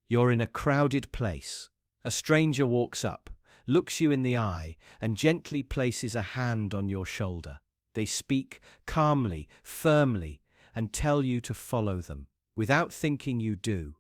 You're in a crowded place. A stranger walks up, looks you in the eye, and gently places a hand on your shoulder. They speak calmly, firmly, and tell you to follow them. Without thinking, you do.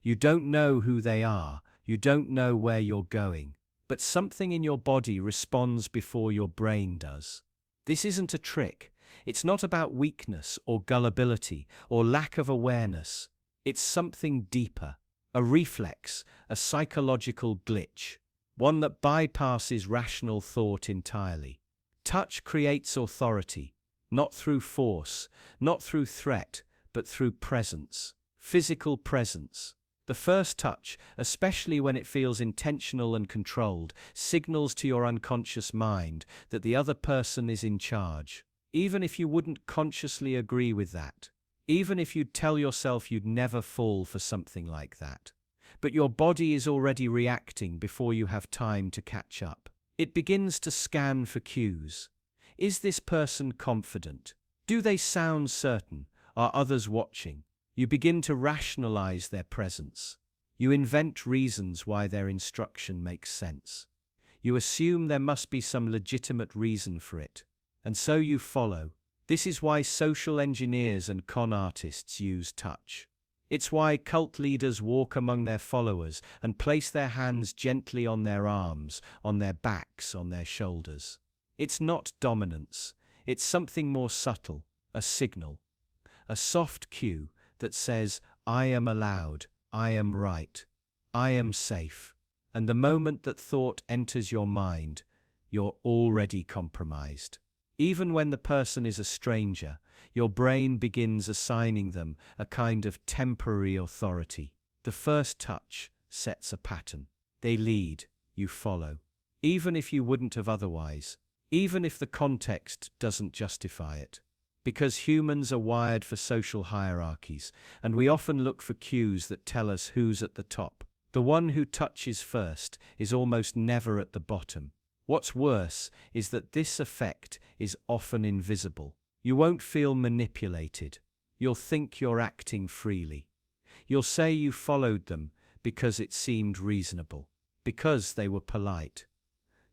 You don't know who they are, you don't know where you're going, but something in your body responds before your brain does. This isn't a trick. It's not about weakness or gullibility or lack of awareness. It's something deeper, a reflex, a psychological glitch, one that bypasses rational thought entirely. Touch creates authority, not through force, not through threat, but through presence, physical presence. The first touch, especially when it feels intentional and controlled, signals to your unconscious mind that the other person is in charge, even if you wouldn't consciously agree with that, even if you'd tell yourself you'd never fall for something like that. But your body is already reacting before you have time to catch up. It begins to scan for cues. Is this person confident? Do they sound certain? Are others watching? You begin to rationalize their presence. You invent reasons why their instruction makes sense. You assume there must be some legitimate reason for it, and so you follow. This is why social engineers and con artists use touch. It's why cult leaders walk among their followers and place their hands gently on their arms, on their backs, on their shoulders. It's not dominance. It's something more subtle, a signal, a soft cue that says, I am allowed, I am right, I am safe. And the moment that thought enters your mind, you're already compromised. Even when the person is a stranger, your brain begins assigning them a kind of temporary authority. The first touch sets a pattern. They lead, you follow. Even if you wouldn't have otherwise, even if the context doesn't justify it. Because humans are wired for social hierarchies, and we often look for cues that tell us who's at the top. The one who touches first is almost never at the bottom. What's worse is that this effect is often invisible. You won't feel manipulated. You'll think you're acting freely. You'll say you followed them because it seemed reasonable, because they were polite,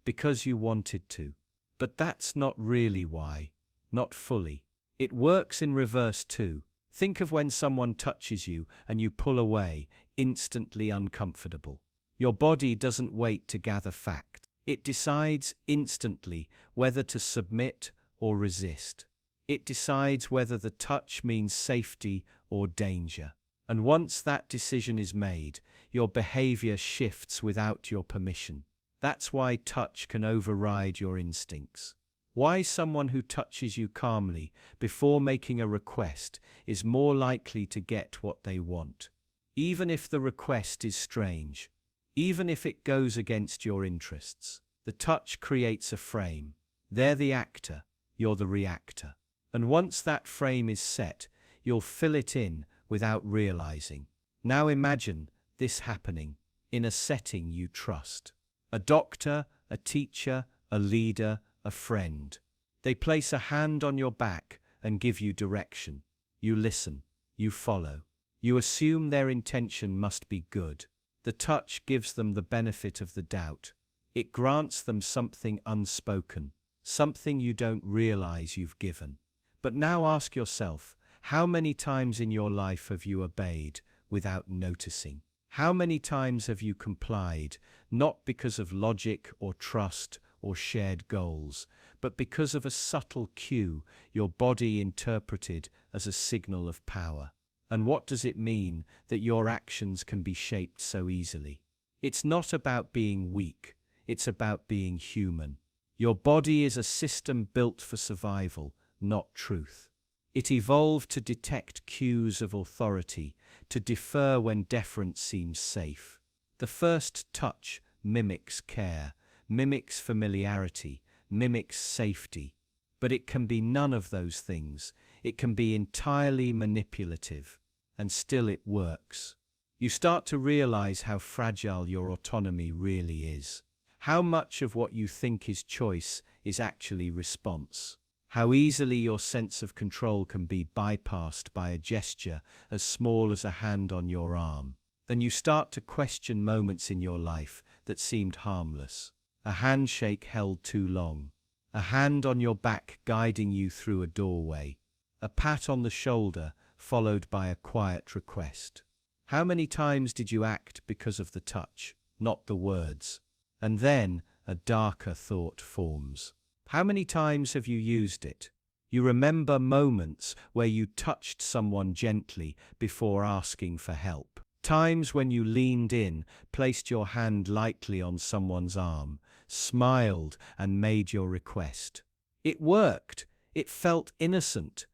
because you wanted to. But that's not really why, not fully. It works in reverse too. Think of when someone touches you and you pull away, instantly uncomfortable. Your body doesn't wait to gather facts. It decides instantly whether to submit or resist. It decides whether the touch means safety or danger. And once that decision is made, your behavior shifts without your permission. That's why touch can override your instincts. Why someone who touches you calmly before making a request is more likely to get what they want, even if the request is strange, even if it goes against your interests. The touch creates a frame. They're the actor, you're the reactor. And once that frame is set, you'll fill it in without realizing. Now imagine this happening in a setting you trust. A doctor, a teacher, a leader, a friend. They place a hand on your back and give you direction. You listen, you follow. You assume their intention must be good. The touch gives them the benefit of the doubt. It grants them something unspoken, something you don't realize you've given. But now ask yourself, how many times in your life have you obeyed without noticing? How many times have you complied, not because of logic or trust or shared goals, but because of a subtle cue your body interpreted as a signal of power? And what does it mean that your actions can be shaped so easily? It's not about being weak, it's about being human. Your body is a system built for survival, not truth. It evolved to detect cues of authority, to defer when deference seems safe. The first touch mimics care, mimics familiarity, mimics safety. But it can be none of those things. It can be entirely manipulative, and still it works. You start to realize how fragile your autonomy really is. How much of what you think is choice is actually response. How easily your sense of control can be bypassed by a gesture as small as a hand on your arm. and you start to question moments in your life that seemed harmless. A handshake held too long, a hand on your back guiding you through a doorway, a pat on the shoulder followed by a quiet request. How many times did you act because of the touch, not the words? And then a darker thought forms. How many times have you used it? You remember moments where you touched someone gently before asking for help. Times when you leaned in, placed your hand lightly on someone's arm, smiled and made your request. It worked. It felt innocent.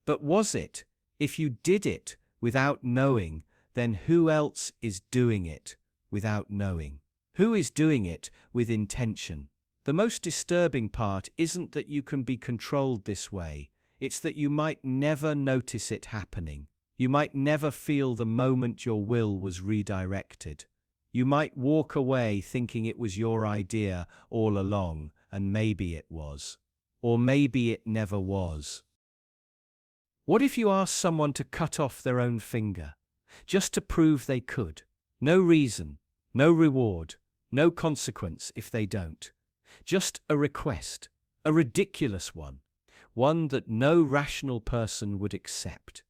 But was it? If you did it without knowing, then who else is doing it without knowing? Who is doing it with intention? The most disturbing part isn't that you can be controlled this way, it's that you might never notice it happening. You might never feel the moment your will was redirected. You might walk away thinking it was your idea all along, and maybe it was. Or maybe it never was. What if you asked someone to cut off their own finger, just to prove they could? No reason, no reward, no consequence if they don't. Just a request, a ridiculous one that no rational person would accept.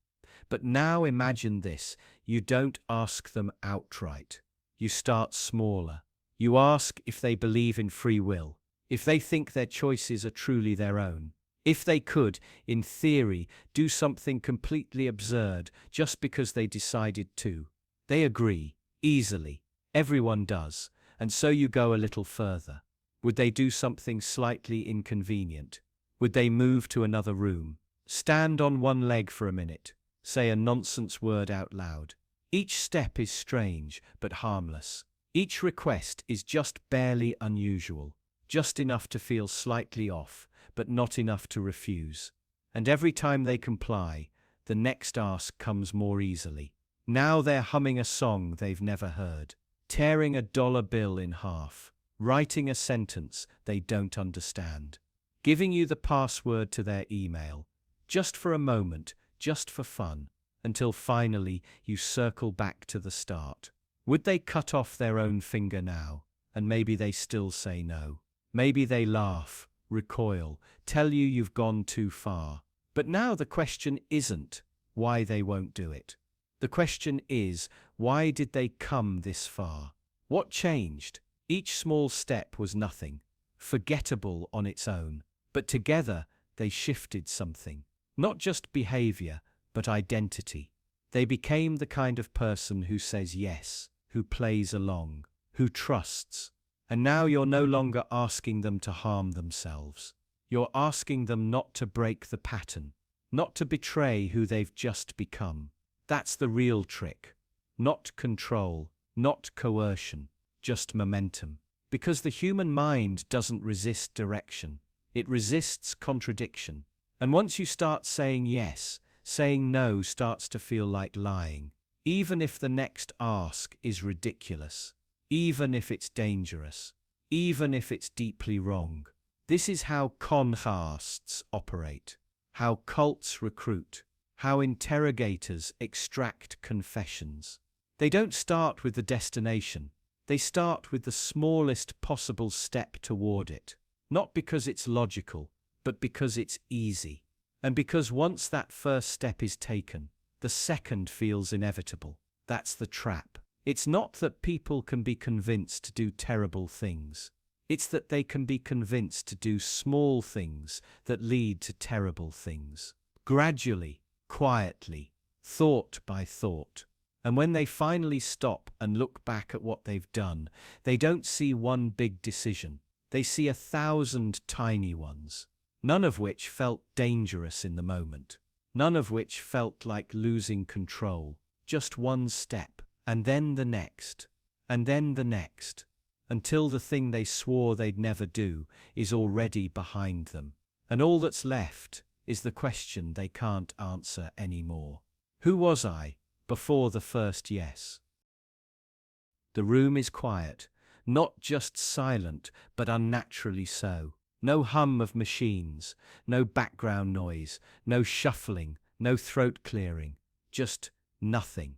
But now imagine this, you don't ask them outright. You start smaller. You ask if they believe in free will, if they think their choices are truly their own. If they could, in theory, do something completely absurd just because they decided to. They agree, easily. Everyone does. And so you go a little further. Would they do something slightly inconvenient? Would they move to another room? Stand on one leg for a minute? Say a nonsense word out loud? Each step is strange, but harmless. Each request is just barely unusual. Just enough to feel slightly off, but not enough to refuse. And every time they comply, the next ask comes more easily. Now they're humming a song they've never heard, tearing a dollar bill in half, writing a sentence they don't understand, giving you the password to their email, just for a moment, just for fun, until finally you circle back to the start. Would they cut off their own finger now? And maybe they still say no. Maybe they laugh, recoil, tell you you've gone too far. But now the question isn't why they won't do it. The question is, why did they come this far? What changed? Each small step was nothing, forgettable on its own. But together they shifted something. Not just behavior, but identity. They became the kind of person who says yes, who plays along, who trusts. And now you're no longer asking them to harm themselves. You're asking them not to break the pattern, not to betray who they've just become. That's the real trick. Not control, not coercion, just momentum. Because the human mind doesn't resist direction. It resists contradiction. And once you start saying yes, saying no starts to feel like lying. Even if the next ask is ridiculous. Even if it's dangerous. Even if it's deeply wrong. This is how con artists operate. How cults recruit. How interrogators extract confessions. They don't start with the destination. They start with the smallest possible step toward it. Not because it's logical, but because it's easy. And because once that first step is taken, the second feels inevitable. That's the trap. It's not that people can be convinced to do terrible things. It's that they can be convinced to do small things that lead to terrible things. Gradually, quietly, thought by thought. And when they finally stop and look back at what they've done, they don't see one big decision. They see 1,000 tiny ones. None of which felt dangerous in the moment. None of which felt like losing control. Just one step, and then the next, and then the next, until the thing they swore they'd never do is already behind them. And all that's left is the question they can't answer anymore. Who was I before the first yes? The room is quiet, not just silent, but unnaturally so. No hum of machines, no background noise, no shuffling, no throat clearing, just nothing.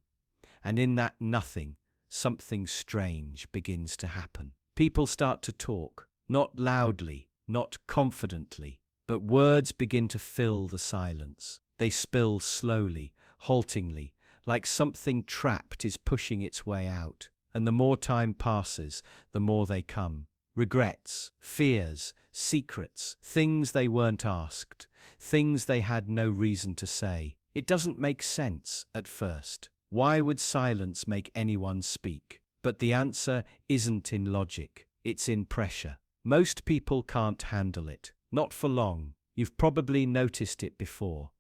And in that nothing, something strange begins to happen. People start to talk, not loudly, not confidently, but words begin to fill the silence. They spill slowly, haltingly, like something trapped is pushing its way out. And the more time passes, the more they come. Regrets, fears, secrets, things they weren't asked, things they had no reason to say. It doesn't make sense at first. Why would silence make anyone speak? But the answer isn't in logic, it's in pressure. Most people can't handle it, not for long. You've probably noticed it before.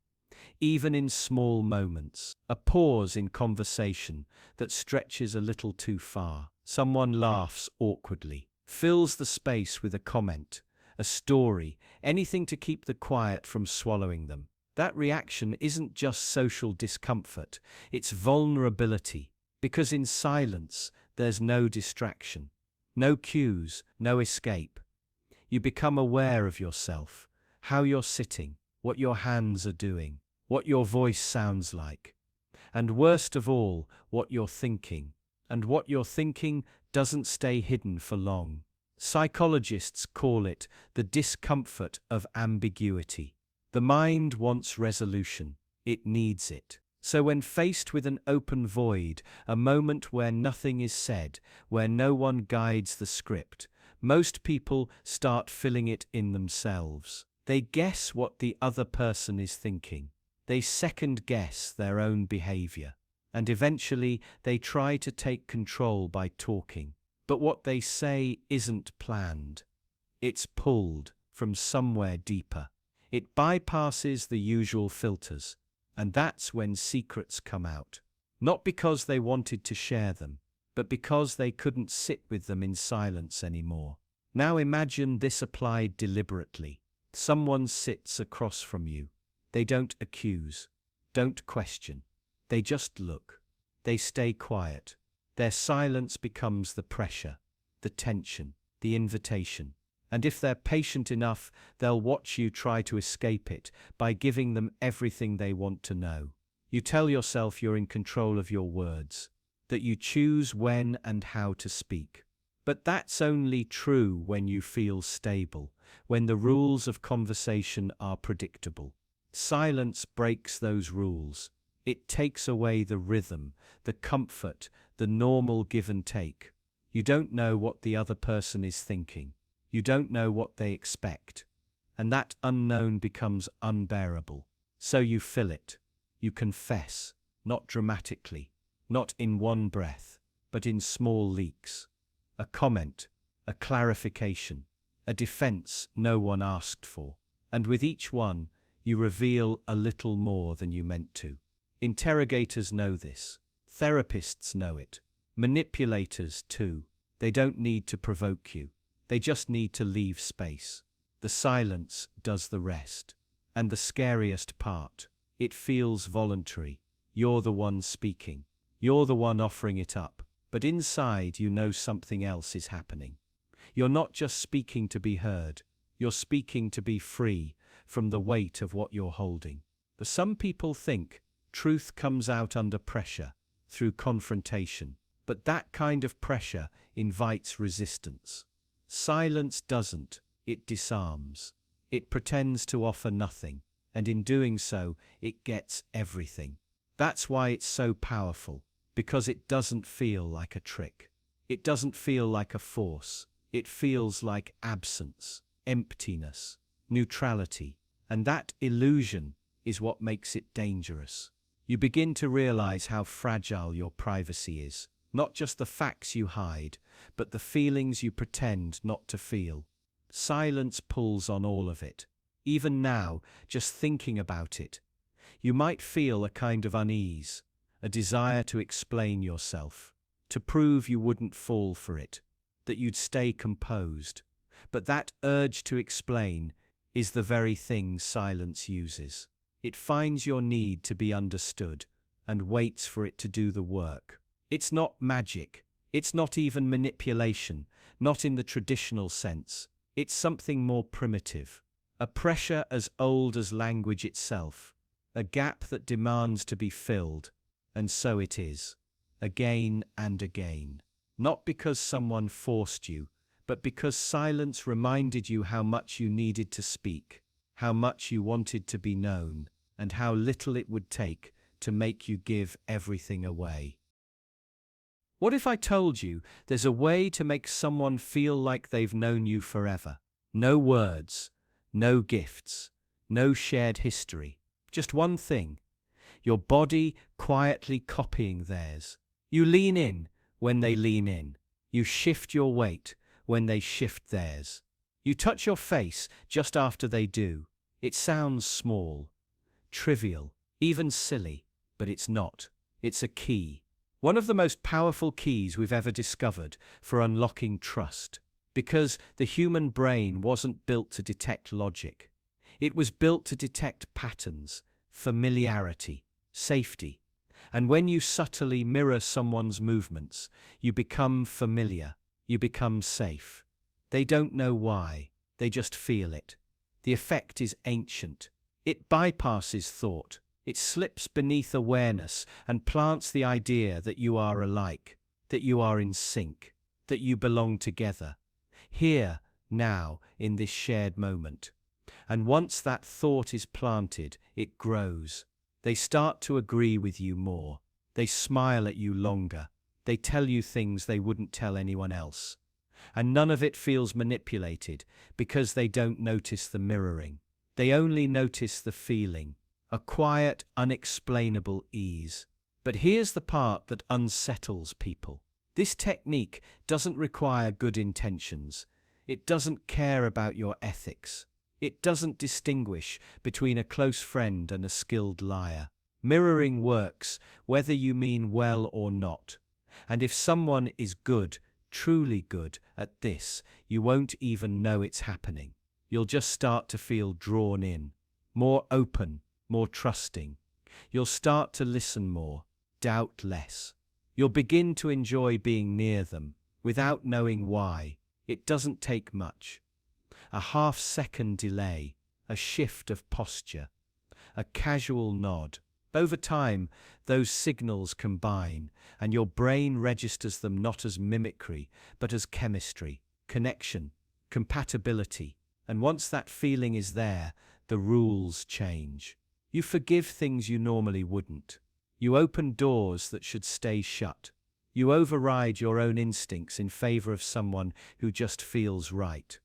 Even in small moments, a pause in conversation that stretches a little too far. Someone laughs awkwardly, fills the space with a comment, a story, anything to keep the quiet from swallowing them. That reaction isn't just social discomfort, it's vulnerability, because in silence there's no distraction, no cues, no escape. You become aware of yourself, how you're sitting, what your hands are doing, what your voice sounds like, and worst of all, what you're thinking. And what you're thinking doesn't stay hidden for long. Psychologists call it the discomfort of ambiguity. The mind wants resolution. It needs it. So when faced with an open void, a moment where nothing is said, where no one guides the script, most people start filling it in themselves. They guess what the other person is thinking. They second-guess their own behavior. And eventually they try to take control by talking. But what they say isn't planned. It's pulled from somewhere deeper. It bypasses the usual filters. And that's when secrets come out. Not because they wanted to share them, but because they couldn't sit with them in silence anymore. Now imagine this applied deliberately. Someone sits across from you. They don't accuse, don't question. They just look. They stay quiet. Their silence becomes the pressure, the tension, the invitation. And if they're patient enough, they'll watch you try to escape it by giving them everything they want to know. You tell yourself you're in control of your words, that you choose when and how to speak. But that's only true when you feel stable, when the rules of conversation are predictable. Silence breaks those rules. It takes away the rhythm, the comfort, the normal give and take. You don't know what the other person is thinking. You don't know what they expect. And that unknown becomes unbearable. So you fill it. You confess, not dramatically, not in one breath, but in small leaks. A comment, a clarification, a defense no one asked for. And with each one, you reveal a little more than you meant to. Interrogators know this. Therapists know it. Manipulators too. They don't need to provoke you. They just need to leave space. The silence does the rest. And the scariest part, it feels voluntary. You're the one speaking. You're the one offering it up. But inside you know something else is happening. You're not just speaking to be heard. You're speaking to be free from the weight of what you're holding. But some people think truth comes out under pressure, through confrontation. But that kind of pressure invites resistance. Silence doesn't. It disarms. It pretends to offer nothing, and in doing so, it gets everything. That's why it's so powerful, because it doesn't feel like a trick. It doesn't feel like a force. It feels like absence, emptiness, neutrality, and that illusion is what makes it dangerous. You begin to realize how fragile your privacy is. Not just the facts you hide, but the feelings you pretend not to feel. Silence pulls on all of it. Even now, just thinking about it, you might feel a kind of unease, a desire to explain yourself, to prove you wouldn't fall for it, that you'd stay composed. But that urge to explain is the very thing silence uses. It finds your need to be understood and waits for it to do the work. It's not magic. It's not even manipulation, not in the traditional sense. It's something more primitive. A pressure as old as language itself. A gap that demands to be filled. And so it is. again and again. Not because someone forced you, but because silence reminded you how much you needed to speak, how much you wanted to be known, and how little it would take to make you give everything away. What if I told you there's a way to make someone feel like they've known you forever? No words, no gifts, no shared history. Just one thing: your body quietly copying theirs. You lean in when they lean in. You shift your weight when they shift theirs. You touch your face just after they do. It sounds small, trivial, even silly, but it's not. It's a key. One of the most powerful keys we've ever discovered for unlocking trust. Because the human brain wasn't built to detect logic. It was built to detect patterns, familiarity, safety. And when you subtly mirror someone's movements, you become familiar, you become safe. They don't know why, they just feel it. The effect is ancient. It bypasses thought. It slips beneath awareness and plants the idea that you are alike, that you are in sync, that you belong together. Here, now, in this shared moment. And once that thought is planted, it grows. They start to agree with you more. They smile at you longer. They tell you things they wouldn't tell anyone else. And none of it feels manipulated because they don't notice the mirroring. They only notice the feeling, a quiet, unexplainable ease. But here's the part that unsettles people. This technique doesn't require good intentions. It doesn't care about your ethics. It doesn't distinguish between a close friend and a skilled liar. Mirroring works whether you mean well or not. And if someone is good, truly good, at this, you won't even know it's happening. You'll just start to feel drawn in, more open, more trusting. You'll start to listen more, doubt less. You'll begin to enjoy being near them, without knowing why. It doesn't take much. A half-second delay, a shift of posture, a casual nod. Over time, those signals combine, and your brain registers them not as mimicry, but as chemistry, connection, compatibility. And once that feeling is there, the rules change. You forgive things you normally wouldn't. You open doors that should stay shut. You override your own instincts in favor of someone who just feels right.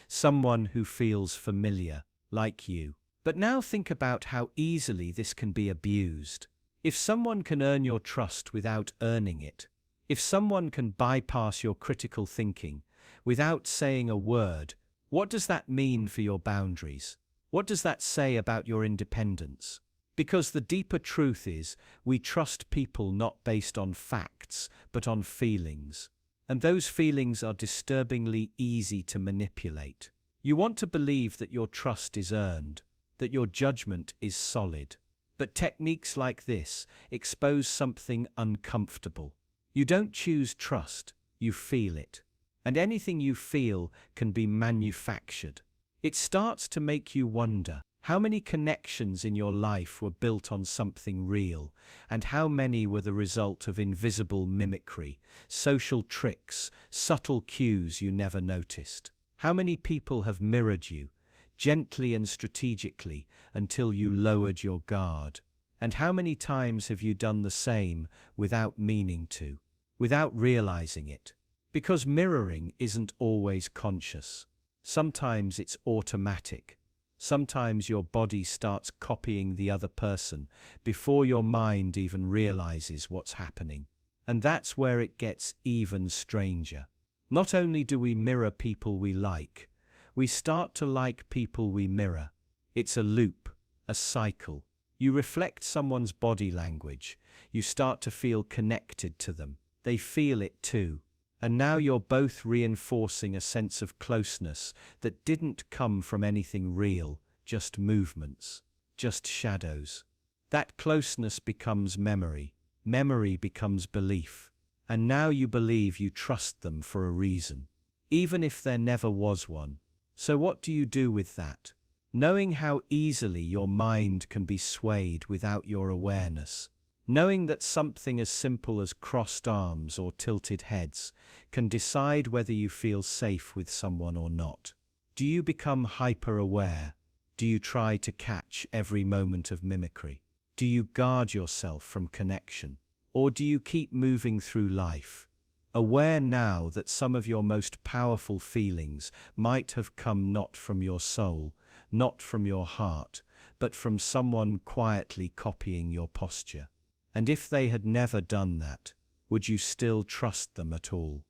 Someone who feels familiar, like you. But now think about how easily this can be abused. If someone can earn your trust without earning it, if someone can bypass your critical thinking without saying a word, what does that mean for your boundaries? What does that say about your independence? Because the deeper truth is, we trust people not based on facts, but on feelings. And those feelings are disturbingly easy to manipulate. You want to believe that your trust is earned, that your judgment is solid. But techniques like this expose something uncomfortable. You don't choose trust, you feel it. And anything you feel can be manufactured. It starts to make you wonder, how many connections in your life were built on something real, and how many were the result of invisible mimicry, social tricks, subtle cues you never noticed? How many people have mirrored you, gently and strategically, until you lowered your guard? And how many times have you done the same without meaning to, without realizing it? Because mirroring isn't always conscious. Sometimes it's automatic. Sometimes your body starts copying the other person before your mind even realizes what's happening. And that's where it gets even stranger. Not only do we mirror people we like, we start to like people we mirror. It's a loop, a cycle. You reflect someone's body language. You start to feel connected to them. They feel it too. And now you're both reinforcing a sense of closeness that didn't come from anything real, just movements, just shadows. That closeness becomes memory. Memory becomes belief. And now you believe you trust them for a reason, even if there never was one. So what do you do with that? Knowing how easily your mind can be swayed without your awareness. Knowing that something as simple as crossed arms or tilted heads can decide whether you feel safe with someone or not. Do you become hyper-aware? Do you try to catch every moment of mimicry? Do you guard yourself from connection? Or do you keep moving through life, aware now that some of your most powerful feelings might have come not from your soul, not from your heart, but from someone quietly copying your posture? And if they had never done that, would you still trust them at all?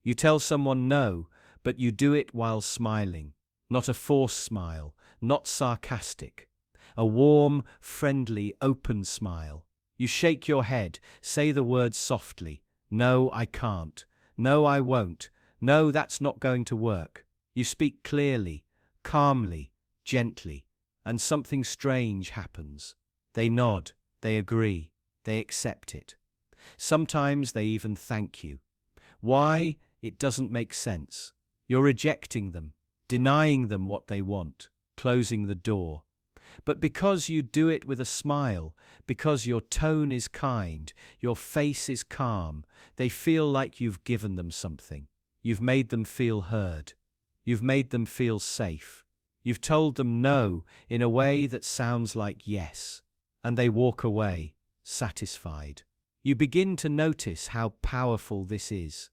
You tell someone no, but you do it while smiling. Not a forced smile, not sarcastic. A warm, friendly, open smile. You shake your head, say the words softly. No, I can't. No, I won't. No, that's not going to work. You speak clearly, calmly, gently, and something strange happens. They nod, they agree, they accept it. Sometimes they even thank you. Why? It doesn't make sense. You're rejecting them, denying them what they want, closing the door. But because you do it with a smile, because your tone is kind, your face is calm, they feel like you've given them something. You've made them feel heard. You've made them feel safe. You've told them no in a way that sounds like yes. And they walk away, satisfied. You begin to notice how powerful this is.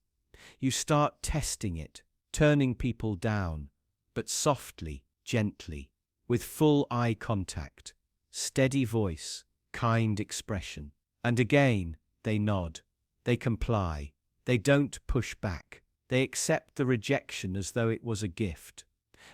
You start testing it, turning people down, but softly, gently, with full eye contact, steady voice, kind expression. And again, they nod, they comply, they don't push back, they accept the rejection as though it was a gift.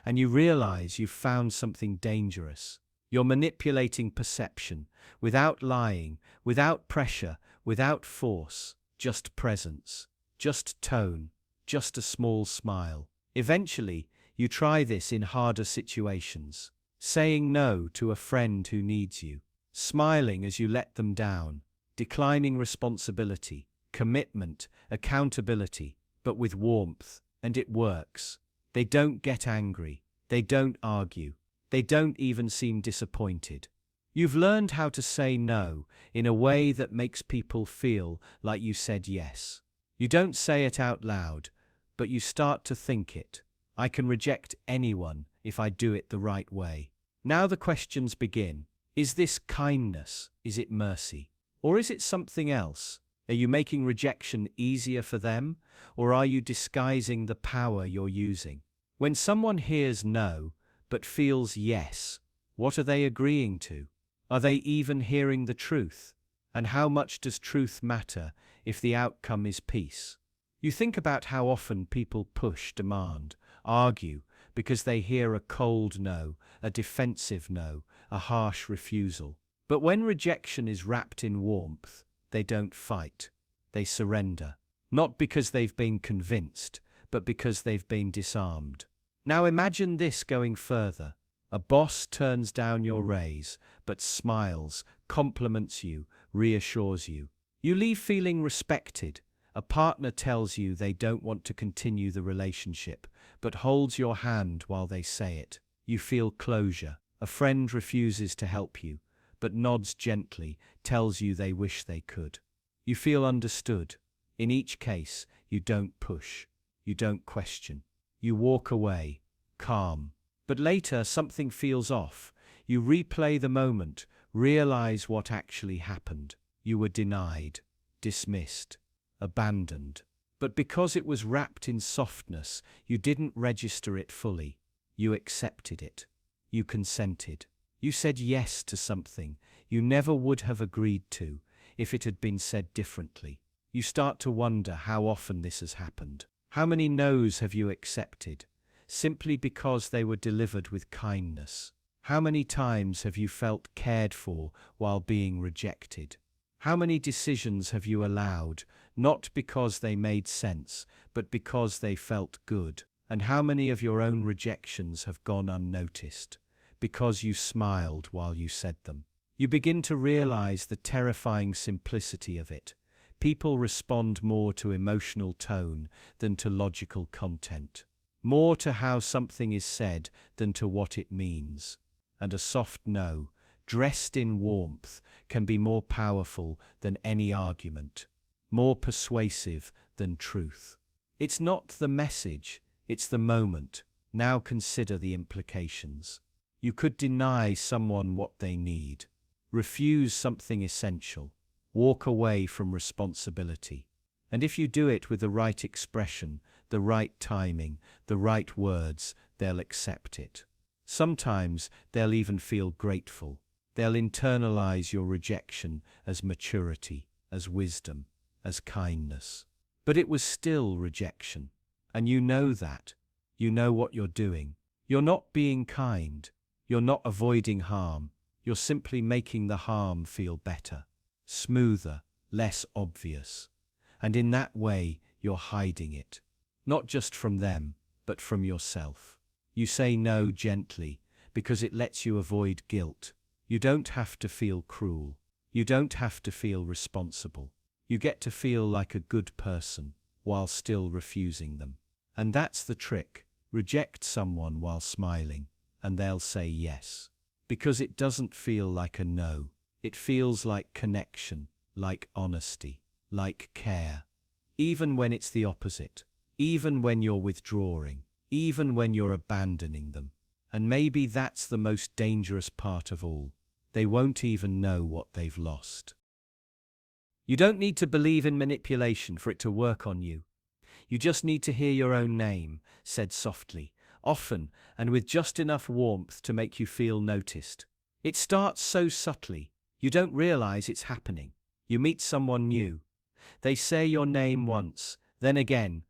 And you realize you've found something dangerous. You're manipulating perception, without lying, without pressure, without force, just presence, just tone, just a small smile. Eventually, you try this in harder situations, saying no to a friend who needs you, smiling as you let them down, declining responsibility, commitment, accountability, but with warmth, and it works. They don't get angry, they don't argue, they don't even seem disappointed. You've learned how to say no in a way that makes people feel like you said yes. You don't say it out loud, but you start to think it. I can reject anyone if I do it the right way. Now the questions begin. Is this kindness? Is it mercy? Or is it something else? Are you making rejection easier for them? Or are you disguising the power you're using? When someone hears no, but feels yes, what are they agreeing to? Are they even hearing the truth? And how much does truth matter if the outcome is peace? You think about how often people push, demand, argue, because they hear a cold no, a defensive no, a harsh refusal. But when rejection is wrapped in warmth, they don't fight. They surrender. Not because they've been convinced, but because they've been disarmed. Now imagine this going further. A boss turns down your raise, but smiles, compliments you, reassures you. You leave feeling respected. A partner tells you they don't want to continue the relationship, but holds your hand while they say it. You feel closure. A friend refuses to help you, but nods gently, tells you they wish they could. You feel understood. In each case, you don't push. You don't question. You walk away, calm. But later, something feels off. You replay the moment, realize what actually happened. You were denied, dismissed, abandoned. But because it was wrapped in softness, you didn't register it fully. You accepted it. You consented. You said yes to something you never would have agreed to if it had been said differently. You start to wonder how often this has happened. How many no's have you accepted, simply because they were delivered with kindness? How many times have you felt cared for while being rejected? How many decisions have you allowed, not because they made sense, but because they felt good? And how many of your own rejections have gone unnoticed, because you smiled while you said them? You begin to realize the terrifying simplicity of it. People respond more to emotional tone than to logical content, more to how something is said than to what it means. And a soft no, dressed in warmth, can be more powerful than any argument, more persuasive than truth. It's not the message, it's the moment. Now consider the implications. You could deny someone what they need, refuse something essential, walk away from responsibility. And if you do it with the right expression, the right timing, the right words, they'll accept it. Sometimes they'll even feel grateful. They'll internalize your rejection as maturity, as wisdom, as kindness. But it was still rejection. And you know that. You know what you're doing. You're not being kind. You're not avoiding harm. You're simply making the harm feel better, smoother, less obvious. And in that way, you're hiding it. Not just from them, but from yourself. You say no gently, because it lets you avoid guilt. You don't have to feel cruel. You don't have to feel responsible. You get to feel like a good person, while still refusing them. And that's the trick. Reject someone while smiling, and they'll say yes. Because it doesn't feel like a no. It feels like connection, like honesty, like care. Even when it's the opposite. Even when you're withdrawing. Even when you're abandoning them. And maybe that's the most dangerous part of all. They won't even know what they've lost. You don't need to believe in manipulation for it to work on you. You just need to hear your own name, said softly, often, and with just enough warmth to make you feel noticed. It starts so subtly, you don't realize it's happening. You meet someone new. They say your name once, then again,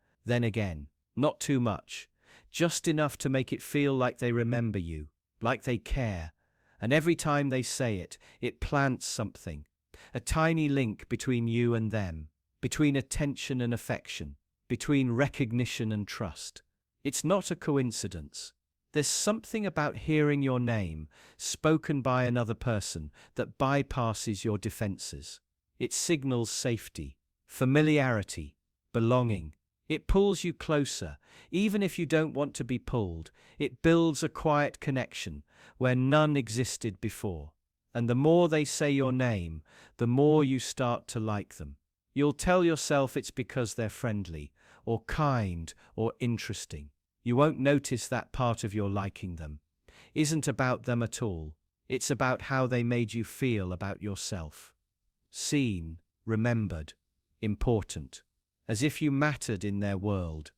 not too much, just enough to make it feel like they remember you, like they care. And every time they say it, it plants something, a tiny link between you and them, between attention and affection, between recognition and trust. It's not a coincidence. There's something about hearing your name, spoken by another person, that bypasses your defenses. It signals safety, familiarity, belonging. It pulls you closer, even if you don't want to be pulled. It builds a quiet connection where none existed before. And the more they say your name, the more you start to like them. You'll tell yourself it's because they're friendly, or kind, or interesting. You won't notice that part of your liking them isn't about them at all. It's about how they made you feel about yourself. Seen, remembered, important, as if you mattered in their world.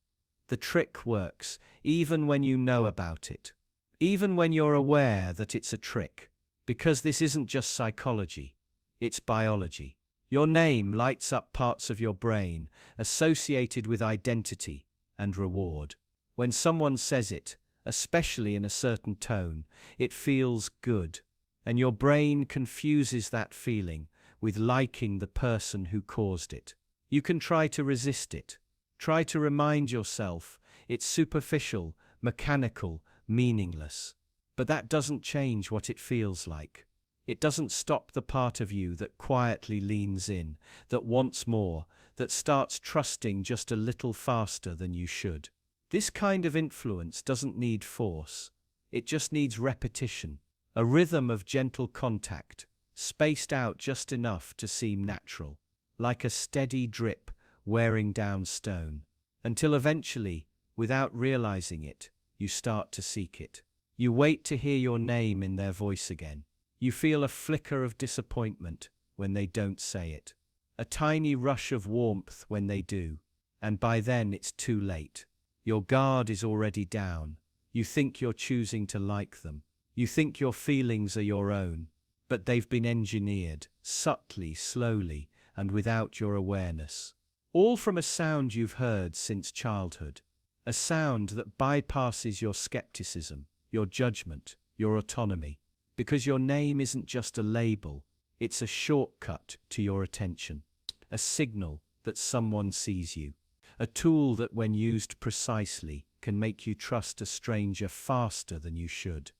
The trick works, even when you know about it. Even when you're aware that it's a trick. Because this isn't just psychology, it's biology. Your name lights up parts of your brain associated with identity and reward. When someone says it, especially in a certain tone, it feels good. And your brain confuses that feeling with liking the person who caused it. You can try to resist it. Try to remind yourself it's superficial, mechanical, meaningless. But that doesn't change what it feels like. It doesn't stop the part of you that quietly leans in, that wants more, that starts trusting just a little faster than you should. This kind of influence doesn't need force. It just needs repetition, a rhythm of gentle contact, spaced out just enough to seem natural, like a steady drip wearing down stone, until eventually, without realizing it, you start to seek it. You wait to hear your name in their voice again. You feel a flicker of disappointment when they don't say it, a tiny rush of warmth when they do, and by then it's too late. Your guard is already down. You think you're choosing to like them. You think your feelings are your own, but they've been engineered, subtly, slowly, and without your awareness. All from a sound you've heard since childhood, a sound that bypasses your skepticism, your judgment, your autonomy, because your name isn't just a label, it's a shortcut to your attention, a signal that someone sees you, a tool that when used precisely can make you trust a stranger faster than you should,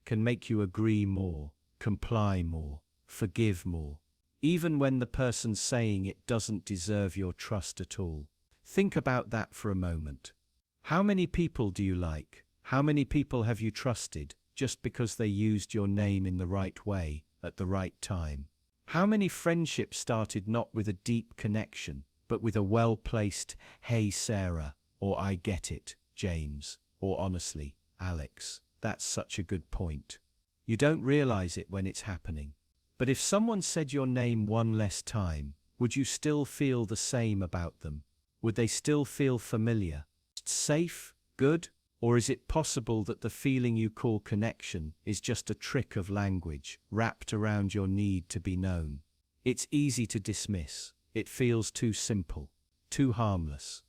can make you agree more, comply more, forgive more, even when the person saying it doesn't deserve your trust at all. Think about that for a moment. How many people do you like? How many people have you trusted just because they used your name in the right way at the right time? How many friendships started not with a deep connection, but with a well-placed, "Hey Sarah," or "I get it, James," or "Honestly, Alex, that's such a good point." You don't realize it when it's happening. But if someone said your name one less time, would you still feel the same about them? Would they still feel familiar, safe, good? Or is it possible that the feeling you call connection is just a trick of language wrapped around your need to be known? It's easy to dismiss. It feels too simple, too harmless.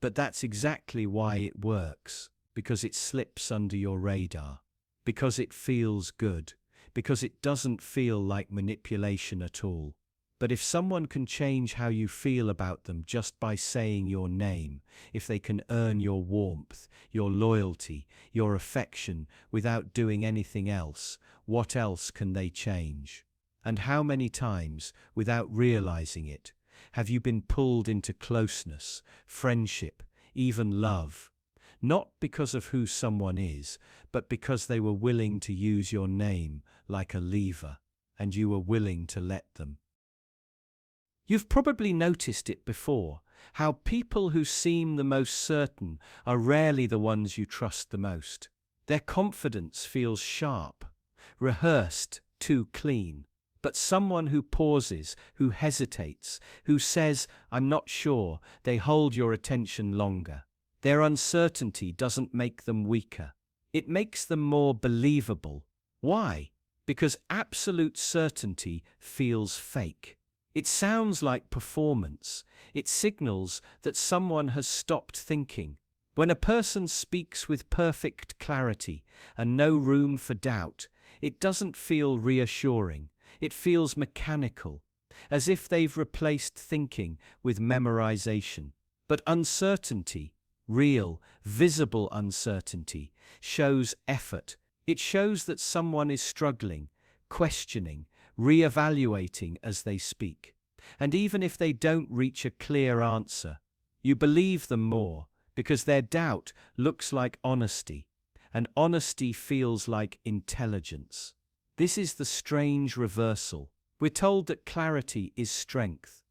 But that's exactly why it works, because it slips under your radar, because it feels good, because it doesn't feel like manipulation at all. But if someone can change how you feel about them just by saying your name, if they can earn your warmth, your loyalty, your affection without doing anything else, what else can they change? And how many times, without realizing it, have you been pulled into closeness, friendship, even love? Not because of who someone is, but because they were willing to use your name like a lever, and you were willing to let them. You've probably noticed it before, how people who seem the most certain are rarely the ones you trust the most. Their confidence feels sharp, rehearsed, too clean. But someone who pauses, who hesitates, who says, "I'm not sure," they hold your attention longer. Their uncertainty doesn't make them weaker. It makes them more believable. Why? Because absolute certainty feels fake. It sounds like performance. It signals that someone has stopped thinking. When a person speaks with perfect clarity and no room for doubt, it doesn't feel reassuring. It feels mechanical, as if they've replaced thinking with memorization. But uncertainty, real, visible uncertainty, shows effort. It shows that someone is struggling, questioning, re-evaluating as they speak. And even if they don't reach a clear answer, you believe them more, because their doubt looks like honesty, and honesty feels like intelligence. This is the strange reversal. We're told that clarity is strength,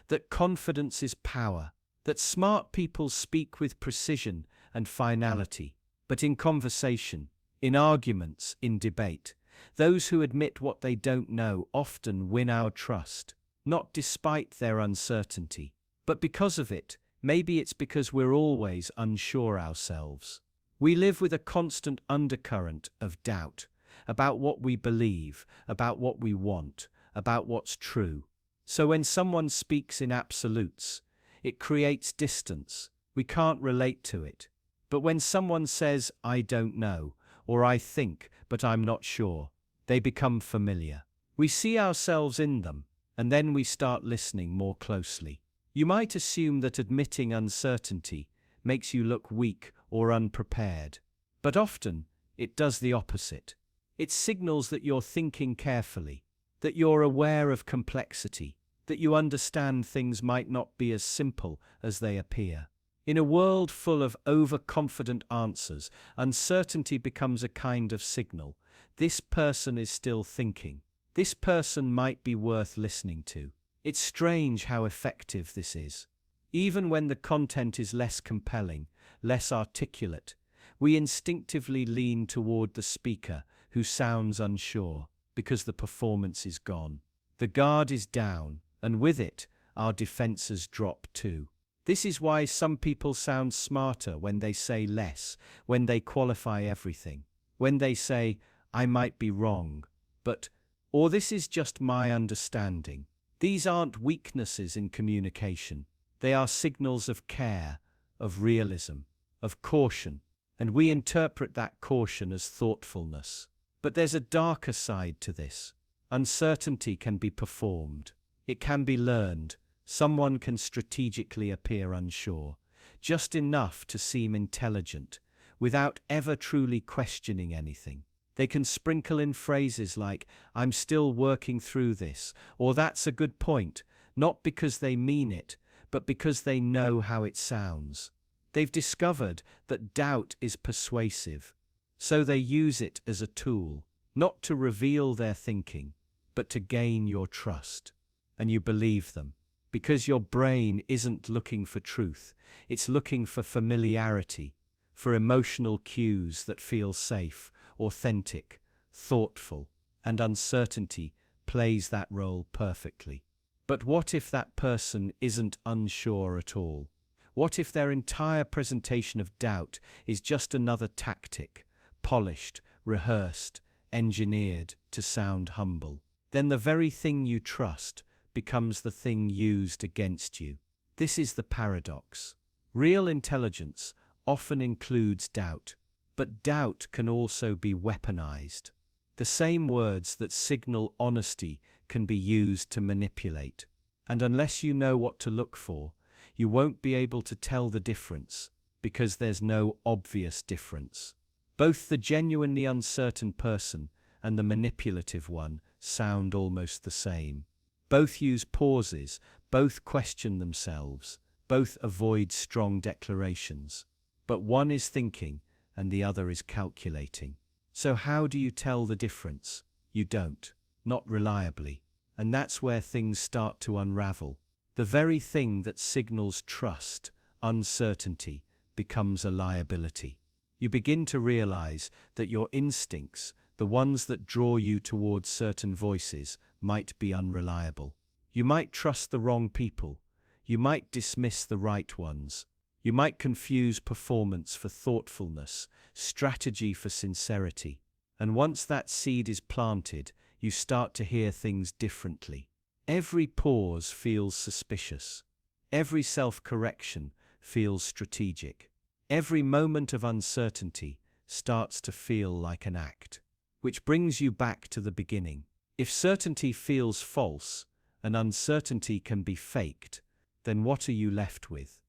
that confidence is power, that smart people speak with precision and finality. But in conversation, in arguments, in debate, those who admit what they don't know often win our trust, not despite their uncertainty, but because of it. Maybe it's because we're always unsure ourselves. We live with a constant undercurrent of doubt about what we believe, about what we want, about what's true. So when someone speaks in absolutes, it creates distance. We can't relate to it. But when someone says, "I don't know," or "I think, but I'm not sure," they become familiar. We see ourselves in them, and then we start listening more closely. You might assume that admitting uncertainty makes you look weak or unprepared, but often it does the opposite. It signals that you're thinking carefully, that you're aware of complexity, that you understand things might not be as simple as they appear. In a world full of overconfident answers, uncertainty becomes a kind of signal. This person is still thinking. This person might be worth listening to. It's strange how effective this is. Even when the content is less compelling, less articulate, we instinctively lean toward the speaker who sounds unsure, because the performance is gone. The guard is down, and with it, our defenses drop too. This is why some people sound smarter when they say less, when they qualify everything, when they say, "I might be wrong, but," or "this is just my understanding." These aren't weaknesses in communication. They are signals of care, of realism, of caution, and we interpret that caution as thoughtfulness. But there's a darker side to this. Uncertainty can be performed. It can be learned. Someone can strategically appear unsure, just enough to seem intelligent, without ever truly questioning anything. They can sprinkle in phrases like, "I'm still working through this," or "That's a good point," not because they mean it, but because they know how it sounds. They've discovered that doubt is persuasive, so they use it as a tool, not to reveal their thinking, but to gain your trust. And you believe them. Because your brain isn't looking for truth, it's looking for familiarity, for emotional cues that feel safe, authentic, thoughtful, and uncertainty plays that role perfectly. But what if that person isn't unsure at all? What if their entire presentation of doubt is just another tactic, polished, rehearsed, engineered to sound humble? Then the very thing you trust becomes the thing used against you. This is the paradox. Real intelligence often includes doubt, but doubt can also be weaponized. The same words that signal honesty can be used to manipulate. And unless you know what to look for, you won't be able to tell the difference, because there's no obvious difference. Both the genuinely uncertain person and the manipulative one sound almost the same. Both use pauses, both question themselves, both avoid strong declarations. But one is thinking and the other is calculating. So how do you tell the difference? You don't, not reliably. And that's where things start to unravel. The very thing that signals trust, uncertainty, becomes a liability. You begin to realize that your instincts, the ones that draw you towards certain voices, might be unreliable. You might trust the wrong people. You might dismiss the right ones. You might confuse performance for thoughtfulness, strategy for sincerity. And once that seed is planted, you start to hear things differently. Every pause feels suspicious. Every self-correction feels strategic. Every moment of uncertainty starts to feel like an act. Which brings you back to the beginning. If certainty feels false, and uncertainty can be faked, then what are you left with?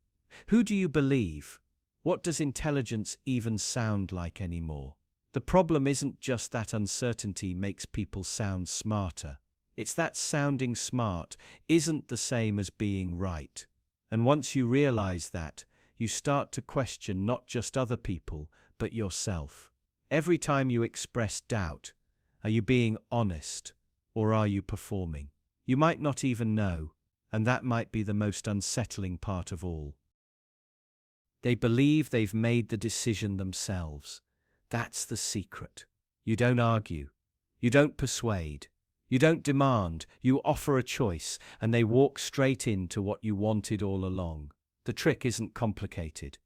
Who do you believe? What does intelligence even sound like anymore? The problem isn't just that uncertainty makes people sound smarter. It's that sounding smart isn't the same as being right. And once you realize that, you start to question not just other people, but yourself. Every time you express doubt, are you being honest, or are you performing? You might not even know, and that might be the most unsettling part of all. They believe they've made the decision themselves. That's the secret. You don't argue. You don't persuade. You don't demand. You offer a choice, and they walk straight into what you wanted all along. The trick isn't complicated.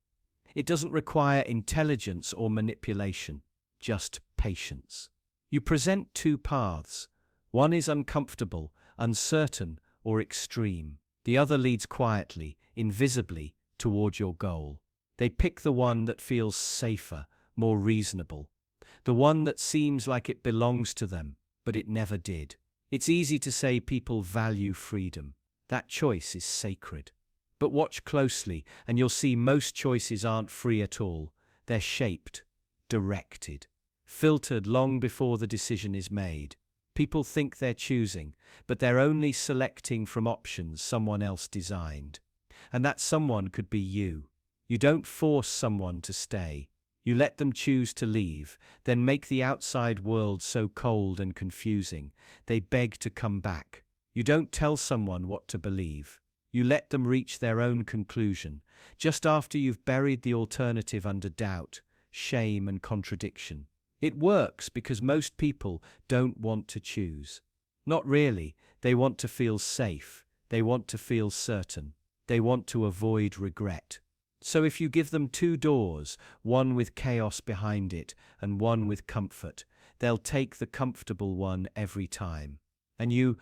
It doesn't require intelligence or manipulation, just patience. You present two paths. One is uncomfortable, uncertain, or extreme. The other leads quietly, invisibly, toward your goal. They pick the one that feels safer, more reasonable. The one that seems like it belongs to them, but it never did. It's easy to say people value freedom. That choice is sacred. But watch closely, and you'll see most choices aren't free at all. They're shaped, directed, filtered long before the decision is made. People think they're choosing, but they're only selecting from options someone else designed. And that someone could be you. You don't force someone to stay. You let them choose to leave, then make the outside world so cold and confusing, they beg to come back. You don't tell someone what to believe. You let them reach their own conclusion, just after you've buried the alternative under doubt, shame, and contradiction. It works because most people don't want to choose. Not really. They want to feel safe. They want to feel certain. They want to avoid regret. So if you give them two doors, one with chaos behind it and one with comfort, they'll take the comfortable one every time. And you've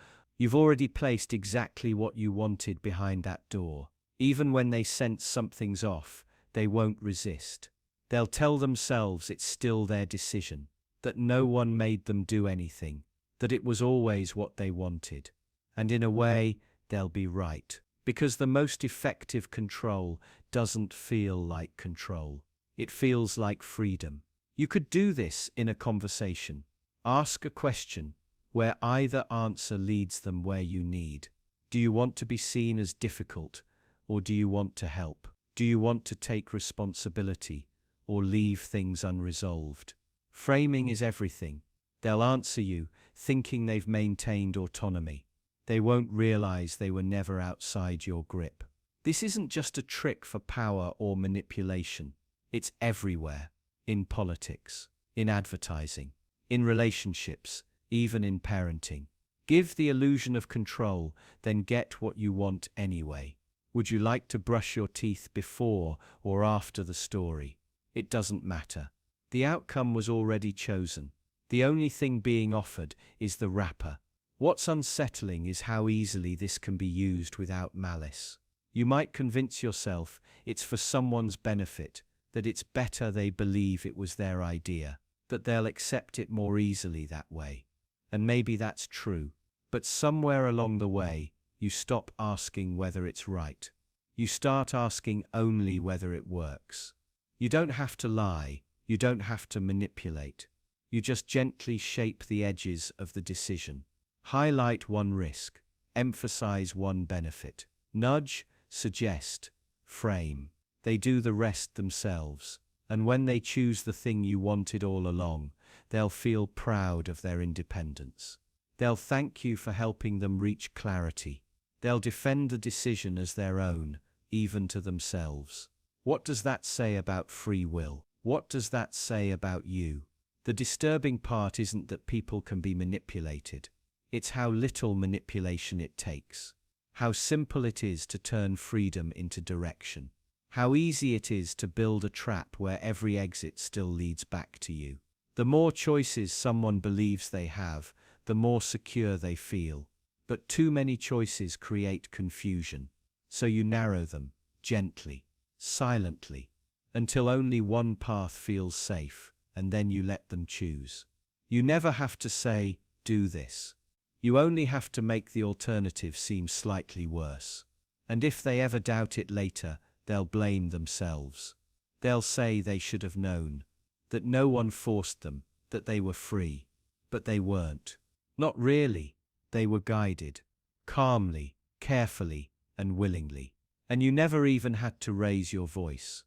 already placed exactly what you wanted behind that door. Even when they sense something's off, they won't resist. They'll tell themselves it's still their decision, that no one made them do anything, that it was always what they wanted. And in a way, they'll be right. Because the most effective control doesn't feel like control. It feels like freedom. You could do this in a conversation. Ask a question where either answer leads them where you need. Do you want to be seen as difficult, or do you want to help? Do you want to take responsibility, or leave things unresolved? Framing is everything. They'll answer you, thinking they've maintained autonomy. They won't realize they were never outside your grip. This isn't just a trick for power or manipulation. It's everywhere. In politics, in advertising, in relationships, even in parenting. Give the illusion of control, then get what you want anyway. Would you like to brush your teeth before or after the story? It doesn't matter. The outcome was already chosen. The only thing being offered is the wrapper. What's unsettling is how easily this can be used without malice. You might convince yourself it's for someone's benefit, that it's better they believe it was their idea, that they'll accept it more easily that way. And maybe that's true. But somewhere along the way, you stop asking whether it's right. You start asking only whether it works. You don't have to lie. You don't have to manipulate. You just gently shape the edges of the decision. Highlight one risk. Emphasize one benefit. Nudge, suggest, frame. They do the rest themselves. And when they choose the thing you wanted all along, they'll feel proud of their independence. They'll thank you for helping them reach clarity. They'll defend the decision as their own, even to themselves. What does that say about free will? What does that say about you? The disturbing part isn't that people can be manipulated. It's how little manipulation it takes. How simple it is to turn freedom into direction. How easy it is to build a trap where every exit still leads back to you. The more choices someone believes they have, the more secure they feel. But too many choices create confusion. So you narrow them, gently, silently, until only one path feels safe, and then you let them choose. You never have to say, do this. You only have to make the alternative seem slightly worse. And if they ever doubt it later, they'll blame themselves. They'll say they should have known, that no one forced them, that they were free. But they weren't. Not really. They were guided. Calmly, carefully, and willingly. And you never even had to raise your voice.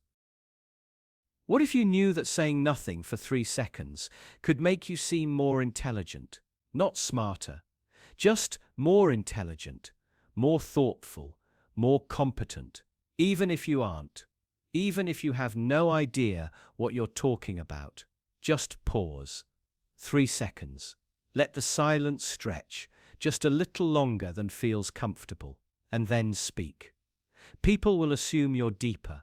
What if you knew that saying nothing for 3 seconds could make you seem more intelligent? Not smarter. Just more intelligent, more thoughtful, more competent. Even if you aren't. Even if you have no idea what you're talking about. Just pause. 3 seconds. Let the silence stretch, just a little longer than feels comfortable, and then speak. People will assume you're deeper.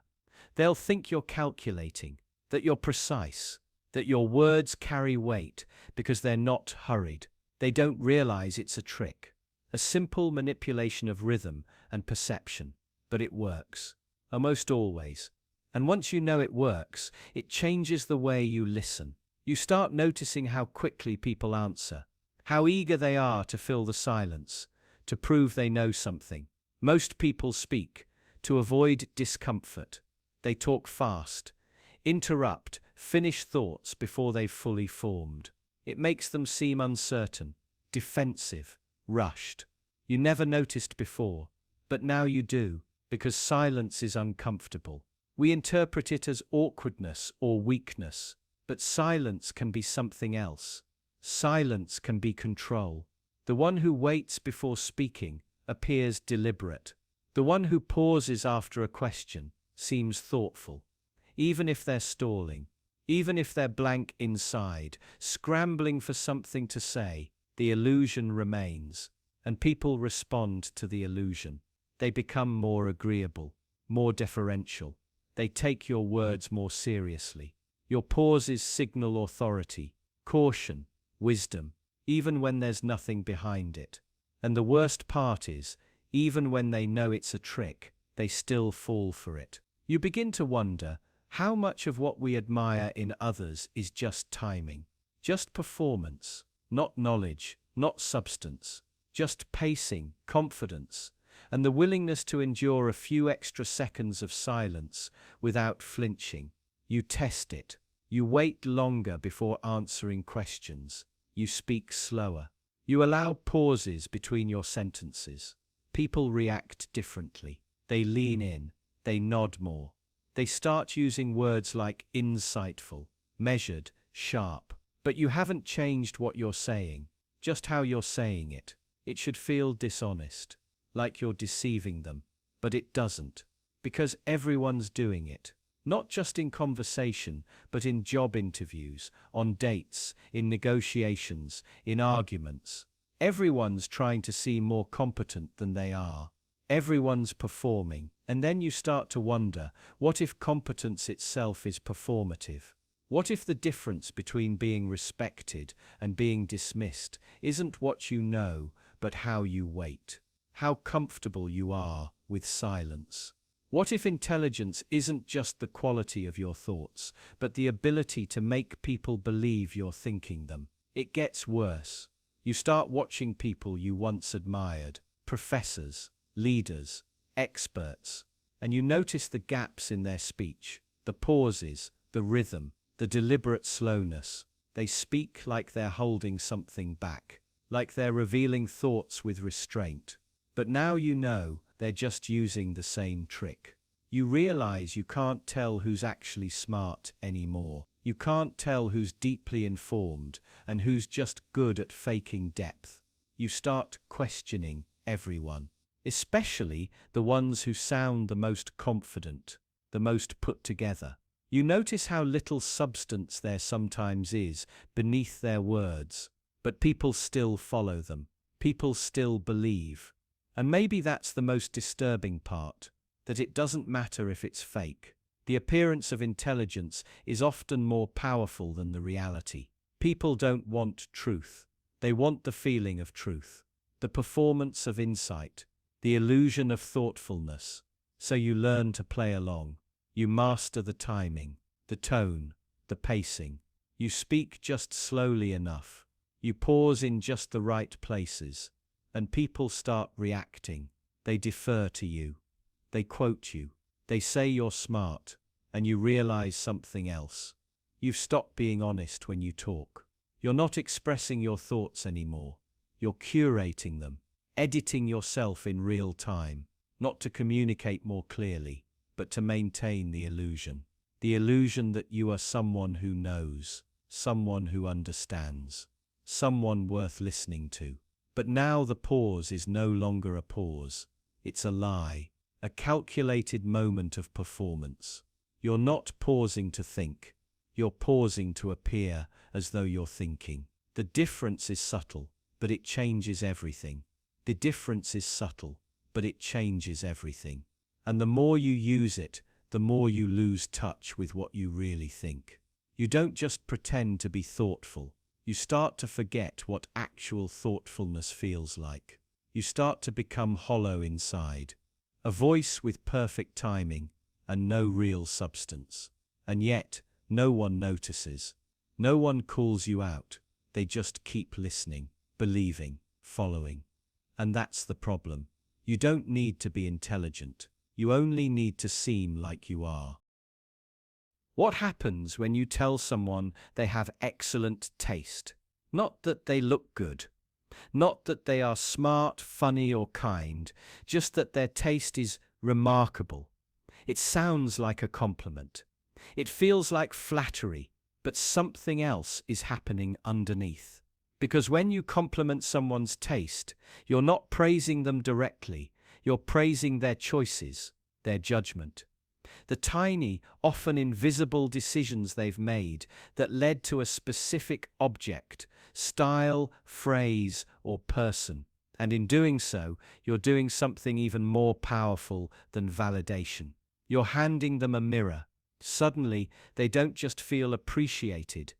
They'll think you're calculating, that you're precise, that your words carry weight because they're not hurried. They don't realize it's a trick, a simple manipulation of rhythm and perception, but it works, almost always. And once you know it works, it changes the way you listen. You start noticing how quickly people answer, how eager they are to fill the silence, to prove they know something. Most people speak to avoid discomfort. They talk fast, interrupt, finish thoughts before they've fully formed. It makes them seem uncertain, defensive, rushed. You never noticed before, but now you do, because silence is uncomfortable. We interpret it as awkwardness or weakness, but silence can be something else. Silence can be control. The one who waits before speaking appears deliberate. The one who pauses after a question seems thoughtful. Even if they're stalling, even if they're blank inside, scrambling for something to say, the illusion remains, and people respond to the illusion. They become more agreeable, more deferential. They take your words more seriously. Your pauses signal authority, caution, wisdom, even when there's nothing behind it. And the worst part is, even when they know it's a trick, they still fall for it. You begin to wonder, how much of what we admire in others is just timing, just performance, not knowledge, not substance, just pacing, confidence, and the willingness to endure a few extra seconds of silence without flinching. You test it. You wait longer before answering questions. You speak slower. You allow pauses between your sentences. People react differently. They lean in. They nod more. They start using words like insightful, measured, sharp. But you haven't changed what you're saying, just how you're saying it. It should feel dishonest, like you're deceiving them. But it doesn't, because everyone's doing it. Not just in conversation, but in job interviews, on dates, in negotiations, in arguments. Everyone's trying to seem more competent than they are. Everyone's performing. And then you start to wonder, what if competence itself is performative? What if the difference between being respected and being dismissed isn't what you know, but how you wait? How comfortable you are with silence? What if intelligence isn't just the quality of your thoughts, but the ability to make people believe you're thinking them? It gets worse. You start watching people you once admired, professors, leaders, experts, and you notice the gaps in their speech, the pauses, the rhythm, the deliberate slowness. They speak like they're holding something back, like they're revealing thoughts with restraint. But now you know they're just using the same trick. You realize you can't tell who's actually smart anymore. You can't tell who's deeply informed and who's just good at faking depth. You start questioning everyone, especially the ones who sound the most confident, the most put together. You notice how little substance there sometimes is beneath their words, but people still follow them. People still believe. And maybe that's the most disturbing part, that it doesn't matter if it's fake. The appearance of intelligence is often more powerful than the reality. People don't want truth. They want the feeling of truth, the performance of insight, the illusion of thoughtfulness. So you learn to play along. You master the timing, the tone, the pacing. You speak just slowly enough. You pause in just the right places. And people start reacting. They defer to you. They quote you. They say you're smart. And you realize something else. You've stopped being honest when you talk. You're not expressing your thoughts anymore. You're curating them, editing yourself in real time, not to communicate more clearly, but to maintain the illusion. The illusion that you are someone who knows, someone who understands, someone worth listening to. But now the pause is no longer a pause. It's a lie, a calculated moment of performance. You're not pausing to think. You're pausing to appear as though you're thinking. The difference is subtle, but it changes everything. The difference is subtle, but it changes everything. And the more you use it, the more you lose touch with what you really think. You don't just pretend to be thoughtful. You start to forget what actual thoughtfulness feels like. You start to become hollow inside. A voice with perfect timing and no real substance. And yet, no one notices. No one calls you out. They just keep listening, believing, following. And that's the problem. You don't need to be intelligent. You only need to seem like you are. What happens when you tell someone they have excellent taste? Not that they look good. Not that they are smart, funny, or kind. Just that their taste is remarkable. It sounds like a compliment. It feels like flattery, but something else is happening underneath. Because when you compliment someone's taste, you're not praising them directly. You're praising their choices, their judgment. The tiny, often invisible decisions they've made that led to a specific object, style, phrase, or person. And in doing so, you're doing something even more powerful than validation. You're handing them a mirror. Suddenly, they don't just feel appreciated.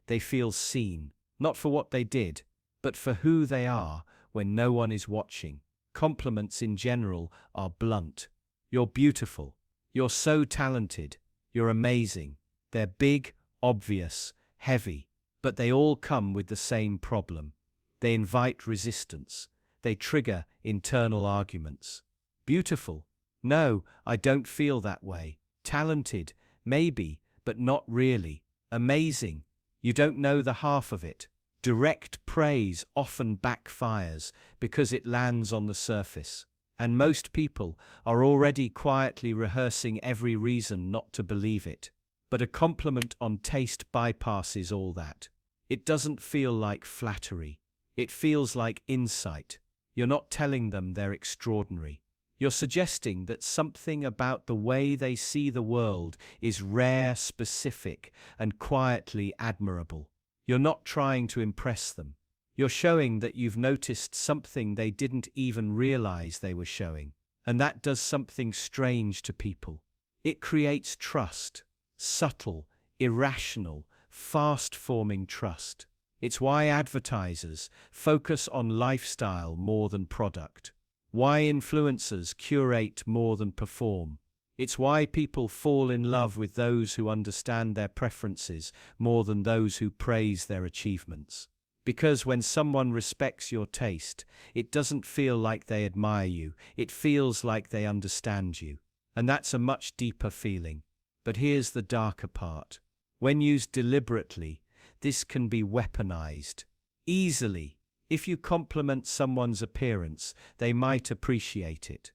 They feel seen, not for what they did, but for who they are when no one is watching. Compliments in general are blunt. You're beautiful. You're so talented. You're amazing. They're big, obvious, heavy, but they all come with the same problem. They invite resistance. They trigger internal arguments. Beautiful? No, I don't feel that way. Talented? Maybe, but not really. Amazing? You don't know the half of it. Direct praise often backfires because it lands on the surface. And most people are already quietly rehearsing every reason not to believe it. But a compliment on taste bypasses all that. It doesn't feel like flattery. It feels like insight. You're not telling them they're extraordinary. You're suggesting that something about the way they see the world is rare, specific, and quietly admirable. You're not trying to impress them. You're showing that you've noticed something they didn't even realize they were showing. And that does something strange to people. It creates trust. Subtle, irrational, fast-forming trust. It's why advertisers focus on lifestyle more than product. Why influencers curate more than perform. It's why people fall in love with those who understand their preferences more than those who praise their achievements. Because when someone respects your taste, it doesn't feel like they admire you, it feels like they understand you. And that's a much deeper feeling. But here's the darker part. When used deliberately, this can be weaponized. Easily. If you compliment someone's appearance, they might appreciate it.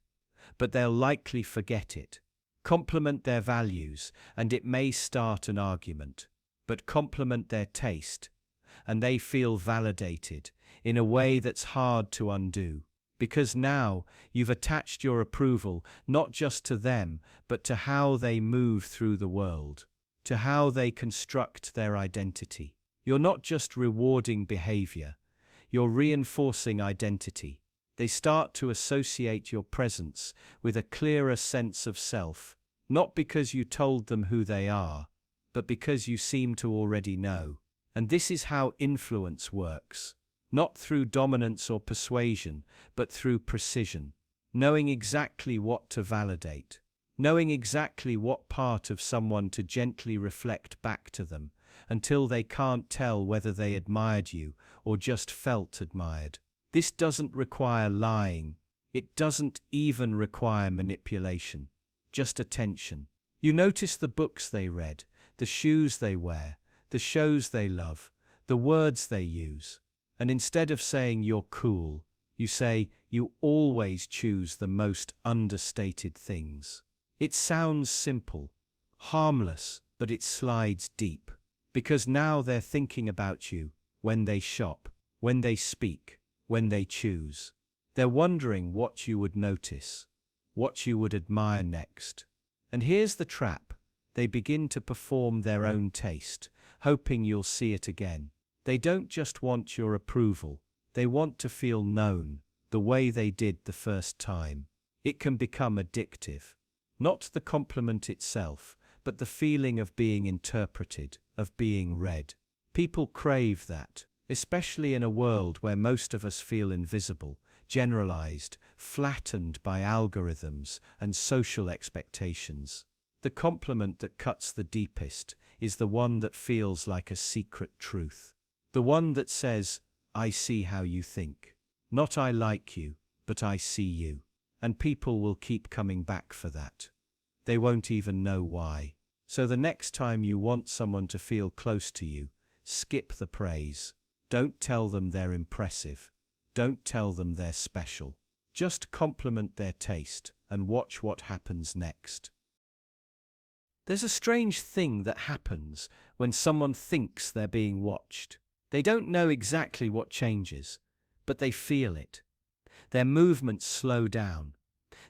But they'll likely forget it. Compliment their values, and it may start an argument. But compliment their taste, and they feel validated in a way that's hard to undo. Because now you've attached your approval not just to them, but to how they move through the world, to how they construct their identity. You're not just rewarding behavior, you're reinforcing identity. They start to associate your presence with a clearer sense of self, not because you told them who they are, but because you seem to already know. And this is how influence works, not through dominance or persuasion, but through precision, knowing exactly what to validate, knowing exactly what part of someone to gently reflect back to them, until they can't tell whether they admired you or just felt admired. This doesn't require lying. It doesn't even require manipulation, just attention. You notice the books they read, the shoes they wear, the shows they love, the words they use. And instead of saying you're cool, you say you always choose the most understated things. It sounds simple, harmless, but it slides deep. Because now they're thinking about you when they shop, when they speak, when they choose. They're wondering what you would notice, what you would admire next. And here's the trap. They begin to perform their own taste, hoping you'll see it again. They don't just want your approval, they want to feel known, the way they did the first time. It can become addictive. Not the compliment itself, but the feeling of being interpreted, of being read. People crave that, especially in a world where most of us feel invisible, generalized, flattened by algorithms and social expectations. The compliment that cuts the deepest is the one that feels like a secret truth. The one that says, I see how you think. Not I like you, but I see you. And people will keep coming back for that. They won't even know why. So the next time you want someone to feel close to you, skip the praise. Don't tell them they're impressive. Don't tell them they're special. Just compliment their taste and watch what happens next. There's a strange thing that happens when someone thinks they're being watched. They don't know exactly what changes, but they feel it. Their movements slow down.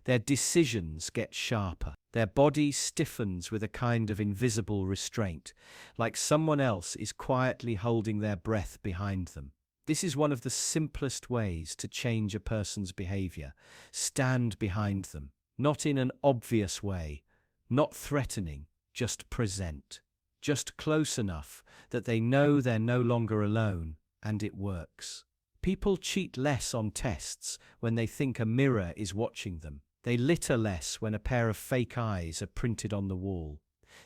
Their decisions get sharper. Their body stiffens with a kind of invisible restraint, like someone else is quietly holding their breath behind them. This is one of the simplest ways to change a person's behavior. Stand behind them, not in an obvious way, not threatening, just present. Just close enough that they know they're no longer alone, and it works. People cheat less on tests when they think a mirror is watching them. They litter less when a pair of fake eyes are printed on the wall.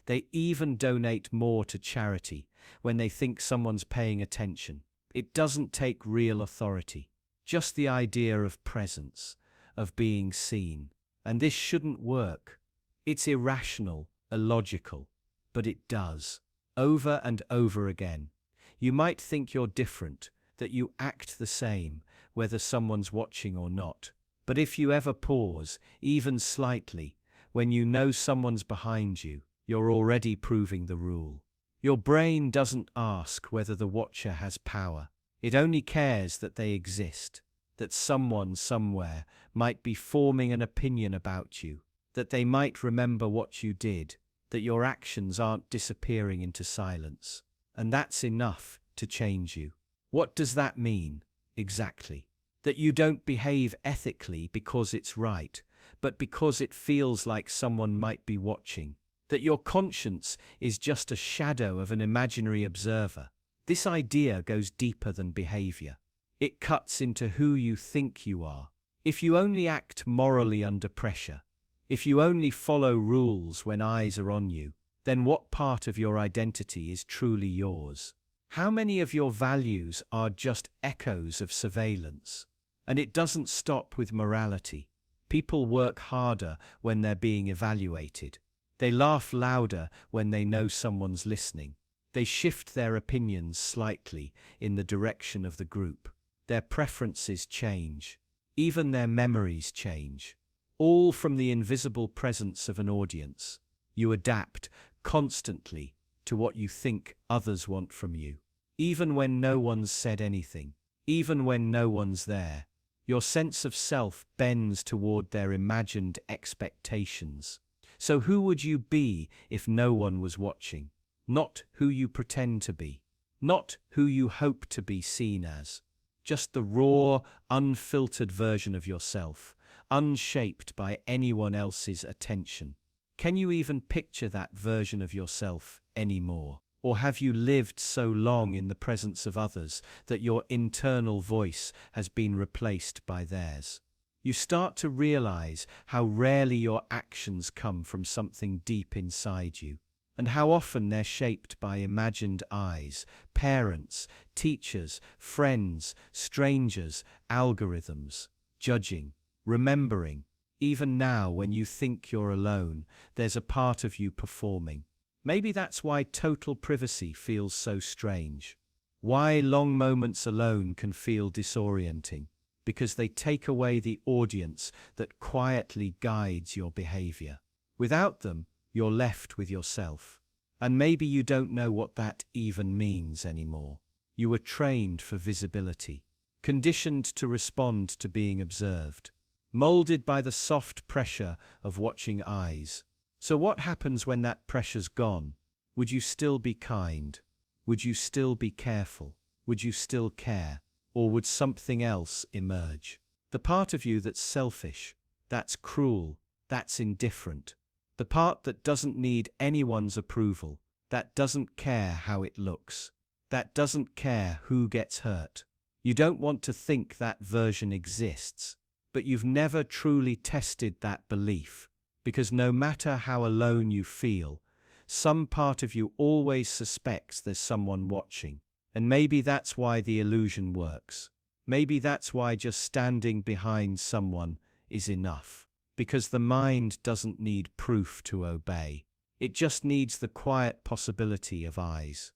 They even donate more to charity when they think someone's paying attention. It doesn't take real authority, just the idea of presence, of being seen. And this shouldn't work. It's irrational, illogical, but it does. Over and over again. You might think you're different, that you act the same, whether someone's watching or not. But if you ever pause, even slightly, when you know someone's behind you, you're already proving the rule. Your brain doesn't ask whether the watcher has power. It only cares that they exist, that someone somewhere might be forming an opinion about you, that they might remember what you did, that your actions aren't disappearing into silence. And that's enough to change you. What does that mean, exactly? That you don't behave ethically because it's right, but because it feels like someone might be watching. That your conscience is just a shadow of an imaginary observer. This idea goes deeper than behavior. It cuts into who you think you are. If you only act morally under pressure, if you only follow rules when eyes are on you, then what part of your identity is truly yours? How many of your values are just echoes of surveillance? And it doesn't stop with morality. People work harder when they're being evaluated. They laugh louder when they know someone's listening. They shift their opinions slightly in the direction of the group. Their preferences change. Even their memories change. All from the invisible presence of an audience. You adapt constantly to what you think others want from you. Even when no one's said anything, even when no one's there, your sense of self bends toward their imagined expectations. So who would you be if no one was watching? Not who you pretend to be, not who you hope to be seen as. Just the raw, unfiltered version of yourself, unshaped by anyone else's attention. Can you even picture that version of yourself anymore? Or have you lived so long in the presence of others that your internal voice has been replaced by theirs? You start to realize how rarely your actions come from something deep inside you, and how often they're shaped by imagined eyes, parents, teachers, friends, strangers, algorithms, judging, remembering. Even now, when you think you're alone, there's a part of you performing. Maybe that's why total privacy feels so strange. Why long moments alone can feel disorienting. Because they take away the audience that quietly guides your behavior. Without them, you're left with yourself. And maybe you don't know what that even means anymore. You were trained for visibility, conditioned to respond to being observed, molded by the soft pressure of watching eyes. So what happens when that pressure's gone? Would you still be kind? Would you still be careful? Would you still care? Or would something else emerge? The part of you that's selfish, that's cruel, that's indifferent. The part that doesn't need anyone's approval, that doesn't care how it looks, that doesn't care who gets hurt. You don't want to think that version exists, but you've never truly tested that belief, because no matter how alone you feel, some part of you always suspects there's someone watching. And maybe that's why the illusion works. Maybe that's why just standing behind someone is enough. Because the mind doesn't need proof to obey. It just needs the quiet possibility of eyes.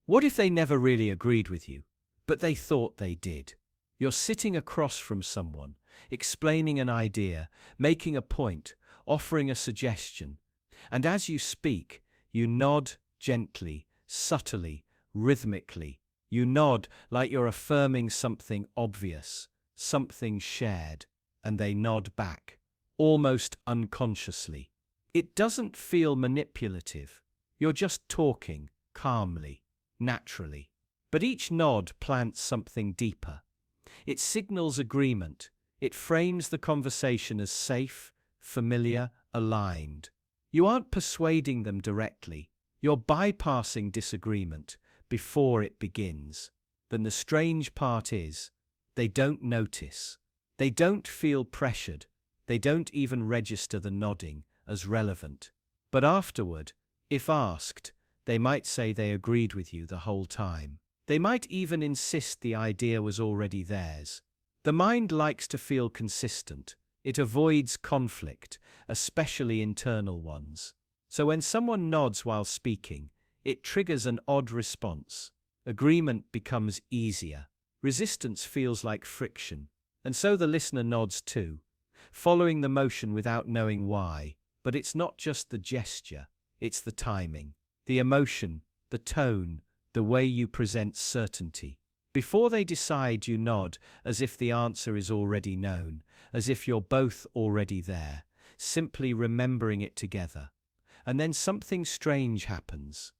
What if they never really agreed with you, but they thought they did? You're sitting across from someone, explaining an idea, making a point, offering a suggestion. And as you speak, you nod gently, subtly, rhythmically. You nod like you're affirming something obvious, something shared, and they nod back, almost unconsciously. It doesn't feel manipulative. You're just talking, calmly, naturally. But each nod plants something deeper. It signals agreement. It frames the conversation as safe, familiar, aligned. You aren't persuading them directly. You're bypassing disagreement before it begins. Then the strange part is, they don't notice. They don't feel pressured. They don't even register the nodding as relevant. But afterward, if asked, they might say they agreed with you the whole time. They might even insist the idea was already theirs. The mind likes to feel consistent. It avoids conflict, especially internal ones. So when someone nods while speaking, it triggers an odd response. Agreement becomes easier. Resistance feels like friction. And so the listener nods too, following the motion without knowing why. But it's not just the gesture, it's the timing. the emotion, the tone, the way you present certainty. Before they decide, you nod, as if the answer is already known, as if you're both already there, simply remembering it together. And then something strange happens.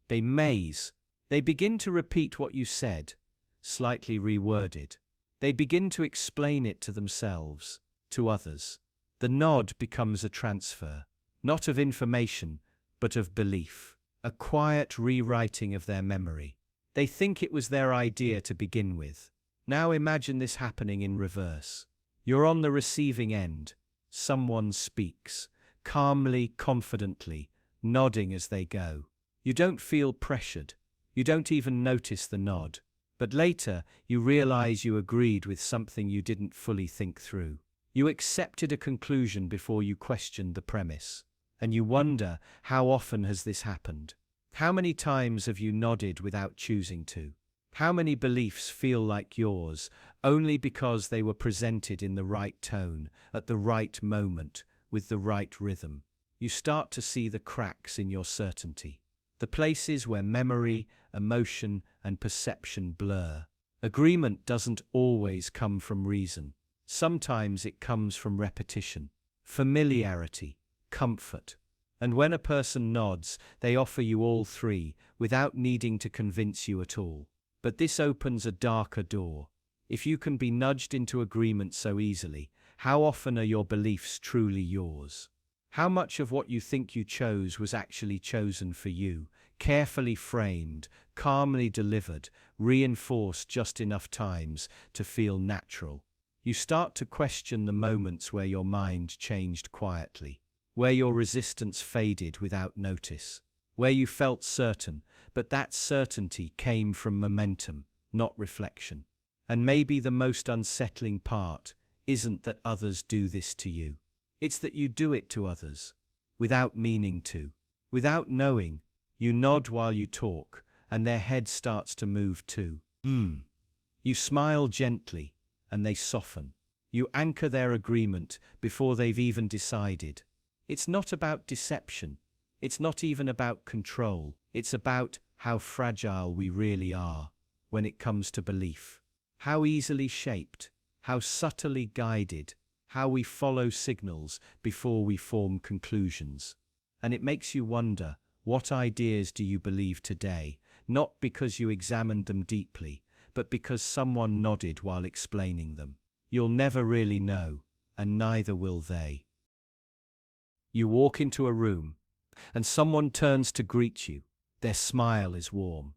They maze. They begin to repeat what you said, slightly reworded. They begin to explain it to themselves, to others. The nod becomes a transfer, not of information, but of belief, a quiet rewriting of their memory. They think it was their idea to begin with. Now imagine this happening in reverse. You're on the receiving end. Someone speaks, calmly, confidently, nodding as they go. You don't feel pressured. You don't even notice the nod. But later, you realize you agreed with something you didn't fully think through. You accepted a conclusion before you questioned the premise. And you wonder, how often has this happened? How many times have you nodded without choosing to? How many beliefs feel like yours only because they were presented in the right tone, at the right moment, with the right rhythm? You start to see the cracks in your certainty, the places where memory, emotion, and perception blur. Agreement doesn't always come from reason. Sometimes it comes from repetition, familiarity, comfort. And when a person nods, they offer you all three, without needing to convince you at all. But this opens a darker door. If you can be nudged into agreement so easily, how often are your beliefs truly yours? How much of what you think you chose was actually chosen for you, carefully framed, calmly delivered, reinforced just enough times to feel natural? You start to question the moments where your mind changed quietly, where your resistance faded without notice, where you felt certain, but that certainty came from momentum, not reflection. And maybe the most unsettling part isn't that others do this to you. It's that you do it to others, without meaning to, without knowing. You nod while you talk, and their head starts to move too. You smile gently, and they soften. You anchor their agreement before they've even decided. It's not about deception. It's not even about control. It's about how fragile we really are when it comes to belief. How easily shaped, how subtly guided, how we follow signals before we form conclusions. And it makes you wonder, what ideas do you believe today, not because you examined them deeply, but because someone nodded while explaining them? You'll never really know, and neither will they. You walk into a room, and someone turns to greet you. Their smile is warm,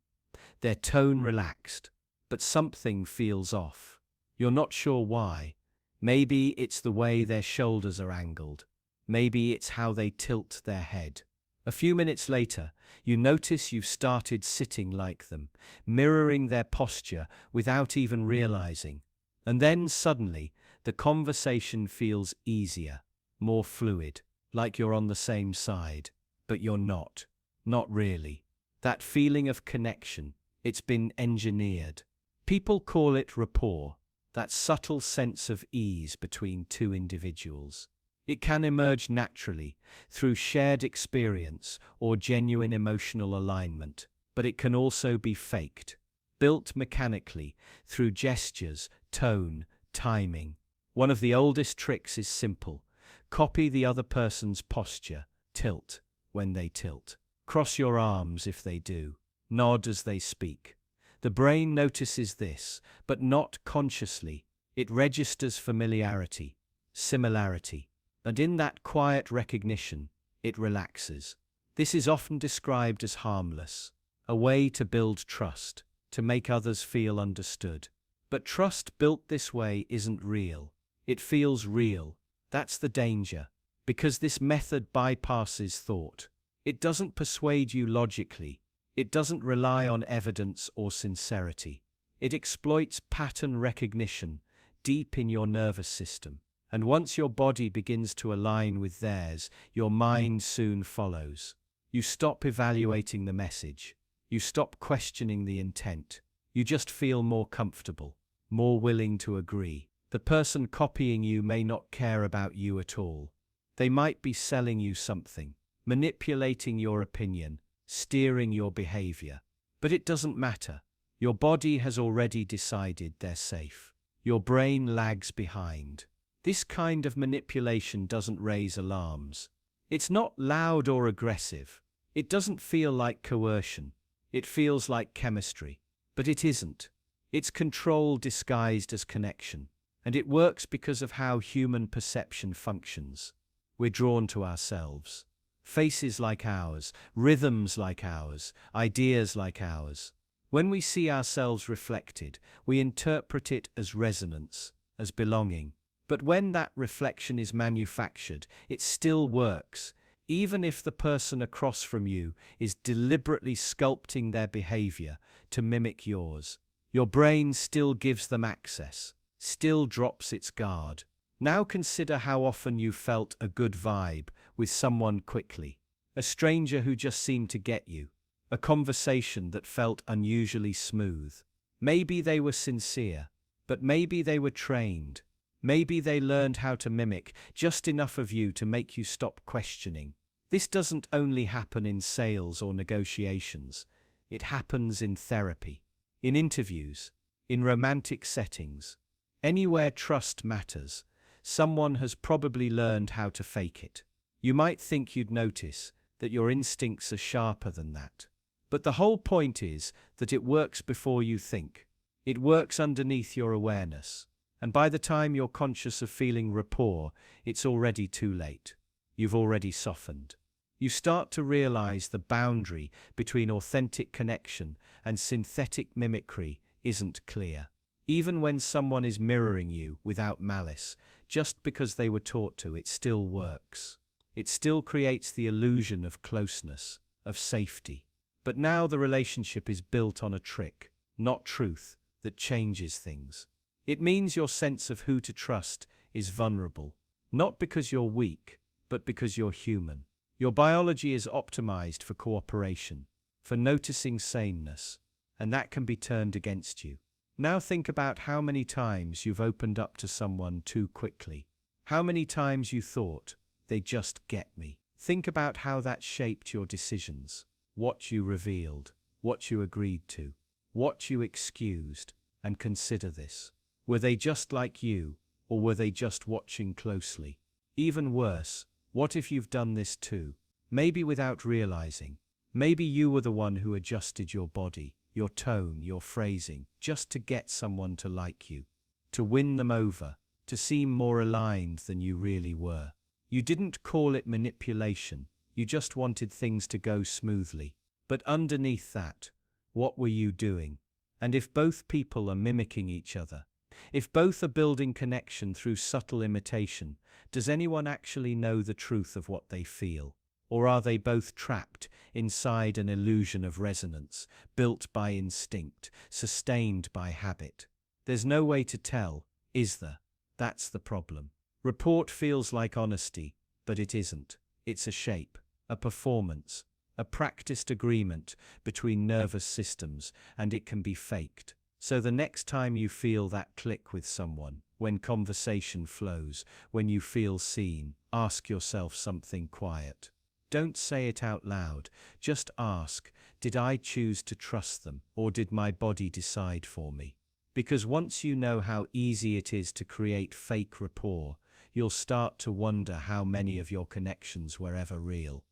their tone relaxed, but something feels off. You're not sure why. Maybe it's the way their shoulders are angled. Maybe it's how they tilt their head. A few minutes later, you notice you've started sitting like them, mirroring their posture without even realizing. And then suddenly, the conversation feels easier, more fluid, like you're on the same side. But you're not. Not really. That feeling of connection, it's been engineered. People call it rapport, that subtle sense of ease between two individuals. It can emerge naturally, through shared experience or genuine emotional alignment, but it can also be faked, built mechanically, through gestures, tone, timing. One of the oldest tricks is simple. Copy the other person's posture, tilt when they tilt. Cross your arms if they do. Nod as they speak. The brain notices this, but not consciously. It registers familiarity, similarity, and in that quiet recognition, it relaxes. This is often described as harmless, a way to build trust, to make others feel understood. But trust built this way isn't real. It feels real. That's the danger, because this method bypasses thought. It doesn't persuade you logically. It doesn't rely on evidence or sincerity. It exploits pattern recognition deep in your nervous system. And once your body begins to align with theirs, your mind soon follows. You stop evaluating the message. You stop questioning the intent. You just feel more comfortable, more willing to agree. The person copying you may not care about you at all. They might be selling you something, manipulating your opinion, steering your behavior. But it doesn't matter. Your body has already decided they're safe. Your brain lags behind. This kind of manipulation doesn't raise alarms. It's not loud or aggressive. It doesn't feel like coercion. It feels like chemistry. But it isn't. It's control disguised as connection. And it works because of how human perception functions. We're drawn to ourselves. Faces like ours, rhythms like ours, ideas like ours. When we see ourselves reflected, we interpret it as resonance, as belonging. But when that reflection is manufactured, it still works, even if the person across from you is deliberately sculpting their behavior to mimic yours. Your brain still gives them access, still drops its guard. Now consider how often you felt a good vibe with someone quickly. A stranger who just seemed to get you. A conversation that felt unusually smooth. Maybe they were sincere, but maybe they were trained. Maybe they learned how to mimic just enough of you to make you stop questioning. This doesn't only happen in sales or negotiations. It happens in therapy, in interviews, in romantic settings. Anywhere trust matters, someone has probably learned how to fake it. You might think you'd notice that your instincts are sharper than that. But the whole point is that it works before you think. It works underneath your awareness. And by the time you're conscious of feeling rapport, it's already too late. You've already softened. You start to realize the boundary between authentic connection and synthetic mimicry isn't clear. Even when someone is mirroring you without malice, just because they were taught to, it still works. It still creates the illusion of closeness, of safety. But now the relationship is built on a trick, not truth, that changes things. It means your sense of who to trust is vulnerable, not because you're weak, but because you're human. Your biology is optimized for cooperation, for noticing sameness, and that can be turned against you. Now think about how many times you've opened up to someone too quickly. How many times you thought, they just get me. Think about how that shaped your decisions, what you revealed, what you agreed to, what you excused, and consider this. Were they just like you, or were they just watching closely? Even worse, what if you've done this too? Maybe without realizing. Maybe you were the one who adjusted your body, your tone, your phrasing, just to get someone to like you, to win them over, to seem more aligned than you really were. You didn't call it manipulation, you just wanted things to go smoothly. But underneath that, what were you doing? And if both people are mimicking each other, if both are building connection through subtle imitation, does anyone actually know the truth of what they feel? Or are they both trapped inside an illusion of resonance, built by instinct, sustained by habit? There's no way to tell, is there? That's the problem. Rapport feels like honesty, but it isn't. It's a shape, a performance, a practiced agreement between nervous systems, and it can be faked. So the next time you feel that click with someone, when conversation flows, when you feel seen, ask yourself something quiet. Don't say it out loud, just ask, did I choose to trust them, or did my body decide for me? Because once you know how easy it is to create fake rapport, you'll start to wonder how many of your connections were ever real.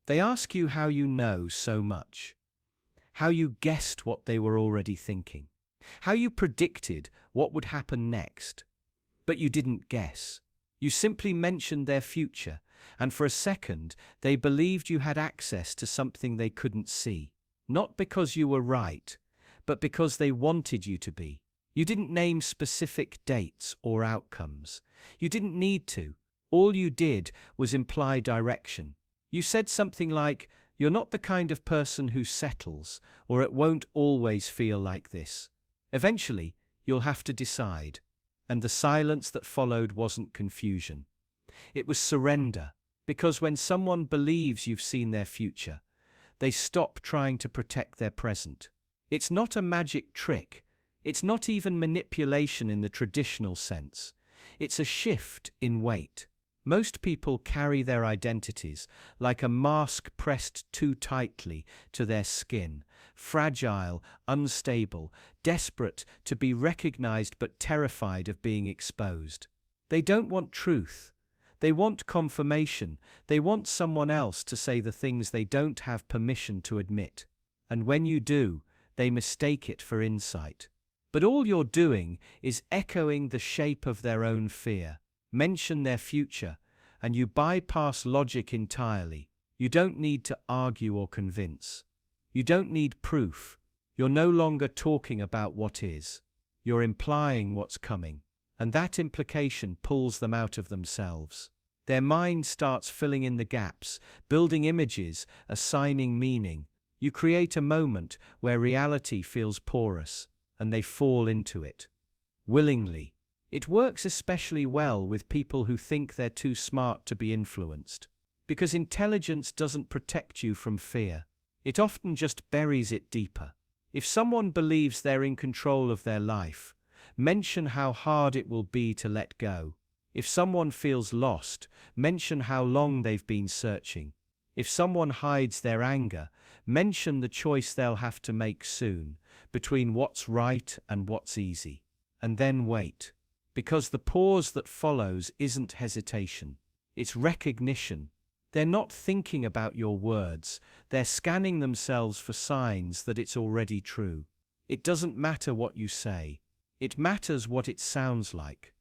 They ask you how you know so much. How you guessed what they were already thinking. How you predicted what would happen next. But you didn't guess. You simply mentioned their future, and for a second they believed you had access to something they couldn't see. Not because you were right, but because they wanted you to be. You didn't name specific dates or outcomes. You didn't need to. All you did was imply direction. You said something like, "You're not the kind of person who settles, or it won't always feel like this. Eventually, you'll have to decide." And the silence that followed wasn't confusion. It was surrender, because when someone believes you've seen their future, they stop trying to protect their present. It's not a magic trick. It's not even manipulation in the traditional sense. It's a shift in weight. Most people carry their identities like a mask pressed too tightly to their skin, fragile, unstable, desperate to be recognized but terrified of being exposed. They don't want truth. They want confirmation. They want someone else to say the things they don't have permission to admit. And when you do, they mistake it for insight. But all you're doing is echoing the shape of their own fear. Mention their future, and you bypass logic entirely. You don't need to argue or convince. You don't need proof. You're no longer talking about what is. You're implying what's coming. And that implication pulls them out of themselves. Their mind starts filling in the gaps, building images, assigning meaning. You create a moment where reality feels porous, and they fall into it. Willingly. It works especially well with people who think they're too smart to be influenced. Because intelligence doesn't protect you from fear. It often just buries it deeper. If someone believes they're in control of their life, mention how hard it will be to let go. If someone feels lost, mention how long they've been searching. If someone hides their anger, mention the choice they'll have to make soon, between what's right and what's easy. And then wait. Because the pause that follows isn't hesitation. It's recognition. They're not thinking about your words. They're scanning themselves for signs that it's already true. It doesn't matter what you say. It matters what it sounds like.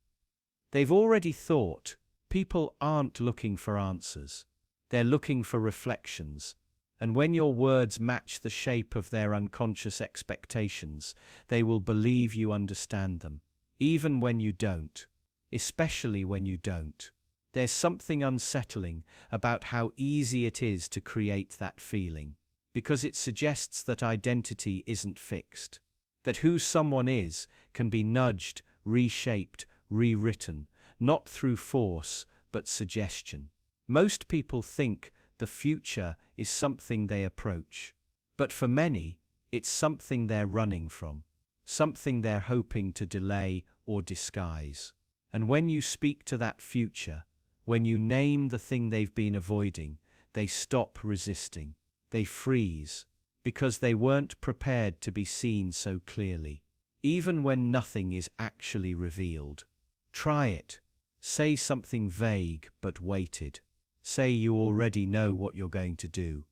They've already thought. People aren't looking for answers. They're looking for reflections. And when your words match the shape of their unconscious expectations, they will believe you understand them. Even when you don't. Especially when you don't. There's something unsettling about how easy it is to create that feeling. Because it suggests that identity isn't fixed. That who someone is can be nudged, reshaped, rewritten, not through force, but suggestion. Most people think the future is something they approach. But for many, it's something they're running from. Something they're hoping to delay or disguise. And when you speak to that future, when you name the thing they've been avoiding, they stop resisting. They freeze, because they weren't prepared to be seen so clearly. Even when nothing is actually revealed. Try it. Say something vague but weighted. Say you already know what you're going to do.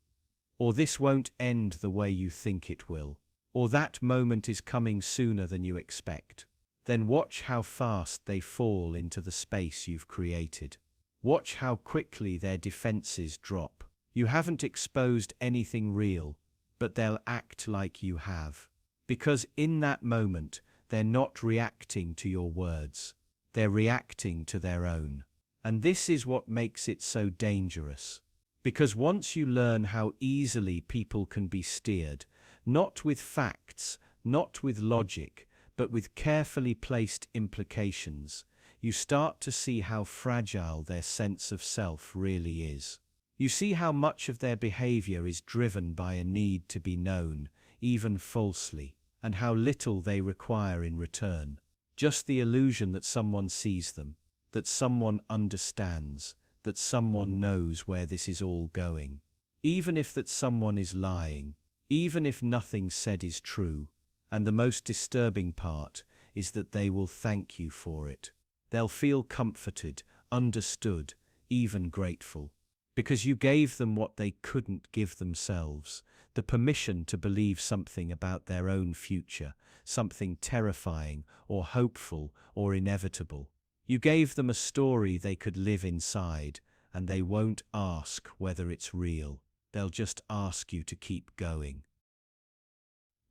Or this won't end the way you think it will. Or that moment is coming sooner than you expect. Then watch how fast they fall into the space you've created. Watch how quickly their defenses drop. You haven't exposed anything real, but they'll act like you have. Because in that moment, they're not reacting to your words. They're reacting to their own. And this is what makes it so dangerous. Because once you learn how easily people can be steered, not with facts, not with logic, but with carefully placed implications, you start to see how fragile their sense of self really is. You see how much of their behavior is driven by a need to be known, even falsely, and how little they require in return. Just the illusion that someone sees them, that someone understands, that someone knows where this is all going. Even if that someone is lying, even if nothing said is true, and the most disturbing part is that they will thank you for it. They'll feel comforted, understood, even grateful. Because you gave them what they couldn't give themselves, the permission to believe something about their own future, something terrifying or hopeful or inevitable. You gave them a story they could live inside, and they won't ask whether it's real. They'll just ask you to keep going.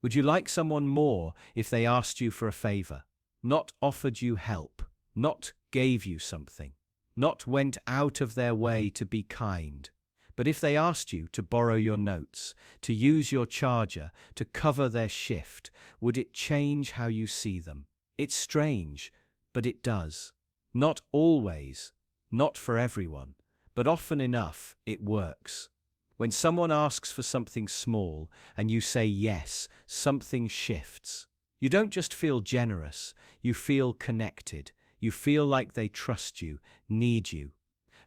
Would you like someone more if they asked you for a favor? Not offered you help, not gave you something, not went out of their way to be kind. But if they asked you to borrow your notes, to use your charger, to cover their shift, would it change how you see them? It's strange, but it does. Not always, not for everyone, but often enough it works. When someone asks for something small and you say yes, something shifts. You don't just feel generous, you feel connected. You feel like they trust you, need you.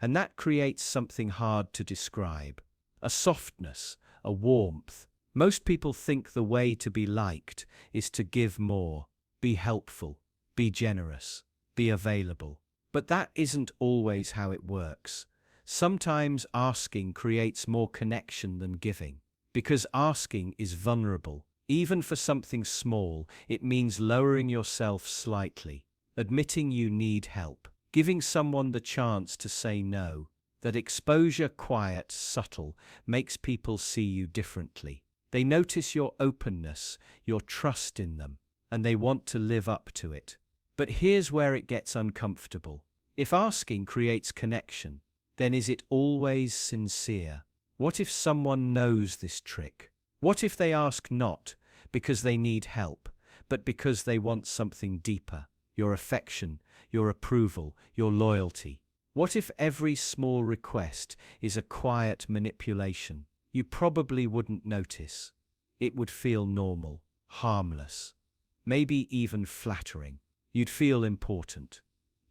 And that creates something hard to describe. A softness, a warmth. Most people think the way to be liked is to give more, be helpful, be generous, be available. But that isn't always how it works. Sometimes asking creates more connection than giving. Because asking is vulnerable. Even for something small, it means lowering yourself slightly, admitting you need help, giving someone the chance to say no. That exposure, quiet, subtle, makes people see you differently. They notice your openness, your trust in them, and they want to live up to it. But here's where it gets uncomfortable. If asking creates connection, then is it always sincere? What if someone knows this trick? What if they ask not because they need help, but because they want something deeper? Your affection, your approval, your loyalty. What if every small request is a quiet manipulation? You probably wouldn't notice. It would feel normal, harmless, maybe even flattering. You'd feel important,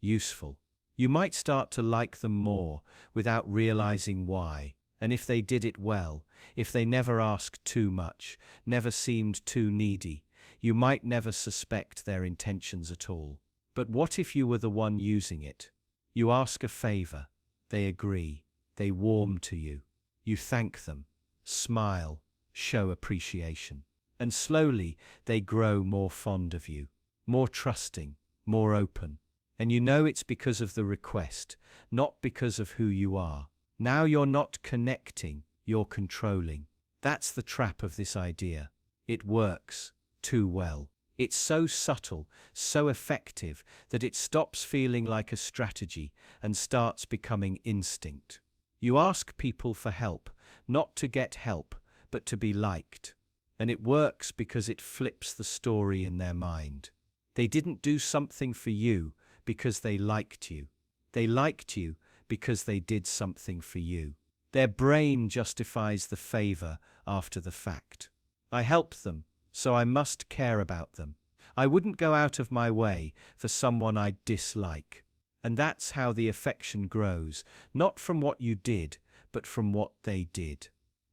useful. You might start to like them more without realizing why. And if they did it well, if they never asked too much, never seemed too needy, you might never suspect their intentions at all. But what if you were the one using it? You ask a favor, they agree, they warm to you. You thank them, smile, show appreciation. And slowly they grow more fond of you, more trusting, more open. And you know it's because of the request, not because of who you are. Now you're not connecting, you're controlling. That's the trap of this idea. It works too well. It's so subtle, so effective, that it stops feeling like a strategy and starts becoming instinct. You ask people for help, not to get help, but to be liked. And it works because it flips the story in their mind. They didn't do something for you because they liked you. They liked you because they did something for you. Their brain justifies the favor after the fact. I helped them, so I must care about them. I wouldn't go out of my way for someone I dislike. And that's how the affection grows, not from what you did, but from what they did.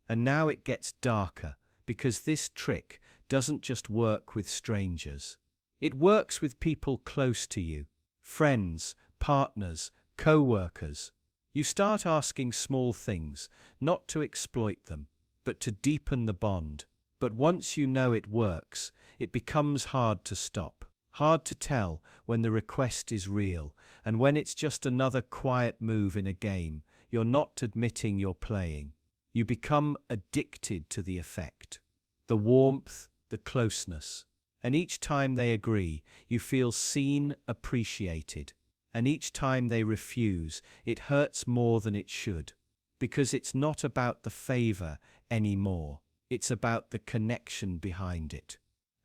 And now it gets darker, because this trick doesn't just work with strangers. It works with people close to you, friends, partners, co-workers. You start asking small things, not to exploit them, but to deepen the bond. But once you know it works, it becomes hard to stop. Hard to tell when the request is real, and when it's just another quiet move in a game you're not admitting you're playing. You become addicted to the effect, the warmth, the closeness. And each time they agree, you feel seen, appreciated. And each time they refuse, it hurts more than it should. Because it's not about the favor anymore. It's about the connection behind it.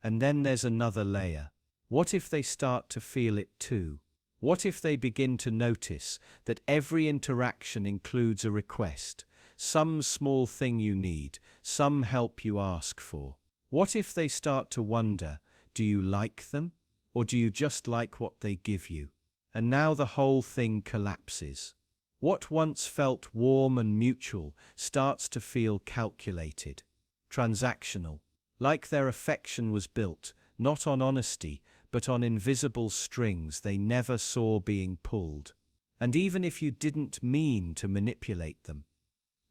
And then there's another layer. What if they start to feel it too? What if they begin to notice that every interaction includes a request, some small thing you need, some help you ask for? What if they start to wonder, do you like them? Or do you just like what they give you? And now the whole thing collapses. What once felt warm and mutual starts to feel calculated, transactional, like their affection was built, not on honesty, but on invisible strings they never saw being pulled. And even if you didn't mean to manipulate them,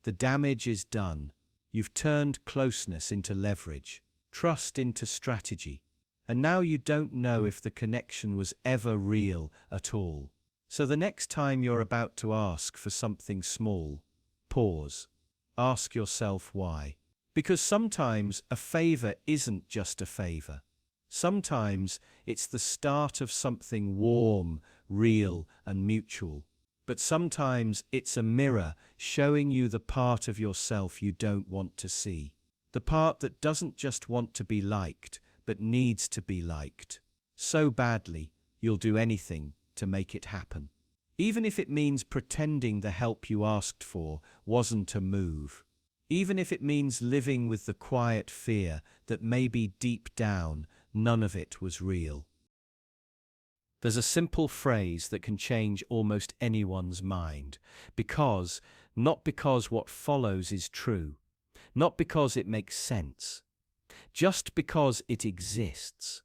the damage is done. You've turned closeness into leverage, trust into strategy. And now you don't know if the connection was ever real at all. So the next time you're about to ask for something small, pause. Ask yourself why. Because sometimes a favor isn't just a favor. Sometimes it's the start of something warm, real, and mutual. But sometimes it's a mirror showing you the part of yourself you don't want to see. The part that doesn't just want to be liked, but needs to be liked. So badly, you'll do anything to make it happen. Even if it means pretending the help you asked for wasn't a move. Even if it means living with the quiet fear that maybe deep down, none of it was real. There's a simple phrase that can change almost anyone's mind. Because, not because what follows is true, not because it makes sense, just because it exists,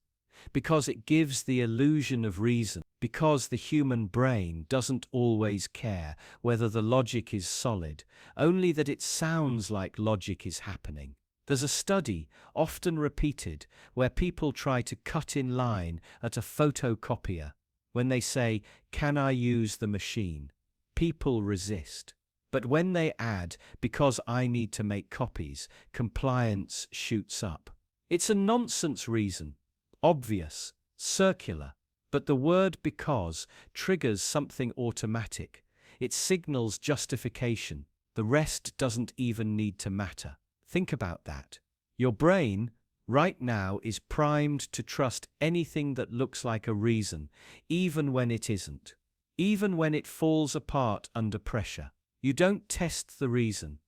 because it gives the illusion of reason, because the human brain doesn't always care whether the logic is solid, only that it sounds like logic is happening. There's a study, often repeated, where people try to cut in line at a photocopier. When they say, "Can I use the machine?" people resist. But when they add, "Because I need to make copies," compliance shoots up. It's a nonsense reason. Obvious, circular. But the word "because" triggers something automatic. It signals justification. The rest doesn't even need to matter. Think about that. Your brain, right now, is primed to trust anything that looks like a reason, even when it isn't. Even when it falls apart under pressure. You don't test the reason.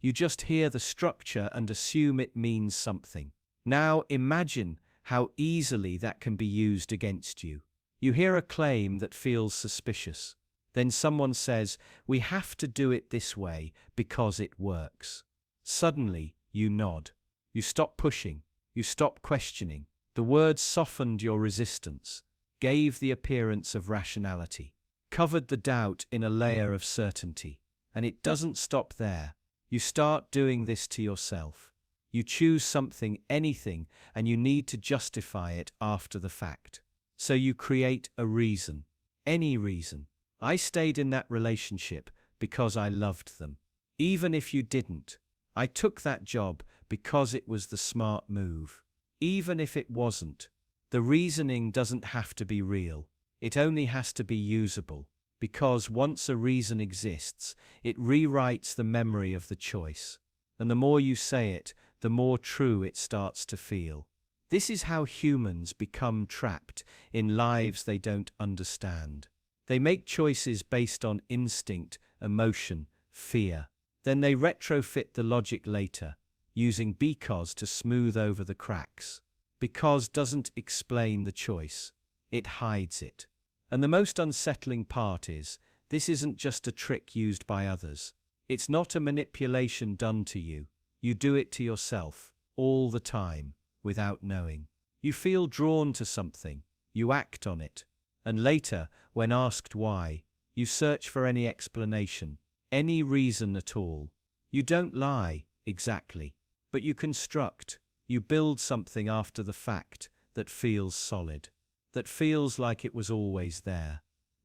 You just hear the structure and assume it means something. Now imagine how easily that can be used against you. You hear a claim that feels suspicious. Then someone says, "We have to do it this way because it works." Suddenly, you nod. You stop pushing. You stop questioning. The words softened your resistance, gave the appearance of rationality, covered the doubt in a layer of certainty. And it doesn't stop there. You start doing this to yourself. You choose something, anything, and you need to justify it after the fact. So you create a reason. Any reason. I stayed in that relationship because I loved them. Even if you didn't. I took that job because it was the smart move. Even if it wasn't. The reasoning doesn't have to be real. It only has to be usable. Because once a reason exists, it rewrites the memory of the choice. And the more you say it, the more true it starts to feel. This is how humans become trapped in lives they don't understand. They make choices based on instinct, emotion, fear. Then they retrofit the logic later, using because to smooth over the cracks. Because doesn't explain the choice. It hides it. And the most unsettling part is, this isn't just a trick used by others. It's not a manipulation done to you. You do it to yourself, all the time, without knowing. You feel drawn to something. You act on it. And later, when asked why, you search for any explanation, any reason at all. You don't lie, exactly. But you construct, you build something after the fact that feels solid. That feels like it was always there.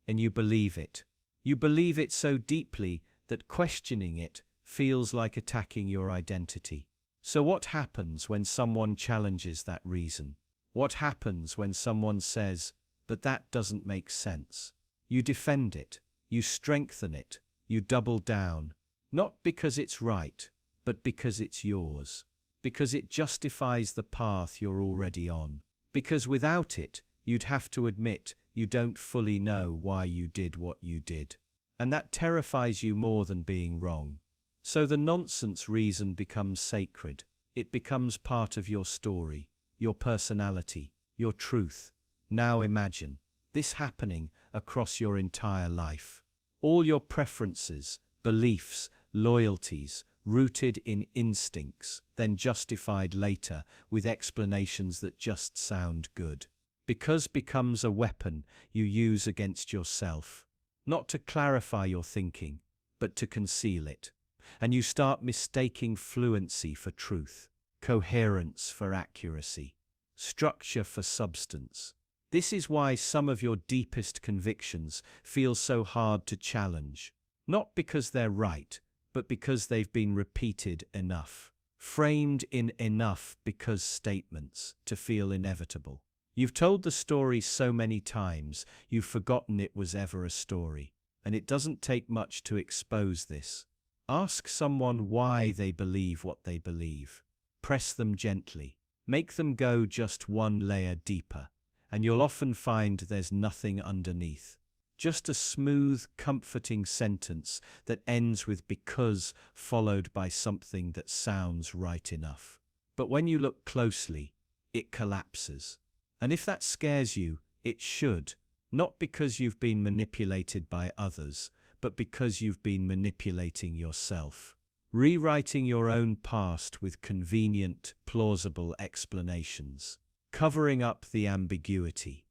And you believe it. You believe it so deeply that questioning it feels like attacking your identity. So what happens when someone challenges that reason? What happens when someone says, "But that doesn't make sense"? You defend it. You strengthen it. You double down. Not because it's right, but because it's yours. Because it justifies the path you're already on. Because without it, you'd have to admit you don't fully know why you did what you did. And that terrifies you more than being wrong. So the nonsense reason becomes sacred. It becomes part of your story, your personality, your truth. Now imagine this happening across your entire life. All your preferences, beliefs, loyalties, rooted in instincts, then justified later with explanations that just sound good. Because becomes a weapon you use against yourself, not to clarify your thinking, but to conceal it. And you start mistaking fluency for truth, coherence for accuracy, structure for substance. This is why some of your deepest convictions feel so hard to challenge. Not because they're right, but because they've been repeated enough, framed in enough because statements to feel inevitable. You've told the story so many times, you've forgotten it was ever a story. And it doesn't take much to expose this. Ask someone why they believe what they believe. Press them gently. Make them go just one layer deeper. And you'll often find there's nothing underneath. Just a smooth, comforting sentence that ends with "because" followed by something that sounds right enough. But when you look closely, it collapses. And if that scares you, it should. Not because you've been manipulated by others, but because you've been manipulating yourself. Rewriting your own past with convenient, plausible explanations. Covering up the ambiguity,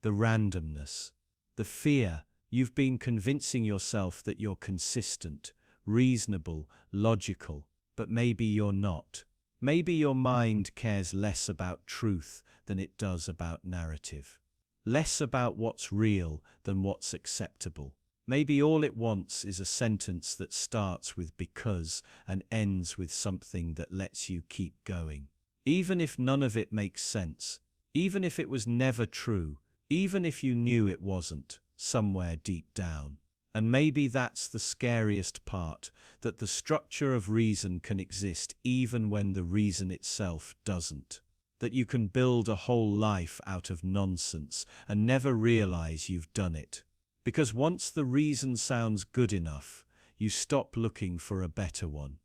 the randomness, the fear. You've been convincing yourself that you're consistent, reasonable, logical, but maybe you're not. Maybe your mind cares less about truth than it does about narrative. Less about what's real than what's acceptable. Maybe all it wants is a sentence that starts with because and ends with something that lets you keep going. Even if none of it makes sense, even if it was never true, even if you knew it wasn't, somewhere deep down. And maybe that's the scariest part, that the structure of reason can exist even when the reason itself doesn't. That you can build a whole life out of nonsense and never realize you've done it. Because once the reason sounds good enough, you stop looking for a better one.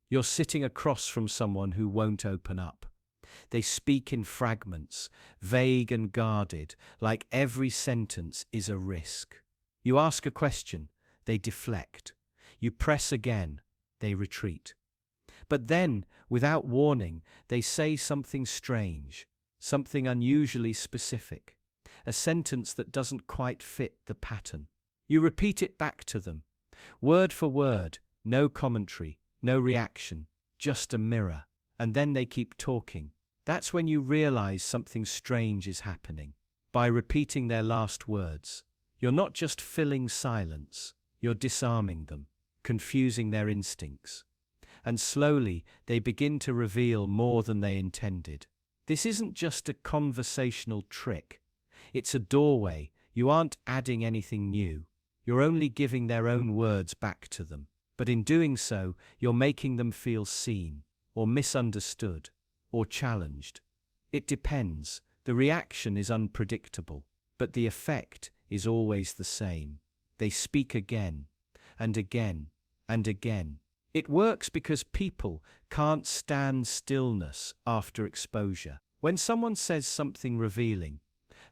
You're sitting across from someone who won't open up. They speak in fragments, vague and guarded, like every sentence is a risk. You ask a question, they deflect. You press again, they retreat. But then, without warning, they say something strange, something unusually specific, a sentence that doesn't quite fit the pattern. You repeat it back to them, word for word, no commentary, no reaction, just a mirror, and then they keep talking. That's when you realize something strange is happening. By repeating their last words, you're not just filling silence, you're disarming them, confusing their instincts. And slowly, they begin to reveal more than they intended. This isn't just a conversational trick. It's a doorway. You aren't adding anything new. You're only giving their own words back to them. But in doing so, you're making them feel seen, or misunderstood, or challenged. It depends. The reaction is unpredictable, but the effect is always the same. They speak again, and again, and again. It works because people can't stand stillness after exposure. When someone says something revealing,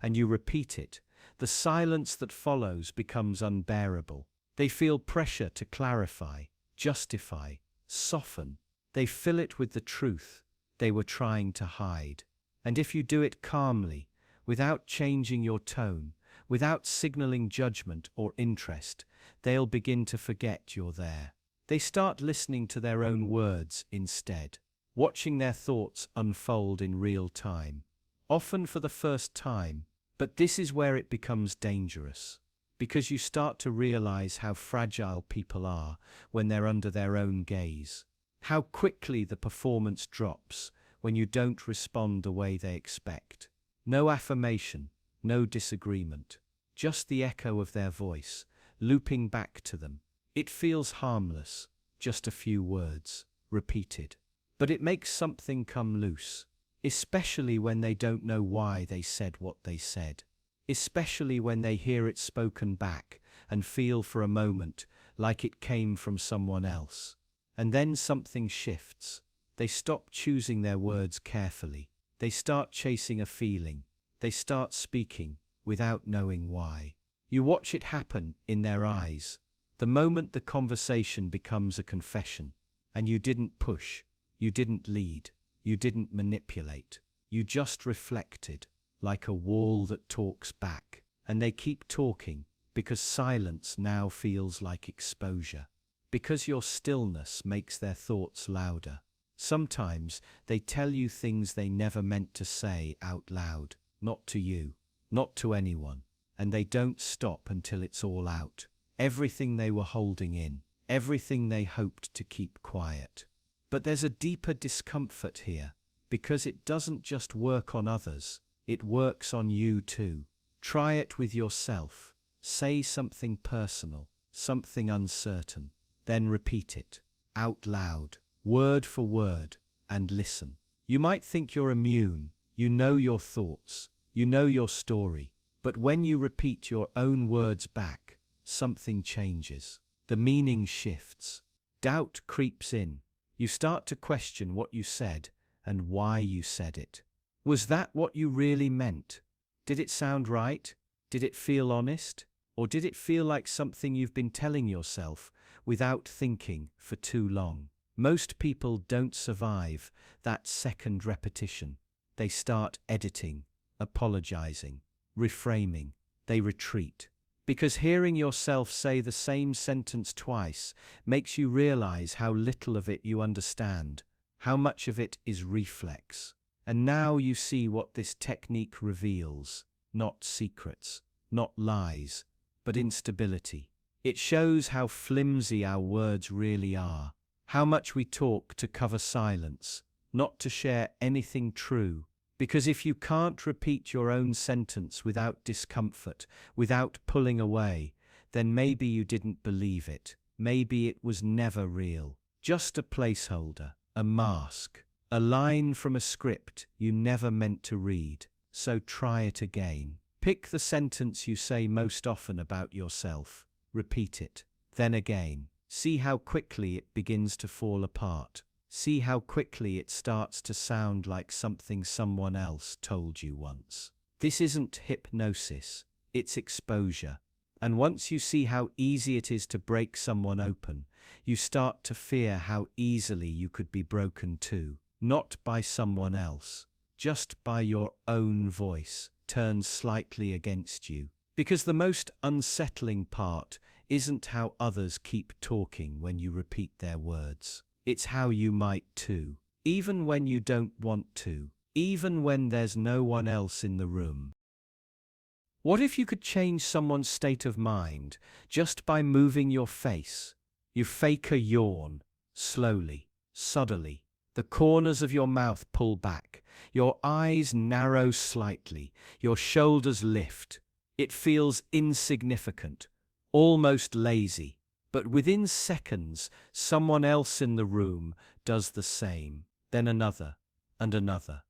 and you repeat it, the silence that follows becomes unbearable. They feel pressure to clarify, justify, soften. They fill it with the truth they were trying to hide. And if you do it calmly, without changing your tone, without signaling judgment or interest, they'll begin to forget you're there. They start listening to their own words instead, watching their thoughts unfold in real time, often for the first time. But this is where it becomes dangerous, because you start to realize how fragile people are when they're under their own gaze, how quickly the performance drops when you don't respond the way they expect. No affirmation, no disagreement, just the echo of their voice, looping back to them. It feels harmless, just a few words, repeated. But it makes something come loose, especially when they don't know why they said what they said, especially when they hear it spoken back and feel for a moment like it came from someone else. And then something shifts. They stop choosing their words carefully. They start chasing a feeling. They start speaking without knowing why. You watch it happen in their eyes. The moment the conversation becomes a confession, and you didn't push, you didn't lead, you didn't manipulate, you just reflected, like a wall that talks back. And they keep talking, because silence now feels like exposure. Because your stillness makes their thoughts louder. Sometimes they tell you things they never meant to say out loud, not to you, not to anyone. And they don't stop until it's all out. Everything they were holding in, everything they hoped to keep quiet. But there's a deeper discomfort here, because it doesn't just work on others, it works on you too. Try it with yourself. Say something personal, something uncertain, then repeat it, out loud, word for word, and listen. You might think you're immune, you know your thoughts, you know your story, but when you repeat your own words back, something changes. The meaning shifts. Doubt creeps in. You start to question what you said and why you said it. Was that what you really meant? Did it sound right? Did it feel honest? Or did it feel like something you've been telling yourself without thinking for too long? Most people don't survive that second repetition. They start editing, apologizing, reframing. They retreat. Because hearing yourself say the same sentence twice makes you realize how little of it you understand, how much of it is reflex. And now you see what this technique reveals: not secrets, not lies, but instability. It shows how flimsy our words really are, how much we talk to cover silence, not to share anything true. Because if you can't repeat your own sentence without discomfort, without pulling away, then maybe you didn't believe it. Maybe it was never real. Just a placeholder, a mask, a line from a script you never meant to read. So try it again. Pick the sentence you say most often about yourself. Repeat it. Then again. See how quickly it begins to fall apart. See how quickly it starts to sound like something someone else told you once. This isn't hypnosis, it's exposure. And once you see how easy it is to break someone open, you start to fear how easily you could be broken too. Not by someone else, just by your own voice, turned slightly against you. Because the most unsettling part isn't how others keep talking when you repeat their words. It's how you might too, even when you don't want to, even when there's no one else in the room. What if you could change someone's state of mind just by moving your face? You fake a yawn, slowly, subtly. The corners of your mouth pull back, your eyes narrow slightly, your shoulders lift. It feels insignificant, almost lazy. But within seconds, someone else in the room does the same, then another, and another.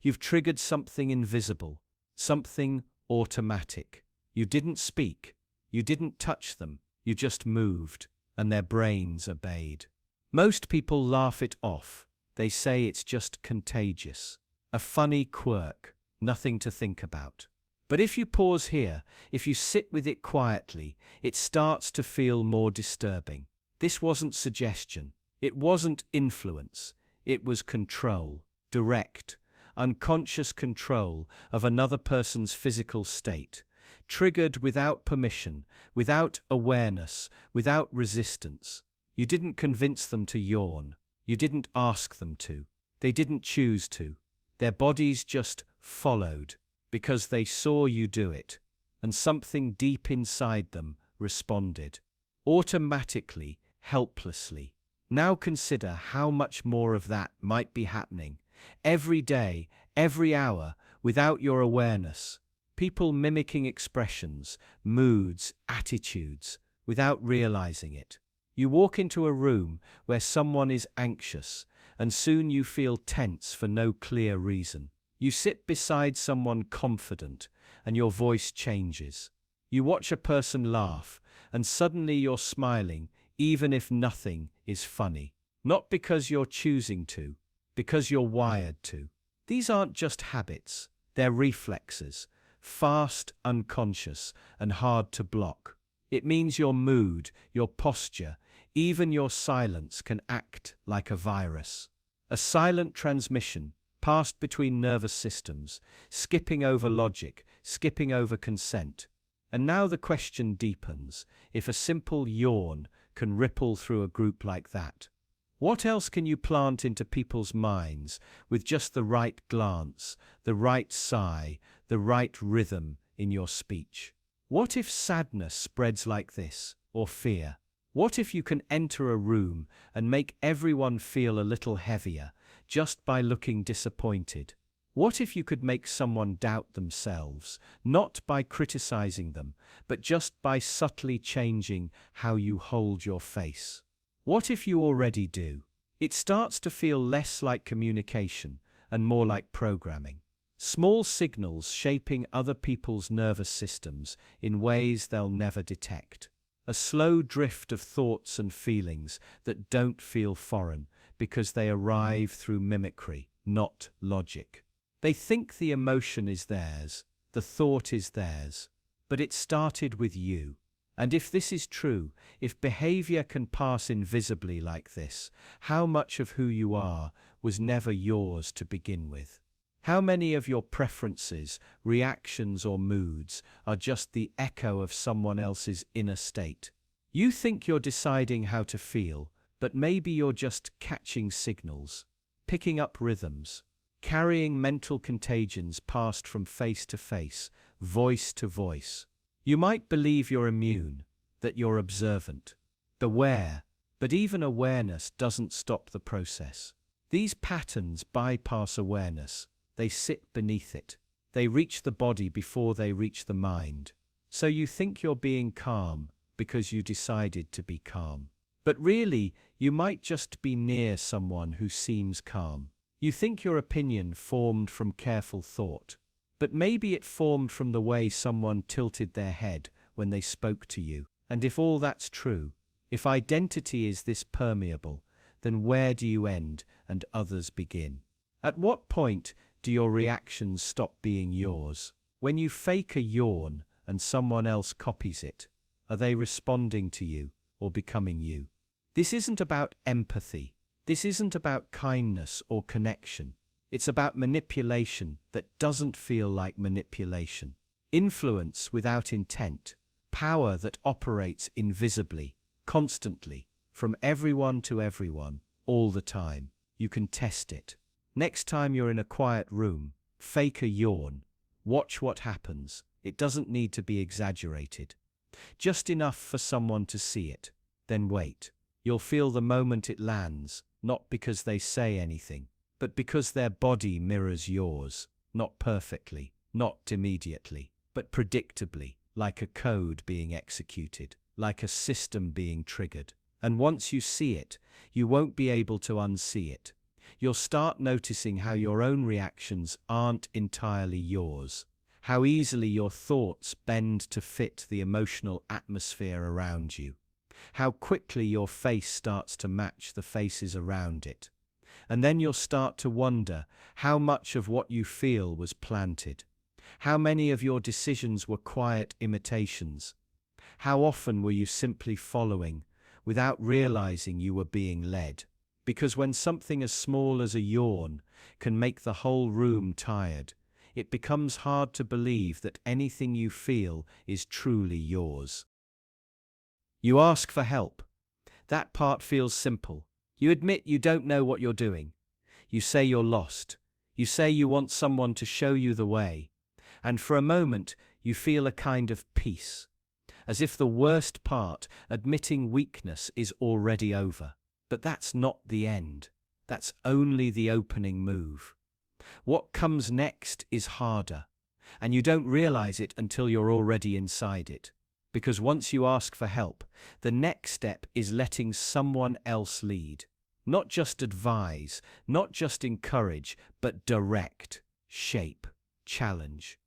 You've triggered something invisible, something automatic. You didn't speak, you didn't touch them, you just moved, and their brains obeyed. Most people laugh it off. They say it's just contagious, a funny quirk, nothing to think about. But if you pause here, if you sit with it quietly, it starts to feel more disturbing. This wasn't suggestion. It wasn't influence. It was control, direct, unconscious control of another person's physical state, triggered without permission, without awareness, without resistance. You didn't convince them to yawn. You didn't ask them to. They didn't choose to. Their bodies just followed. Because they saw you do it, and something deep inside them responded. Automatically, helplessly. Now consider how much more of that might be happening. Every day, every hour, without your awareness. People mimicking expressions, moods, attitudes, without realizing it. You walk into a room where someone is anxious, and soon you feel tense for no clear reason. You sit beside someone confident, and your voice changes. You watch a person laugh, and suddenly you're smiling, even if nothing is funny. Not because you're choosing to, because you're wired to. These aren't just habits, they're reflexes, fast, unconscious, and hard to block. It means your mood, your posture, even your silence can act like a virus. A silent transmission passed between nervous systems, skipping over logic, skipping over consent. And now the question deepens: if a simple yawn can ripple through a group like that, what else can you plant into people's minds with just the right glance, the right sigh, the right rhythm in your speech? What if sadness spreads like this, or fear? What if you can enter a room and make everyone feel a little heavier, just by looking disappointed? What if you could make someone doubt themselves, not by criticizing them, but just by subtly changing how you hold your face? What if you already do? It starts to feel less like communication and more like programming. Small signals shaping other people's nervous systems in ways they'll never detect. A slow drift of thoughts and feelings that don't feel foreign, because they arrive through mimicry, not logic. They think the emotion is theirs, The thought is theirs. But it started with you. And if this is true, if behavior can pass invisibly like this, how much of who you are was never yours to begin with? How many of your preferences, reactions, or moods are just the echo of someone else's inner state? You think you're deciding how to feel, but maybe you're just catching signals, picking up rhythms, carrying mental contagions passed from face to face, voice to voice. You might believe you're immune, that you're observant, aware, but even awareness doesn't stop the process. These patterns bypass awareness. They sit beneath it. They reach the body before they reach the mind. So you think you're being calm because you decided to be calm. But really, you might just be near someone who seems calm. You think your opinion formed from careful thought. But maybe it formed from the way someone tilted their head when they spoke to you. And if all that's true, if identity is this permeable, then where do you end and others begin? At what point do your reactions stop being yours? When you fake a yawn and someone else copies it, are they responding to you or becoming you? This isn't about empathy. This isn't about kindness or connection. It's about manipulation that doesn't feel like manipulation. Influence without intent. Power that operates invisibly, constantly, from everyone to everyone, all the time. You can test it. Next time you're in a quiet room, fake a yawn. Watch what happens. It doesn't need to be exaggerated. Just enough for someone to see it. Then wait. You'll feel the moment it lands, not because they say anything, but because their body mirrors yours, not perfectly, not immediately, but predictably, like a code being executed, like a system being triggered. And once you see it, you won't be able to unsee it. You'll start noticing how your own reactions aren't entirely yours, how easily your thoughts bend to fit the emotional atmosphere around you, how quickly your face starts to match the faces around it. And then you'll start to wonder how much of what you feel was planted. How many of your decisions were quiet imitations? How often were you simply following, without realizing you were being led? Because when something as small as a yawn can make the whole room tired, it becomes hard to believe that anything you feel is truly yours. You ask for help. That part feels simple. You admit you don't know what you're doing. You say you're lost. You say you want someone to show you the way. And for a moment, you feel a kind of peace, as if the worst part, admitting weakness, is already over. But that's not the end. That's only the opening move. What comes next is harder, and you don't realize it until you're already inside it. Because once you ask for help, the next step is letting someone else lead. Not just advise, not just encourage, but direct, shape, challenge,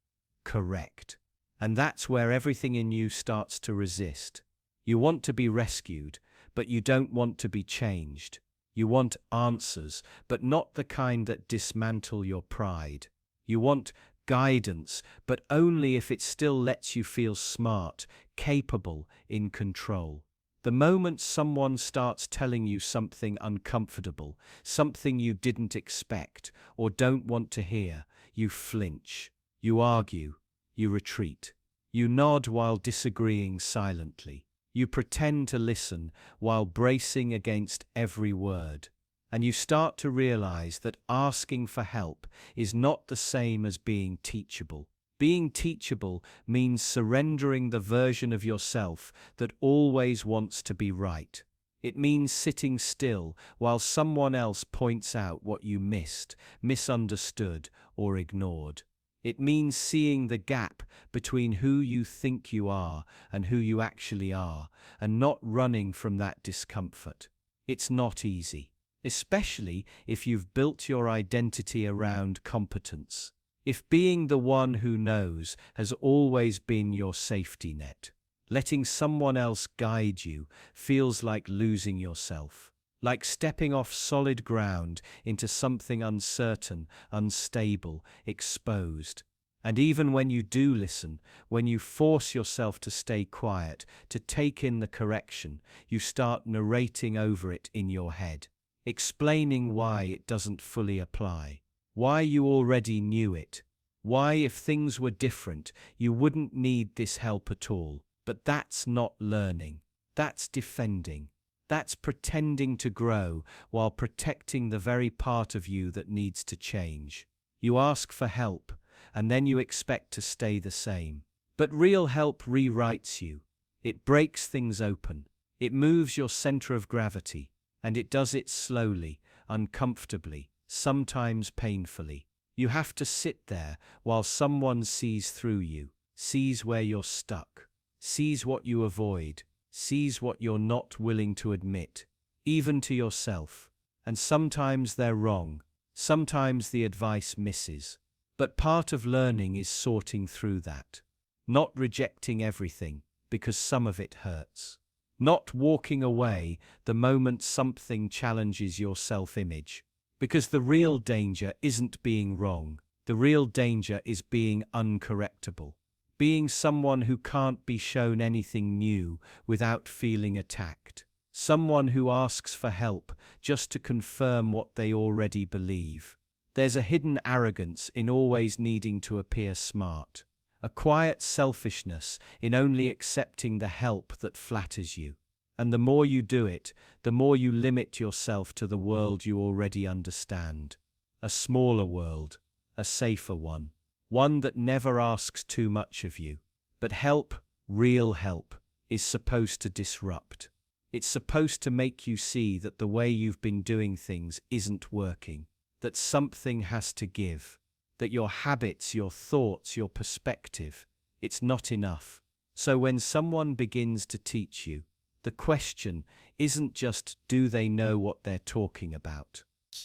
correct. And that's where everything in you starts to resist. You want to be rescued, but you don't want to be changed. You want answers, but not the kind that dismantle your pride. You want guidance, but only if it still lets you feel smart, capable, in control. The moment someone starts telling you something uncomfortable, something you didn't expect or don't want to hear, you flinch, you argue, you retreat. You nod while disagreeing silently. You pretend to listen while bracing against every word. And you start to realize that asking for help is not the same as being teachable. Being teachable means surrendering the version of yourself that always wants to be right. It means sitting still while someone else points out what you missed, misunderstood, or ignored. It means seeing the gap between who you think you are and who you actually are, and not running from that discomfort. It's not easy, especially if you've built your identity around competence. If being the one who knows has always been your safety net, letting someone else guide you feels like losing yourself. Like stepping off solid ground into something uncertain, unstable, exposed. And even when you do listen, when you force yourself to stay quiet, to take in the correction, you start narrating over it in your head, explaining why it doesn't fully apply, why you already knew it, why if things were different, you wouldn't need this help at all. But that's not learning. That's defending. That's pretending to grow while protecting the very part of you that needs to change. You ask for help, and then you expect to stay the same. But real help rewrites you. It breaks things open. It moves your center of gravity, and it does it slowly, uncomfortably, sometimes painfully. You have to sit there while someone sees through you, sees where you're stuck, sees what you avoid, sees what you're not willing to admit, even to yourself. And sometimes they're wrong. Sometimes the advice misses. But part of learning is sorting through that. Not rejecting everything, because some of it hurts. Not walking away the moment something challenges your self-image. Because the real danger isn't being wrong. The real danger is being uncorrectable. Being someone who can't be shown anything new without feeling attacked. Someone who asks for help just to confirm what they already believe. There's a hidden arrogance in always needing to appear smart. A quiet selfishness in only accepting the help that flatters you. And the more you do it, the more you limit yourself to the world you already understand. A smaller world, a safer one. One that never asks too much of you. But help, real help, is supposed to disrupt. It's supposed to make you see that the way you've been doing things isn't working, that something has to give, that your habits, your thoughts, your perspective, it's not enough. So when someone begins to teach you, the question isn't just, do they know what they're talking about?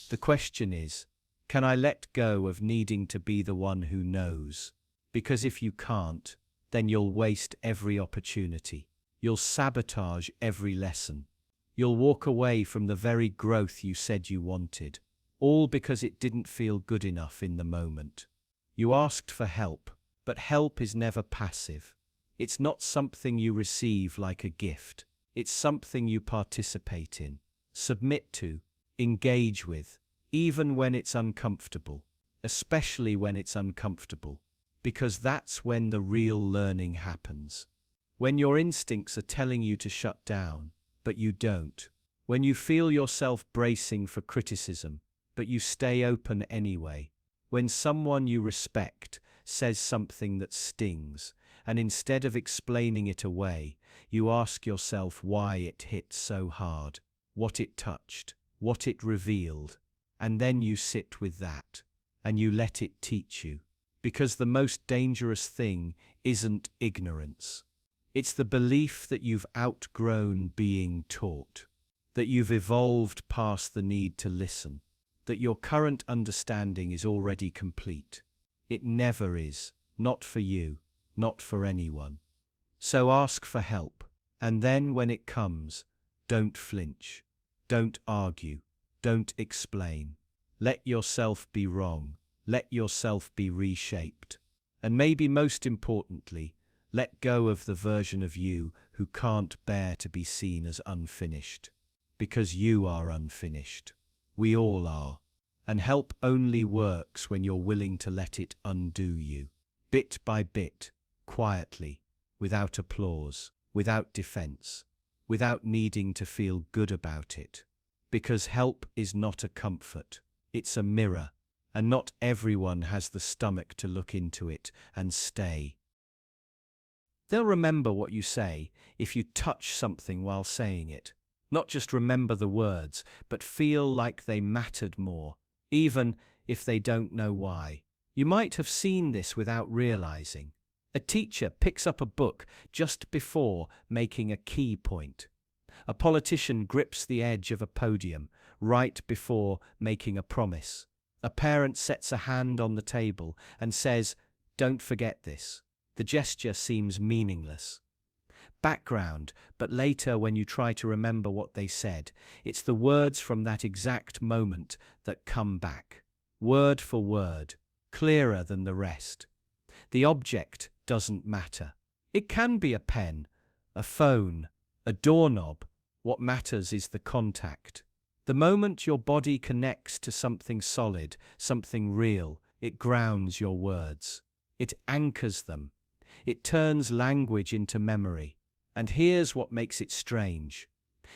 The question is, can I let go of needing to be the one who knows? Because if you can't, then you'll waste every opportunity. You'll sabotage every lesson. You'll walk away from the very growth you said you wanted, all because it didn't feel good enough in the moment. You asked for help, but help is never passive. It's not something you receive like a gift. It's something you participate in, submit to, engage with, even when it's uncomfortable, especially when it's uncomfortable, because that's when the real learning happens. When your instincts are telling you to shut down, but you don't. When you feel yourself bracing for criticism, but you stay open anyway. When someone you respect says something that stings, and instead of explaining it away, you ask yourself why it hit so hard, what it touched, what it revealed, and then you sit with that, and you let it teach you. Because the most dangerous thing isn't ignorance. It's the belief that you've outgrown being taught, that you've evolved past the need to listen, that your current understanding is already complete. It never is, not for you, not for anyone. So ask for help, and then when it comes, don't flinch, don't argue, don't explain. Let yourself be wrong, let yourself be reshaped, and maybe most importantly, let go of the version of you who can't bear to be seen as unfinished. Because you are unfinished. We all are. And help only works when you're willing to let it undo you. Bit by bit, quietly, without applause, without defense, without needing to feel good about it. Because help is not a comfort, it's a mirror, and not everyone has the stomach to look into it and stay. They'll remember what you say if you touch something while saying it. Not just remember the words, but feel like they mattered more, even if they don't know why. You might have seen this without realizing. A teacher picks up a book just before making a key point. A politician grips the edge of a podium right before making a promise. A parent sets a hand on the table and says, "Don't forget this." The gesture seems meaningless. Background, but later when you try to remember what they said, it's the words from that exact moment that come back. Word for word, clearer than the rest. The object doesn't matter. It can be a pen, a phone, a doorknob. What matters is the contact. The moment your body connects to something solid, something real, it grounds your words. It anchors them. It turns language into memory. And here's what makes it strange.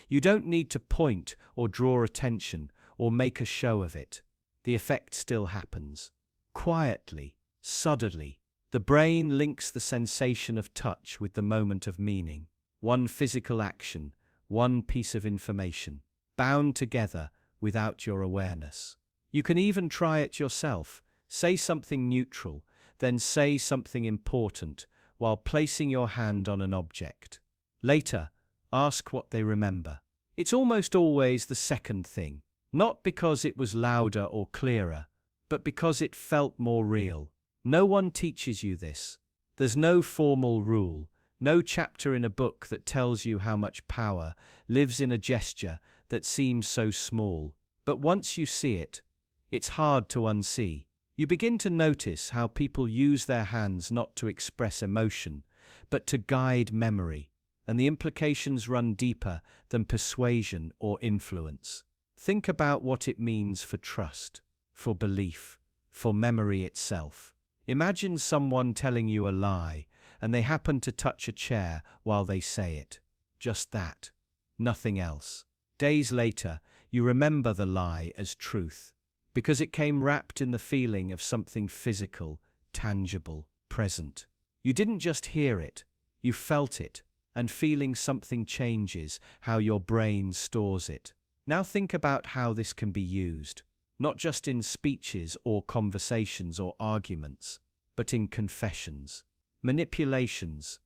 You don't need to point or draw attention or make a show of it. The effect still happens. Quietly, subtly. The brain links the sensation of touch with the moment of meaning. One physical action, one piece of information, bound together without your awareness. You can even try it yourself. Say something neutral, then say something important while placing your hand on an object. Later, ask what they remember. It's almost always the second thing, not because it was louder or clearer, but because it felt more real. No one teaches you this. There's no formal rule, no chapter in a book that tells you how much power lives in a gesture that seems so small. But once you see it, it's hard to unsee. You begin to notice how people use their hands not to express emotion, but to guide memory, and the implications run deeper than persuasion or influence. Think about what it means for trust, for belief, for memory itself. Imagine someone telling you a lie, and they happen to touch a chair while they say it. Just that. Nothing else. Days later, you remember the lie as truth, because it came wrapped in the feeling of something physical, tangible, present. You didn't just hear it, you felt it, and feeling something changes how your brain stores it. Now think about how this can be used, not just in speeches or conversations or arguments, but in confessions, manipulations,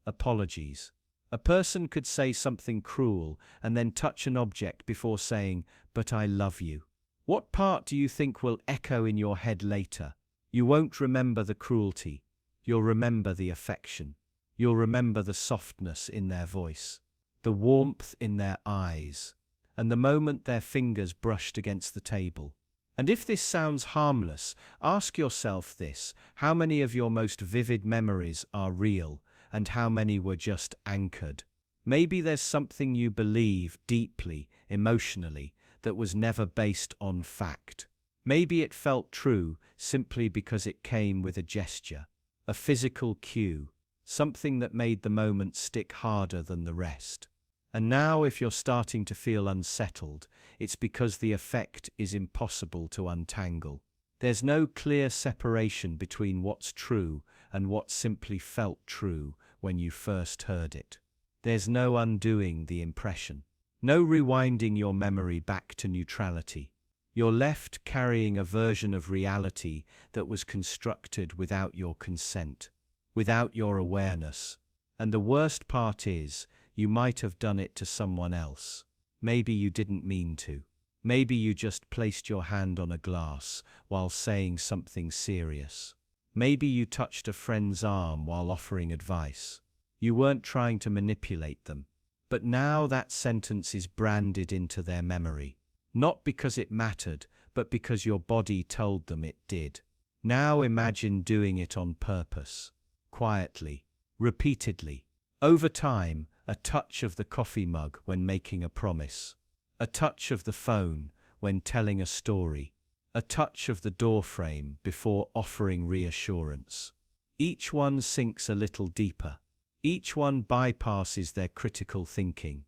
apologies. A person could say something cruel and then touch an object before saying, "But I love you." What part do you think will echo in your head later? You won't remember the cruelty. You'll remember the affection. You'll remember the softness in their voice, the warmth in their eyes, and the moment their fingers brushed against the table. And if this sounds harmless, ask yourself this: how many of your most vivid memories are real, and how many were just anchored? Maybe there's something you believe deeply, emotionally, that was never based on fact. Maybe it felt true simply because it came with a gesture, a physical cue, something that made the moment stick harder than the rest. And now, if you're starting to feel unsettled, it's because the effect is impossible to untangle. There's no clear separation between what's true and what simply felt true when you first heard it. There's no undoing the impression, no rewinding your memory back to neutrality. You're left carrying a version of reality that was constructed without your consent, without your awareness. And the worst part is, you might have done it to someone else. Maybe you didn't mean to. Maybe you just placed your hand on a glass while saying something serious. Maybe you touched a friend's arm while offering advice. You weren't trying to manipulate them. But now that sentence is branded into their memory. Not because it mattered, but because your body told them it did. Now imagine doing it on purpose. Quietly. Repeatedly. Over time, a touch of the coffee mug when making a promise. A touch of the phone when telling a story. A touch of the doorframe before offering reassurance. Each one sinks a little deeper. Each one bypasses their critical thinking,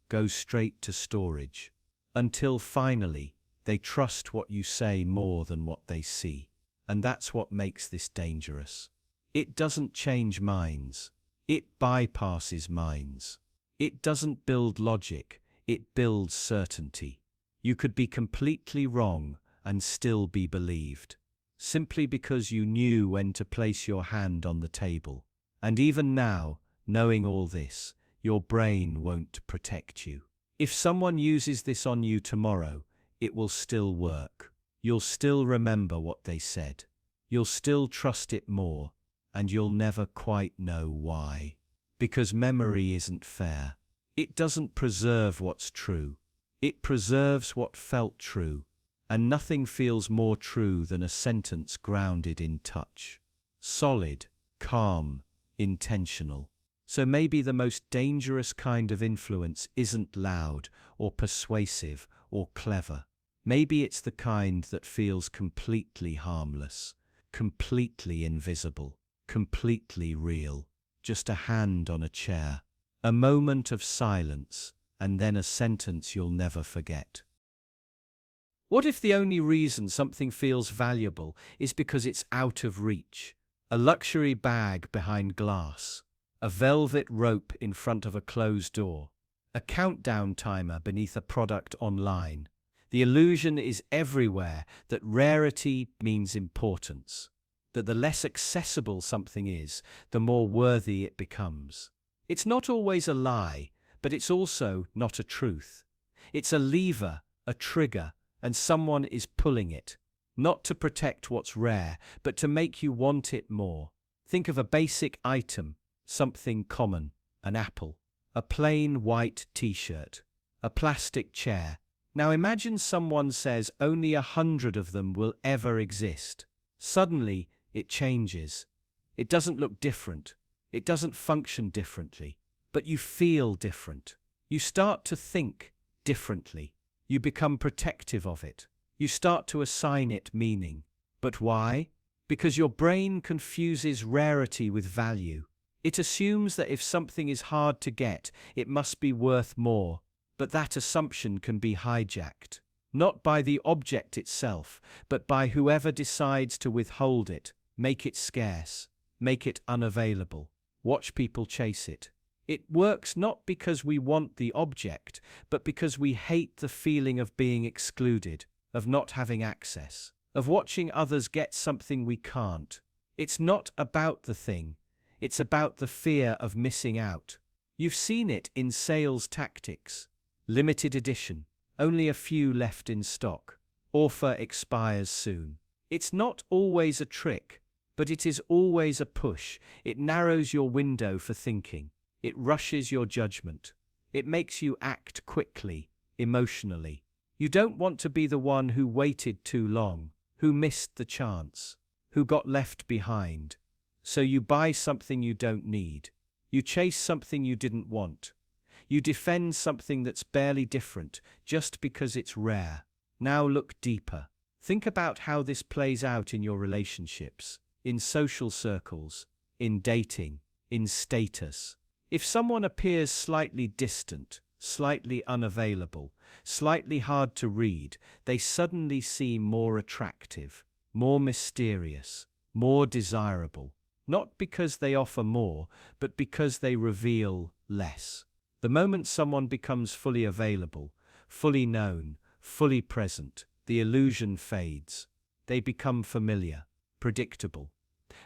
goes straight to storage, until finally they trust what you say more than what they see. And that's what makes this dangerous. It doesn't change minds. It bypasses minds. It doesn't build logic, it builds certainty. You could be completely wrong and still be believed, simply because you knew when to place your hand on the table. And even now, knowing all this, your brain won't protect you. If someone uses this on you tomorrow, it will still work. You'll still remember what they said. You'll still trust it more, and you'll never quite know why. Because memory isn't fair. It doesn't preserve what's true. It preserves what felt true. And nothing feels more true than a sentence grounded in touch. Solid, calm, intentional. So maybe the most dangerous kind of influence isn't loud or persuasive or clever. Maybe it's the kind that feels completely harmless, completely invisible, completely real. Just a hand on a chair, a moment of silence, and then a sentence you'll never forget. What if the only reason something feels valuable is because it's out of reach? A luxury bag behind glass, a velvet rope in front of a closed door, a countdown timer beneath a product online. The illusion is everywhere that rarity means importance, that the less accessible something is, the more worthy it becomes. It's not always a lie, but it's also not a truth. It's a lever, a trigger, and someone is pulling it, not to protect what's rare, but to make you want it more. Think of a basic item, something common, an apple, a plain white t-shirt, a plastic chair. Now imagine someone says only 100 of them will ever exist. Suddenly, it changes. It doesn't look different. It doesn't function differently. But you feel different. You start to think differently. You become protective of it. You start to assign it meaning. But why? Because your brain confuses rarity with value. It assumes that if something is hard to get, it must be worth more. But that assumption can be hijacked, not by the object itself, but by whoever decides to withhold it, make it scarce, make it unavailable. Watch people chase it. It works not because we want the object, but because we hate the feeling of being excluded, of not having access, of watching others get something we can't. It's not about the thing. It's about the fear of missing out. You've seen it in sales tactics. Limited edition. Only a few left in stock. Offer expires soon. It's not always a trick, but it is always a push. It narrows your window for thinking. It rushes your judgment. It makes you act quickly, emotionally. You don't want to be the one who waited too long, who missed the chance, who got left behind. So you buy something you don't need. You chase something you didn't want. You defend something that's barely different just because it's rare. Now look deeper. Think about how this plays out in your relationships, in social circles, in dating, in status. If someone appears slightly distant, slightly unavailable, slightly hard to read, they suddenly seem more attractive, more mysterious, more desirable. Not because they offer more, but because they reveal less. The moment someone becomes fully available, fully known, fully present, the illusion fades. They become familiar, predictable.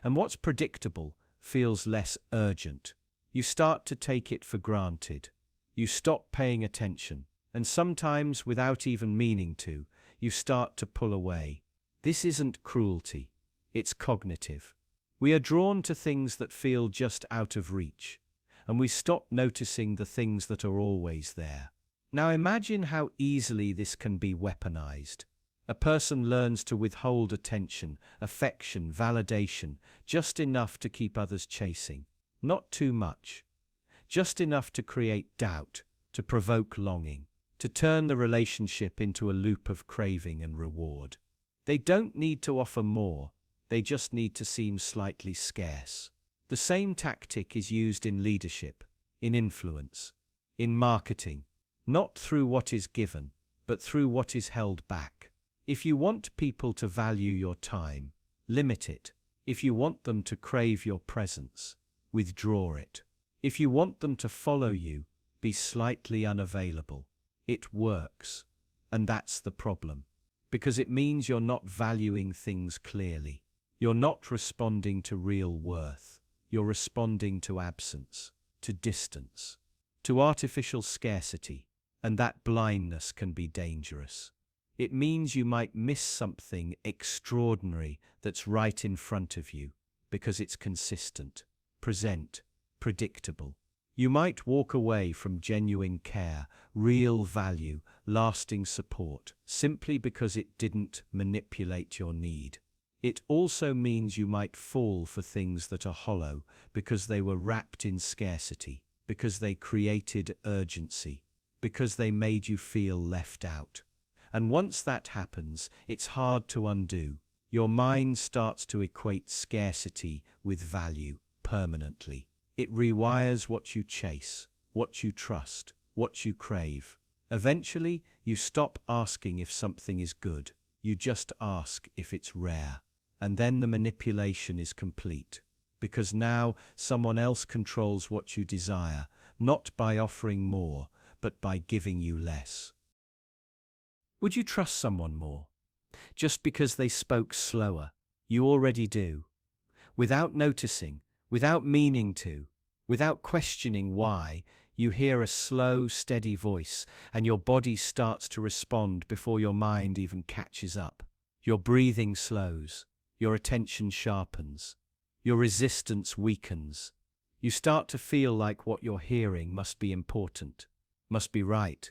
And what's predictable feels less urgent. You start to take it for granted. You stop paying attention. And sometimes, without even meaning to, you start to pull away. This isn't cruelty. It's cognitive. We are drawn to things that feel just out of reach, and we stop noticing the things that are always there. Now imagine how easily this can be weaponized. A person learns to withhold attention, affection, validation, just enough to keep others chasing. Not too much. Just enough to create doubt, to provoke longing, to turn the relationship into a loop of craving and reward. They don't need to offer more. They just need to seem slightly scarce. The same tactic is used in leadership, in influence, in marketing, not through what is given, but through what is held back. If you want people to value your time, limit it. If you want them to crave your presence, withdraw it. If you want them to follow you, be slightly unavailable. It works, and that's the problem, because it means you're not valuing things clearly. You're not responding to real worth. You're responding to absence, to distance, to artificial scarcity, and that blindness can be dangerous. It means you might miss something extraordinary that's right in front of you because it's consistent, present, predictable. You might walk away from genuine care, real value, lasting support, simply because it didn't manipulate your need. It also means you might fall for things that are hollow because they were wrapped in scarcity, because they created urgency, because they made you feel left out. And once that happens, it's hard to undo. Your mind starts to equate scarcity with value permanently. It rewires what you chase, what you trust, what you crave. Eventually, you stop asking if something is good. You just ask if it's rare. And then the manipulation is complete. Because now someone else controls what you desire, not by offering more, but by giving you less. Would you trust someone more? Just because they spoke slower? You already do. Without noticing, without meaning to, without questioning why, you hear a slow, steady voice, and your body starts to respond before your mind even catches up. Your breathing slows, your attention sharpens, your resistance weakens. You start to feel like what you're hearing must be important, must be right.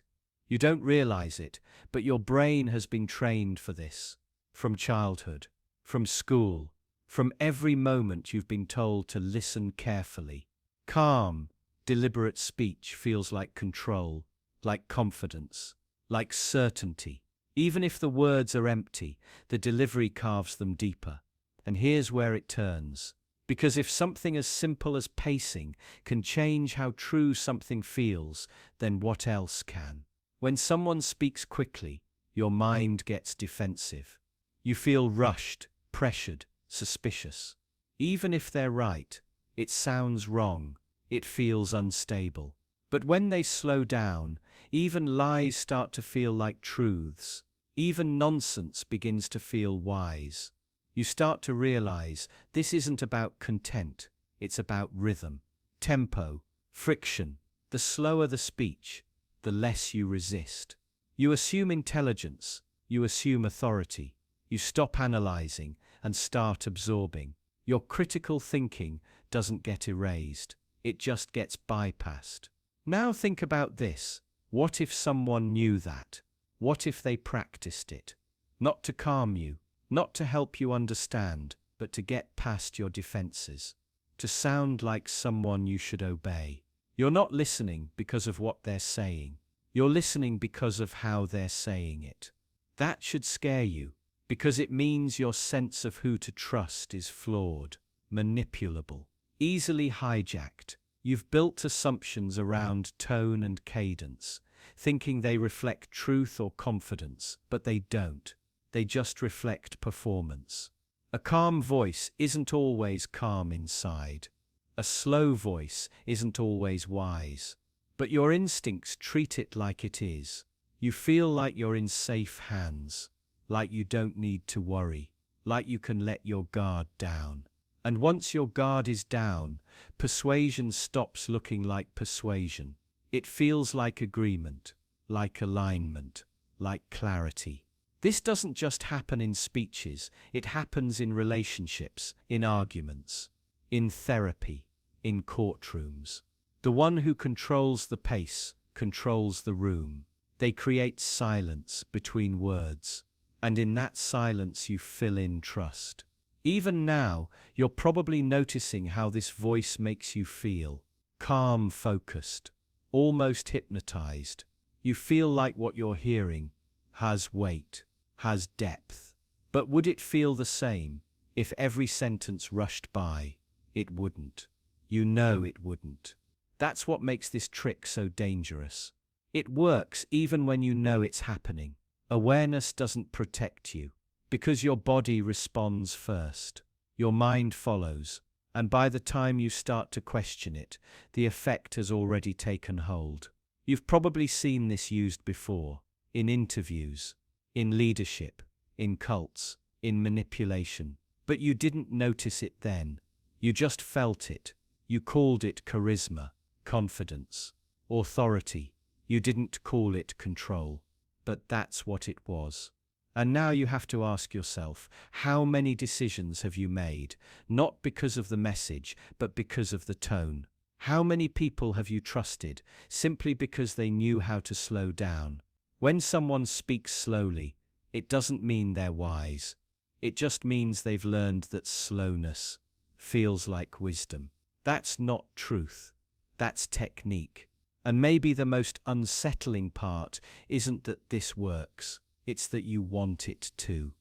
You don't realize it, but your brain has been trained for this. From childhood, from school, from every moment you've been told to listen carefully. Calm, deliberate speech feels like control, like confidence, like certainty. Even if the words are empty, the delivery carves them deeper. And here's where it turns. Because if something as simple as pacing can change how true something feels, then what else can? When someone speaks quickly, your mind gets defensive. You feel rushed, pressured, suspicious. Even if they're right, it sounds wrong. It feels unstable. But when they slow down, even lies start to feel like truths. Even nonsense begins to feel wise. You start to realize this isn't about content, it's about rhythm, tempo, friction. The slower the speech, the less you resist. You assume intelligence, you assume authority. You stop analyzing and start absorbing. Your critical thinking doesn't get erased, it just gets bypassed. Now think about this. What if someone knew that? What if they practiced it? Not to calm you, not to help you understand, but to get past your defenses. To sound like someone you should obey. You're not listening because of what they're saying. You're listening because of how they're saying it. That should scare you, because it means your sense of who to trust is flawed, manipulable, easily hijacked. You've built assumptions around tone and cadence, thinking they reflect truth or confidence, but they don't. They just reflect performance. A calm voice isn't always calm inside. A slow voice isn't always wise. But your instincts treat it like it is. You feel like you're in safe hands, like you don't need to worry, like you can let your guard down. And once your guard is down, persuasion stops looking like persuasion. It feels like agreement, like alignment, like clarity. This doesn't just happen in speeches, it happens in relationships, in arguments, in therapy, in courtrooms. The one who controls the pace controls the room. They create silence between words, and in that silence you fill in trust. Even now, you're probably noticing how this voice makes you feel. Calm, focused, almost hypnotized. You feel like what you're hearing has weight, has depth. But would it feel the same if every sentence rushed by? It wouldn't. You know it wouldn't. That's what makes this trick so dangerous. It works even when you know it's happening. Awareness doesn't protect you, because your body responds first. Your mind follows, and by the time you start to question it, the effect has already taken hold. You've probably seen this used before, in interviews, in leadership, in cults, in manipulation. But you didn't notice it then. You just felt it. You called it charisma, confidence, authority. You didn't call it control. But that's what it was. And now you have to ask yourself, how many decisions have you made, not because of the message, but because of the tone? How many people have you trusted, simply because they knew how to slow down? When someone speaks slowly, it doesn't mean they're wise. It just means they've learned that slowness feels like wisdom. That's not truth. That's technique. And maybe the most unsettling part isn't that this works, it's that you want it to.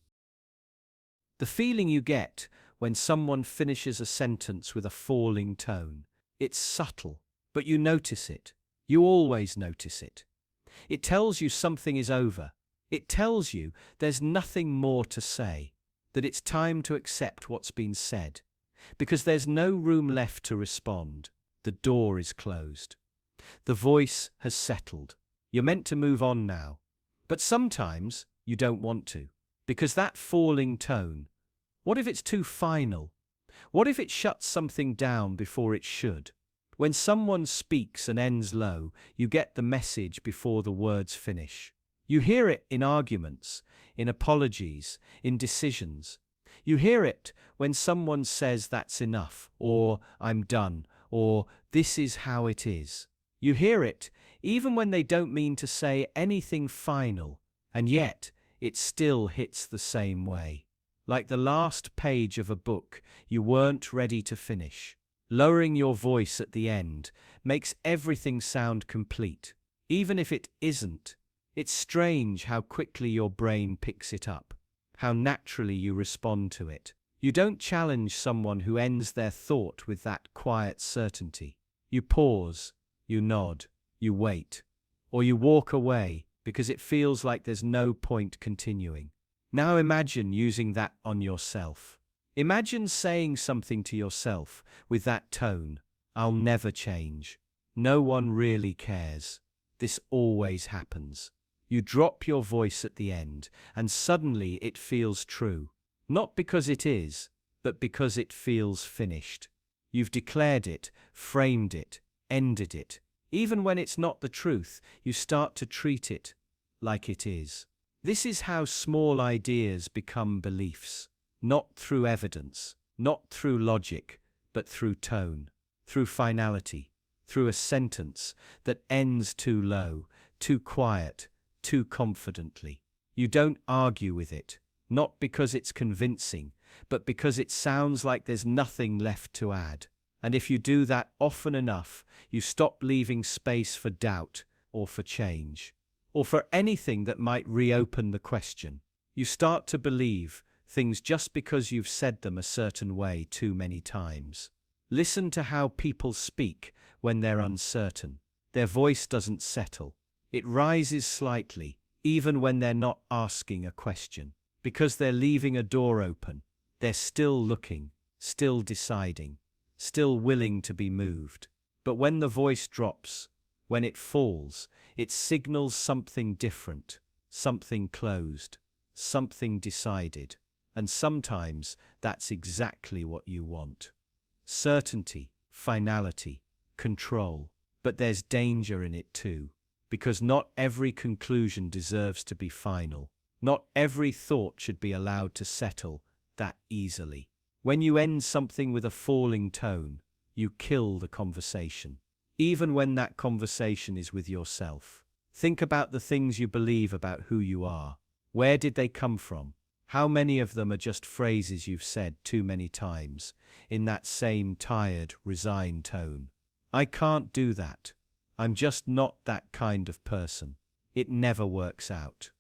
The feeling you get when someone finishes a sentence with a falling tone, it's subtle, but you notice it. You always notice it. It tells you something is over. It tells you there's nothing more to say, that it's time to accept what's been said, because there's no room left to respond. The door is closed. The voice has settled. You're meant to move on now. But sometimes you don't want to, because that falling tone, what if it's too final? What if it shuts something down before it should? When someone speaks and ends low, you get the message before the words finish. You hear it in arguments, in apologies, in decisions. You hear it when someone says that's enough, or I'm done, or this is how it is. You hear it even when they don't mean to say anything final, and yet it still hits the same way. Like the last page of a book you weren't ready to finish. Lowering your voice at the end makes everything sound complete, even if it isn't. It's strange how quickly your brain picks it up, how naturally you respond to it. You don't challenge someone who ends their thought with that quiet certainty. You pause, you nod, you wait, or you walk away because it feels like there's no point continuing. Now imagine using that on yourself. Imagine saying something to yourself with that tone. I'll never change. No one really cares. This always happens. You drop your voice at the end, and suddenly it feels true. Not because it is, but because it feels finished. You've declared it, framed it, ended it. Even when it's not the truth, you start to treat it like it is. This is how small ideas become beliefs. Not through evidence, not through logic, but through tone, through finality, through a sentence that ends too low, too quiet, too confidently. You don't argue with it, not because it's convincing, but because it sounds like there's nothing left to add. And if you do that often enough, you stop leaving space for doubt or for change, or for anything that might reopen the question. You start to believe things just because you've said them a certain way too many times. Listen to how people speak when they're uncertain. Their voice doesn't settle. It rises slightly, even when they're not asking a question. Because they're leaving a door open. They're still looking, still deciding, still willing to be moved. But when the voice drops, when it falls, it signals something different, something closed, something decided. And sometimes that's exactly what you want. Certainty, finality, control. But there's danger in it too, because not every conclusion deserves to be final. Not every thought should be allowed to settle that easily. When you end something with a falling tone, you kill the conversation. Even when that conversation is with yourself. Think about the things you believe about who you are. Where did they come from? How many of them are just phrases you've said too many times, in that same tired, resigned tone? I can't do that. I'm just not that kind of person. It never works out.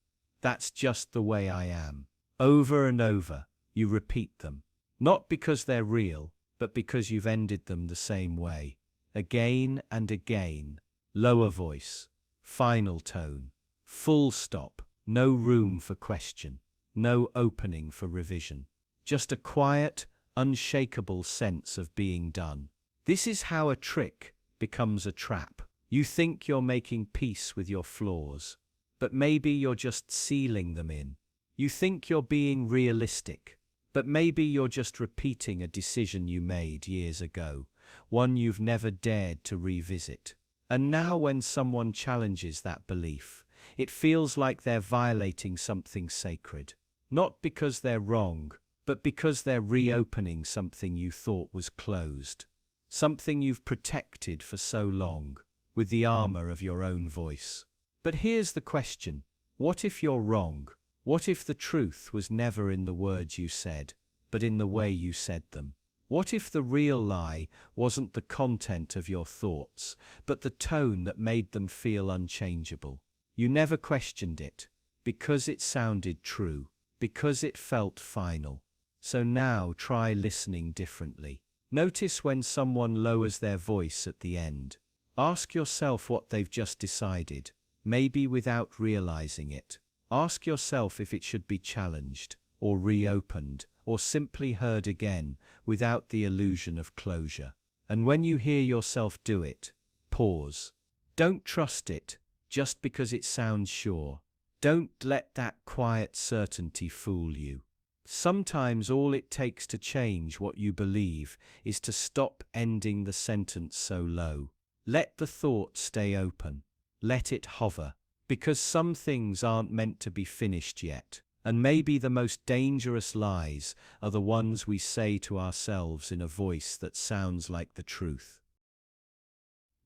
That's just the way I am. Over and over, you repeat them. Not because they're real, but because you've ended them the same way. Again and again. Lower voice. Final tone. Full stop. No room for question. No opening for revision. Just a quiet, unshakable sense of being done. This is how a trick becomes a trap. You think you're making peace with your flaws, but maybe you're just sealing them in. You think you're being realistic, but maybe you're just repeating a decision you made years ago, one you've never dared to revisit. And now when someone challenges that belief, it feels like they're violating something sacred. Not because they're wrong, but because they're reopening something you thought was closed. Something you've protected for so long, with the armor of your own voice. But here's the question. What if you're wrong? What if the truth was never in the words you said, but in the way you said them? What if the real lie wasn't the content of your thoughts, but the tone that made them feel unchangeable? You never questioned it, because it sounded true, because it felt final. So now try listening differently. Notice when someone lowers their voice at the end. Ask yourself what they've just decided, maybe without realizing it. Ask yourself if it should be challenged, or reopened, or simply heard again, without the illusion of closure. And when you hear yourself do it, pause. Don't trust it, just because it sounds sure. Don't let that quiet certainty fool you. Sometimes all it takes to change what you believe is to stop ending the sentence so low. Let the thought stay open. Let it hover. Because some things aren't meant to be finished yet. And maybe the most dangerous lies are the ones we say to ourselves in a voice that sounds like the truth.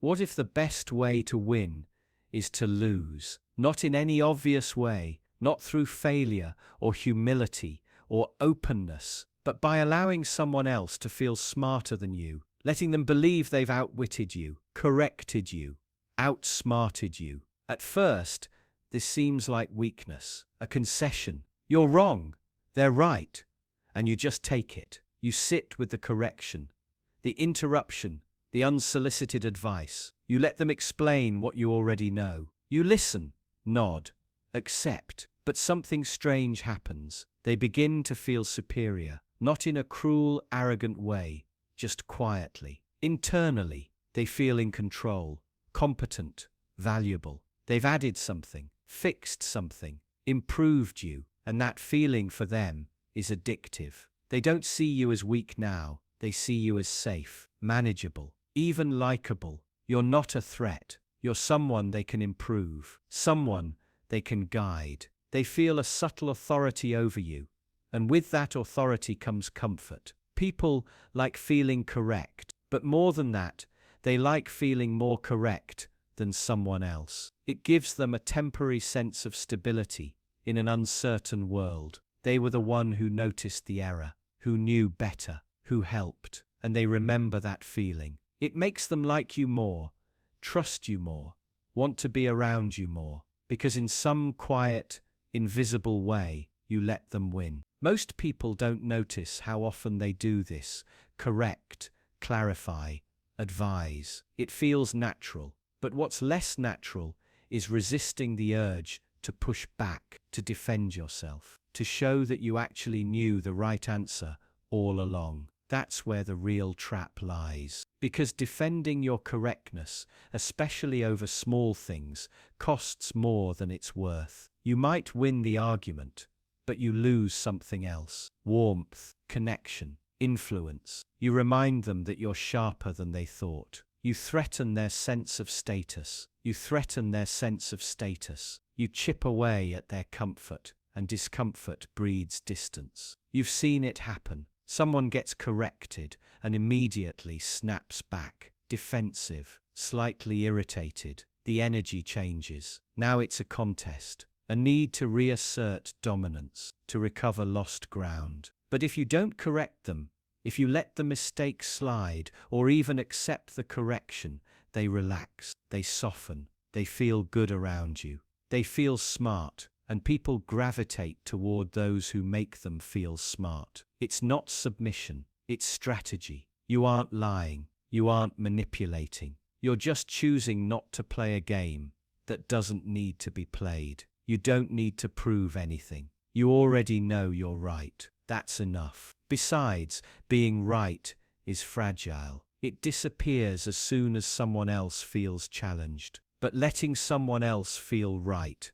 What if the best way to win is to lose? Not in any obvious way, not through failure or humility or openness, but by allowing someone else to feel smarter than you, letting them believe they've outwitted you, corrected you, outsmarted you. At first, this seems like weakness, a concession. You're wrong, they're right, and you just take it. You sit with the correction, the interruption, the unsolicited advice. You let them explain what you already know. You listen, nod, accept, but something strange happens. They begin to feel superior, not in a cruel, arrogant way, just quietly. Internally, they feel in control, competent, valuable. They've added something, fixed something, improved you, and that feeling for them is addictive. They don't see you as weak now, they see you as safe, manageable, even likable. You're not a threat, you're someone they can improve, someone they can guide. They feel a subtle authority over you, and with that authority comes comfort. People like feeling correct, but more than that, they like feeling more correct than someone else. It gives them a temporary sense of stability in an uncertain world. They were the one who noticed the error, who knew better, who helped, and they remember that feeling. It makes them like you more, trust you more, want to be around you more, because in some quiet, invisible way, you let them win. Most people don't notice how often they do this: correct, clarify, advise. It feels natural. But what's less natural is resisting the urge to push back, to defend yourself, to show that you actually knew the right answer all along. That's where the real trap lies. Because defending your correctness, especially over small things, costs more than it's worth. You might win the argument, but you lose something else: warmth, connection, influence. You remind them that you're sharper than they thought. You threaten their sense of status. You threaten their sense of status. You chip away at their comfort, and discomfort breeds distance. You've seen it happen. Someone gets corrected and immediately snaps back, defensive, slightly irritated. The energy changes. Now it's a contest, a need to reassert dominance, to recover lost ground. But if you don't correct them, if you let the mistake slide, or even accept the correction, they relax, they soften, they feel good around you. They feel smart, and people gravitate toward those who make them feel smart. It's not submission, it's strategy. You aren't lying, you aren't manipulating. You're just choosing not to play a game that doesn't need to be played. You don't need to prove anything. You already know you're right. That's enough. Besides, being right is fragile. It disappears as soon as someone else feels challenged. But letting someone else feel right,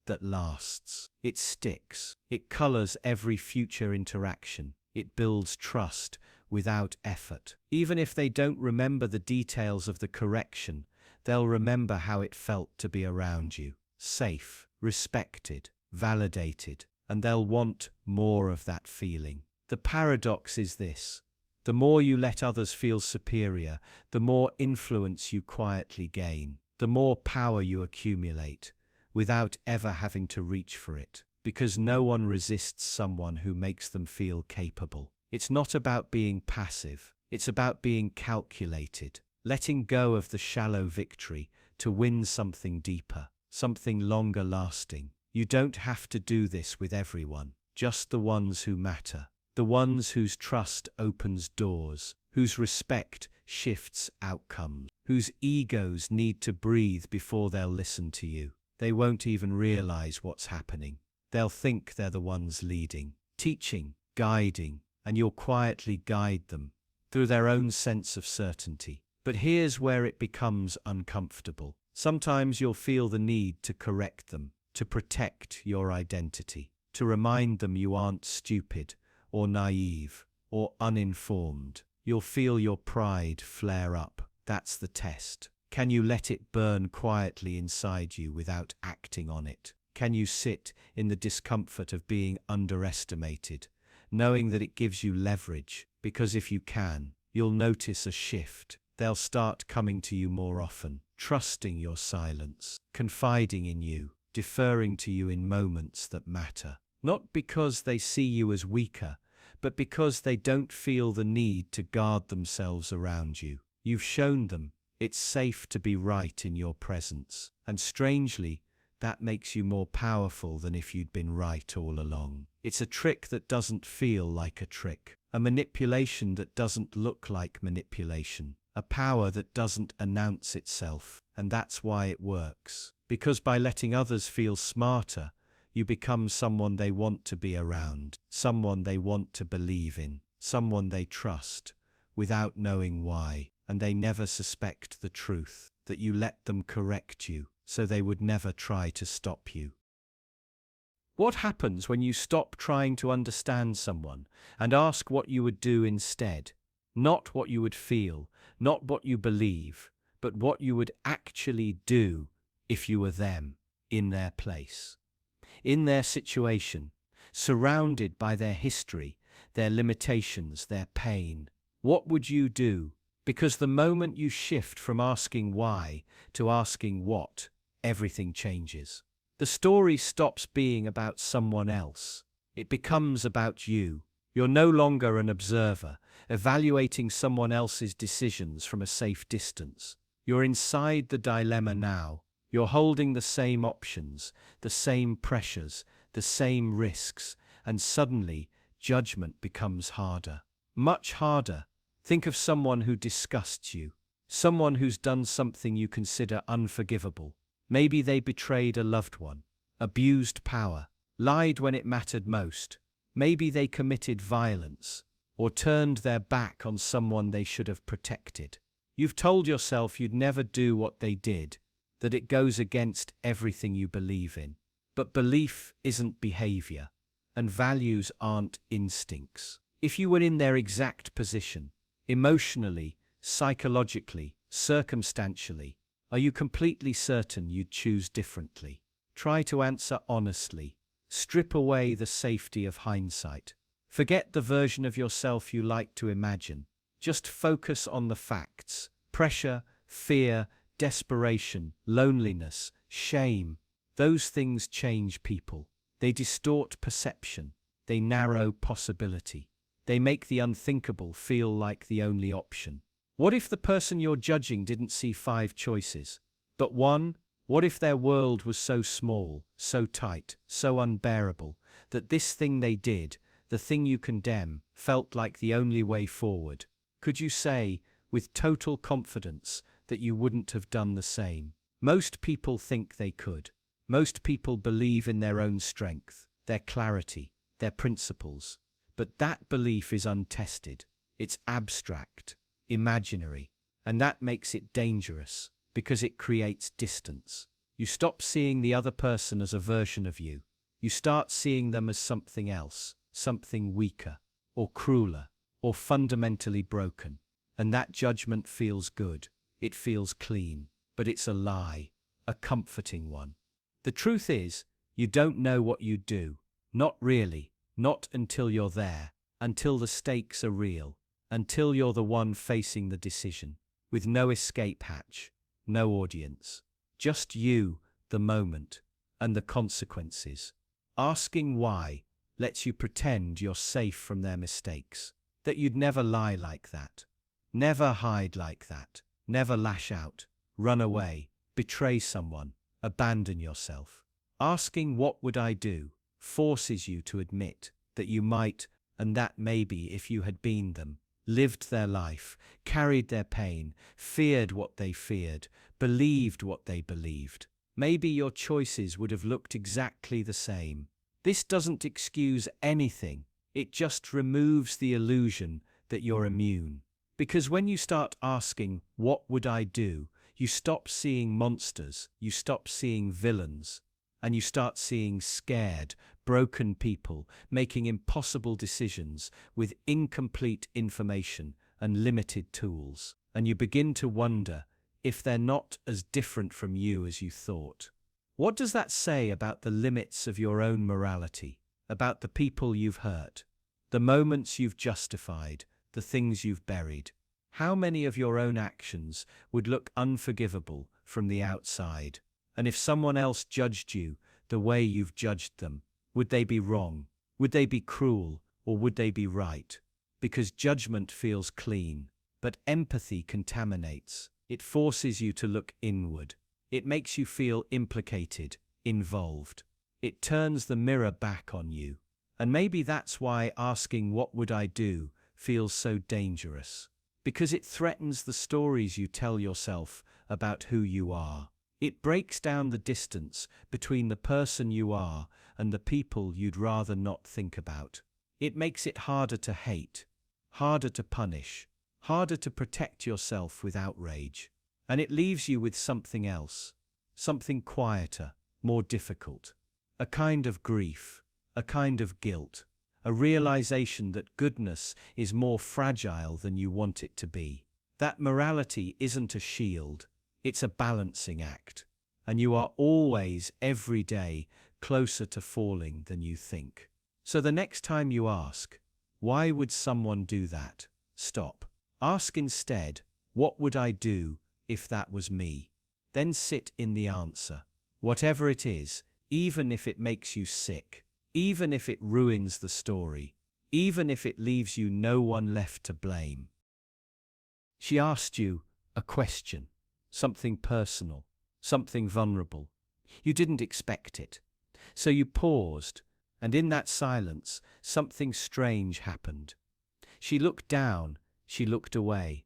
that lasts. It sticks. It colors every future interaction. It builds trust without effort. Even if they don't remember the details of the correction, they'll remember how it felt to be around you. Safe, respected, validated, and they'll want more of that feeling. The paradox is this: the more you let others feel superior, the more influence you quietly gain, the more power you accumulate, without ever having to reach for it. because no one resists someone who makes them feel capable. It's not about being passive, it's about being calculated, letting go of the shallow victory to win something deeper, something longer lasting. You don't have to do this with everyone, just the ones who matter, the ones whose trust opens doors, whose respect shifts outcomes, whose egos need to breathe before they'll listen to you. They won't even realize what's happening. They'll think they're the ones leading, teaching, guiding, and you'll quietly guide them through their own sense of certainty. But here's where it becomes uncomfortable. Sometimes you'll feel the need to correct them, to protect your identity, to remind them you aren't stupid or naive or uninformed. You'll feel your pride flare up. That's the test. Can you let it burn quietly inside you without acting on it? Can you sit in the discomfort of being underestimated, knowing that it gives you leverage? Because if you can, you'll notice a shift. They'll start coming to you more often, trusting your silence, confiding in you, deferring to you in moments that matter. Not because they see you as weaker, but because they don't feel the need to guard themselves around you. You've shown them it's safe to be right in your presence. And strangely, that makes you more powerful than if you'd been right all along. It's a trick that doesn't feel like a trick, a manipulation that doesn't look like manipulation, a power that doesn't announce itself. And that's why it works. Because by letting others feel smarter, you become someone they want to be around, someone they want to believe in, someone they trust, without knowing why. And they never suspect the truth, that you let them correct you, so they would never try to stop you. What happens when you stop trying to understand someone and ask what you would do instead? Not what you would feel, not what you believe, but what you would actually do if you were them, in their place, in their situation, surrounded by their history, their limitations, their pain. What would you do? Because the moment you shift from asking why to asking what, everything changes. The story stops being about someone else. It becomes about you. You're no longer an observer, evaluating someone else's decisions from a safe distance. You're inside the dilemma now. You're holding the same options, the same pressures, the same risks, and suddenly judgment becomes harder. Much harder. Think of someone who disgusts you, someone who's done something you consider unforgivable. Maybe they betrayed a loved one, abused power, lied when it mattered most. Maybe they committed violence, or turned their back on someone they should have protected. You've told yourself you'd never do what they did, that it goes against everything you believe in. But belief isn't behavior, and values aren't instincts. If you were in their exact position, emotionally, psychologically, circumstantially, are you completely certain you'd choose differently? Try to answer honestly. Strip away the safety of hindsight. Forget the version of yourself you like to imagine. Just focus on the facts. Pressure, fear, desperation, loneliness, shame. Those things change people. They distort perception. They narrow possibility. They make the unthinkable feel like the only option. What if the person you're judging didn't see 5 choices, but one? What if their world was so small, so tight, so unbearable, that this thing they did, the thing you condemn, felt like the only way forward? Could you say, with total confidence, that you wouldn't have done the same? Most people think they could. Most people believe in their own strength, their clarity, their principles. But that belief is untested. It's abstract, imaginary, and that makes it dangerous because it creates distance. You stop seeing the other person as a version of you. You start seeing them as something else, something weaker, or crueler, or fundamentally broken. And that judgment feels good. It feels clean. But it's a lie, a comforting one. The truth is, you don't know what you'd do. Not really. Not until you're there, until the stakes are real, until you're the one facing the decision, with no escape hatch, no audience, just you, the moment, and the consequences. Asking why lets you pretend you're safe from their mistakes, that you'd never lie like that, never hide like that, never lash out, run away, betray someone, abandon yourself. Asking what would I do forces you to admit that you might, and that maybe if you had been them, lived their life, carried their pain, feared what they feared, believed what they believed, maybe your choices would have looked exactly the same. This doesn't excuse anything, it just removes the illusion that you're immune. Because when you start asking, what would I do? You stop seeing monsters, you stop seeing villains, and you start seeing scared, broken people making impossible decisions with incomplete information and limited tools. And you begin to wonder if they're not as different from you as you thought. What does that say about the limits of your own morality, about the people you've hurt, the moments you've justified, the things you've buried? How many of your own actions would look unforgivable from the outside? And if someone else judged you the way you've judged them, would they be wrong? Would they be cruel? Or would they be right? Because judgment feels clean, but empathy contaminates. It forces you to look inward. It makes you feel implicated, involved. It turns the mirror back on you. And maybe that's why asking what would I do feels so dangerous. Because it threatens the stories you tell yourself about who you are. It breaks down the distance between the person you are and the people you'd rather not think about. It makes it harder to hate, harder to punish, harder to protect yourself with outrage. And it leaves you with something else, something quieter, more difficult. A kind of grief, a kind of guilt, a realization that goodness is more fragile than you want it to be. That morality isn't a shield, it's a balancing act. And you are always, every day, closer to falling than you think. So the next time you ask, why would someone do that? Stop. Ask instead, what would I do if that was me? Then sit in the answer. Whatever it is, even if it makes you sick, even if it ruins the story, even if it leaves you no one left to blame. She asked you a question, something personal, something vulnerable. You didn't expect it. So you paused, and in that silence, something strange happened. She looked down, she looked away,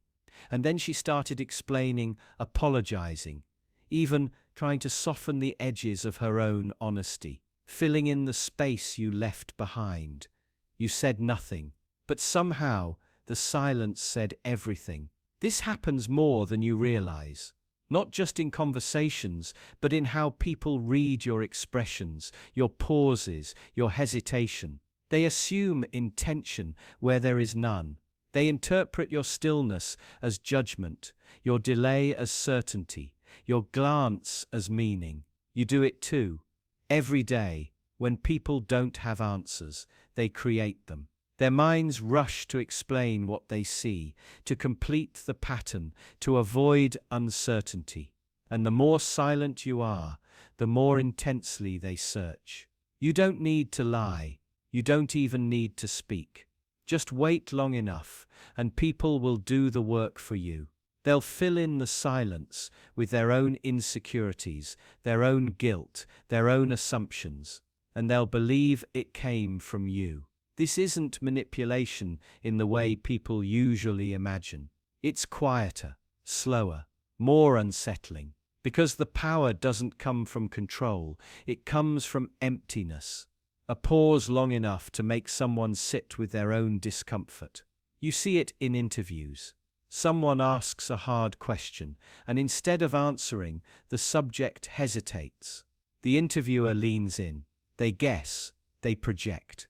and then she started explaining, apologizing, even trying to soften the edges of her own honesty, filling in the space you left behind. You said nothing, but somehow the silence said everything. This happens more than you realize. Not just in conversations, but in how people read your expressions, your pauses, your hesitation. They assume intention where there is none. They interpret your stillness as judgment, your delay as certainty, your glance as meaning. You do it too. Every day, when people don't have answers, they create them. Their minds rush to explain what they see, to complete the pattern, to avoid uncertainty. And the more silent you are, the more intensely they search. You don't need to lie. You don't even need to speak. Just wait long enough, and people will do the work for you. They'll fill in the silence with their own insecurities, their own guilt, their own assumptions, and they'll believe it came from you. This isn't manipulation in the way people usually imagine. It's quieter, slower, more unsettling, because the power doesn't come from control, it comes from emptiness. A pause long enough to make someone sit with their own discomfort. You see it in interviews. Someone asks a hard question, and instead of answering, the subject hesitates. The interviewer leans in. They guess, they project.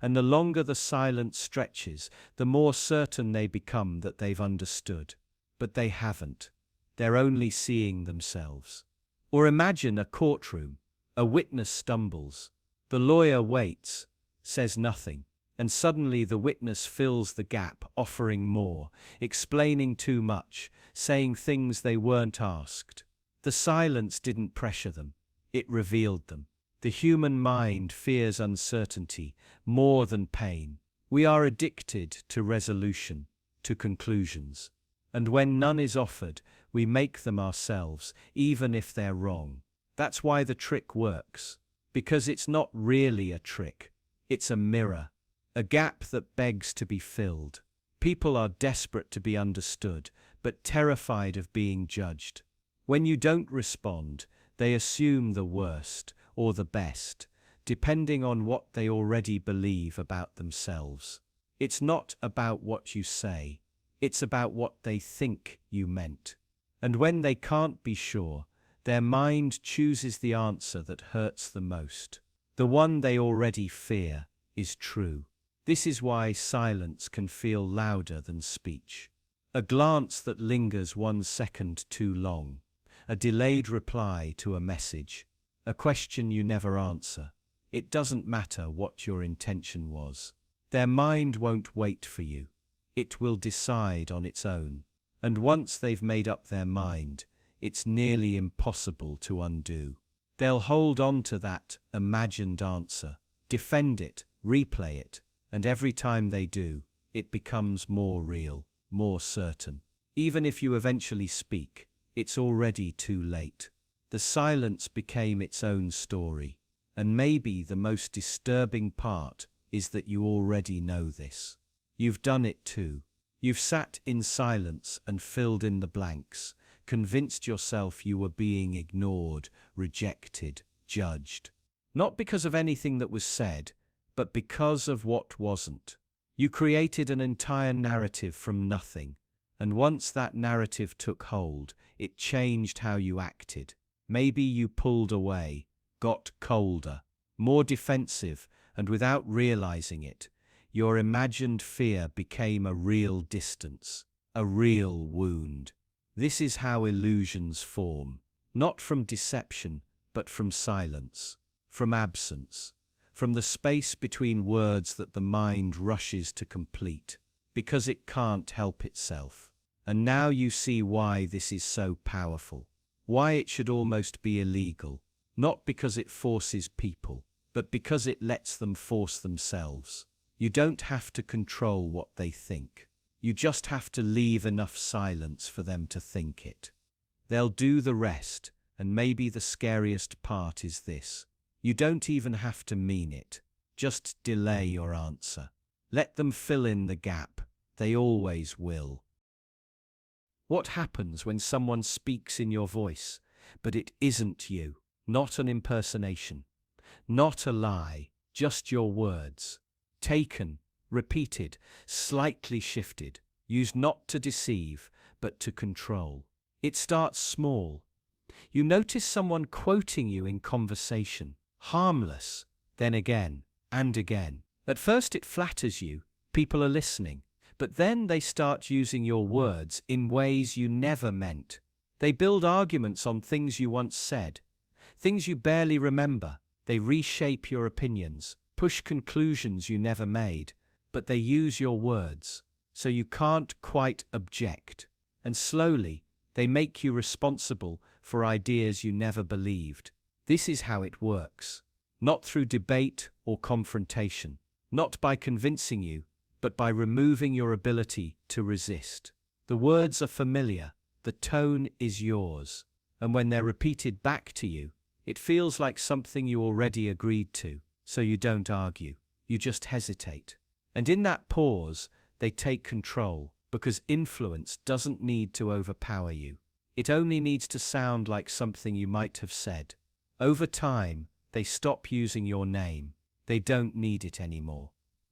And the longer the silence stretches, the more certain they become that they've understood. But they haven't. They're only seeing themselves. Or imagine a courtroom. A witness stumbles. The lawyer waits, says nothing, and suddenly the witness fills the gap, offering more, explaining too much, saying things they weren't asked. The silence didn't pressure them. It revealed them. The human mind fears uncertainty more than pain. We are addicted to resolution, to conclusions. And when none is offered, we make them ourselves, even if they're wrong. That's why the trick works. Because it's not really a trick. It's a mirror. A gap that begs to be filled. People are desperate to be understood, but terrified of being judged. When you don't respond, they assume the worst or the best, depending on what they already believe about themselves. It's not about what you say. It's about what they think you meant. And when they can't be sure, their mind chooses the answer that hurts the most. The one they already fear is true. This is why silence can feel louder than speech. A glance that lingers 1 second too long. A delayed reply to a message. A question you never answer. It doesn't matter what your intention was. Their mind won't wait for you. It will decide on its own. And once they've made up their mind, it's nearly impossible to undo. They'll hold on to that imagined answer, defend it, replay it, and every time they do, it becomes more real, more certain. Even if you eventually speak, it's already too late. The silence became its own story. And maybe the most disturbing part is that you already know this. You've done it too. You've sat in silence and filled in the blanks, convinced yourself you were being ignored, rejected, judged. Not because of anything that was said, but because of what wasn't. You created an entire narrative from nothing, and once that narrative took hold, it changed how you acted. Maybe you pulled away, got colder, more defensive, and without realizing it, your imagined fear became a real distance, a real wound. This is how illusions form, not from deception, but from silence, from absence, from the space between words that the mind rushes to complete, because it can't help itself. And now you see why this is so powerful, why it should almost be illegal, not because it forces people, but because it lets them force themselves. You don't have to control what they think. You just have to leave enough silence for them to think it. They'll do the rest, and maybe the scariest part is this. You don't even have to mean it. Just delay your answer. Let them fill in the gap. They always will. What happens when someone speaks in your voice, but it isn't you? Not an impersonation, not a lie, just your words. Taken, repeated, slightly shifted, used not to deceive, but to control. It starts small. You notice someone quoting you in conversation, harmless, then again, and again. At first it flatters you, people are listening, but then they start using your words in ways you never meant. They build arguments on things you once said, things you barely remember. They reshape your opinions, push conclusions you never made, but they use your words, so you can't quite object. And slowly, they make you responsible for ideas you never believed. This is how it works. Not through debate or confrontation, not by convincing you, but by removing your ability to resist. The words are familiar, the tone is yours, and when they're repeated back to you, it feels like something you already agreed to, so you don't argue, you just hesitate. And in that pause, they take control, because influence doesn't need to overpower you. It only needs to sound like something you might have said. Over time, they stop using your name. They don't need it anymore.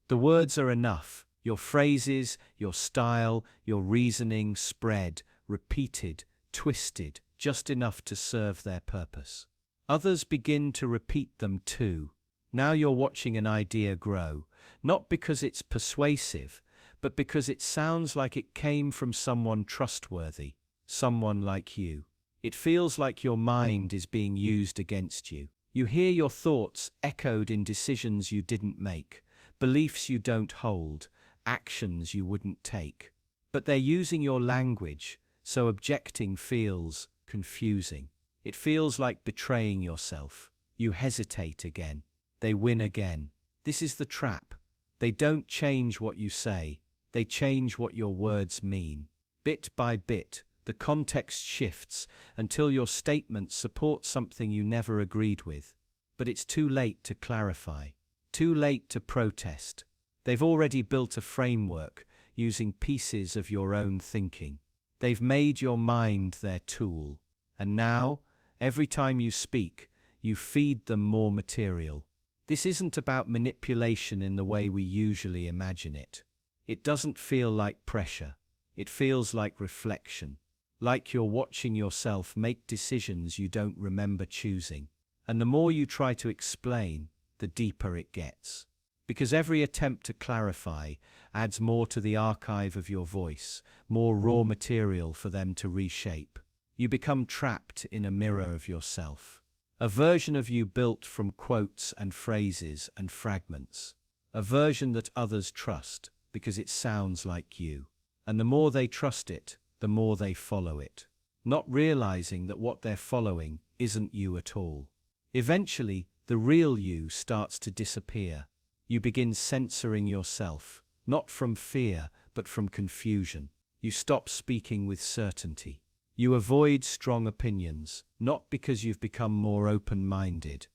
The words are enough. Your phrases, your style, your reasoning spread, repeated, twisted, just enough to serve their purpose. Others begin to repeat them too. Now you're watching an idea grow, not because it's persuasive, but because it sounds like it came from someone trustworthy, someone like you. It feels like your mind is being used against you. You hear your thoughts echoed in decisions you didn't make, beliefs you don't hold, actions you wouldn't take. But they're using your language, so objecting feels confusing. It feels like betraying yourself. You hesitate again. They win again. This is the trap. They don't change what you say. They change what your words mean. Bit by bit, the context shifts until your statement supports something you never agreed with. But it's too late to clarify. Too late to protest. They've already built a framework using pieces of your own thinking. They've made your mind their tool. And now, every time you speak, you feed them more material. This isn't about manipulation in the way we usually imagine it. It doesn't feel like pressure. It feels like reflection. Like you're watching yourself make decisions you don't remember choosing. And the more you try to explain, the deeper it gets. Because every attempt to clarify adds more to the archive of your voice, more raw material for them to reshape. You become trapped in a mirror of yourself. A version of you built from quotes and phrases and fragments. A version that others trust because it sounds like you. And the more they trust it, the more they follow it. Not realizing that what they're following isn't you at all. Eventually, the real you starts to disappear. You begin censoring yourself, not from fear, but from confusion. You stop speaking with certainty. You avoid strong opinions, not because you've become more open-minded,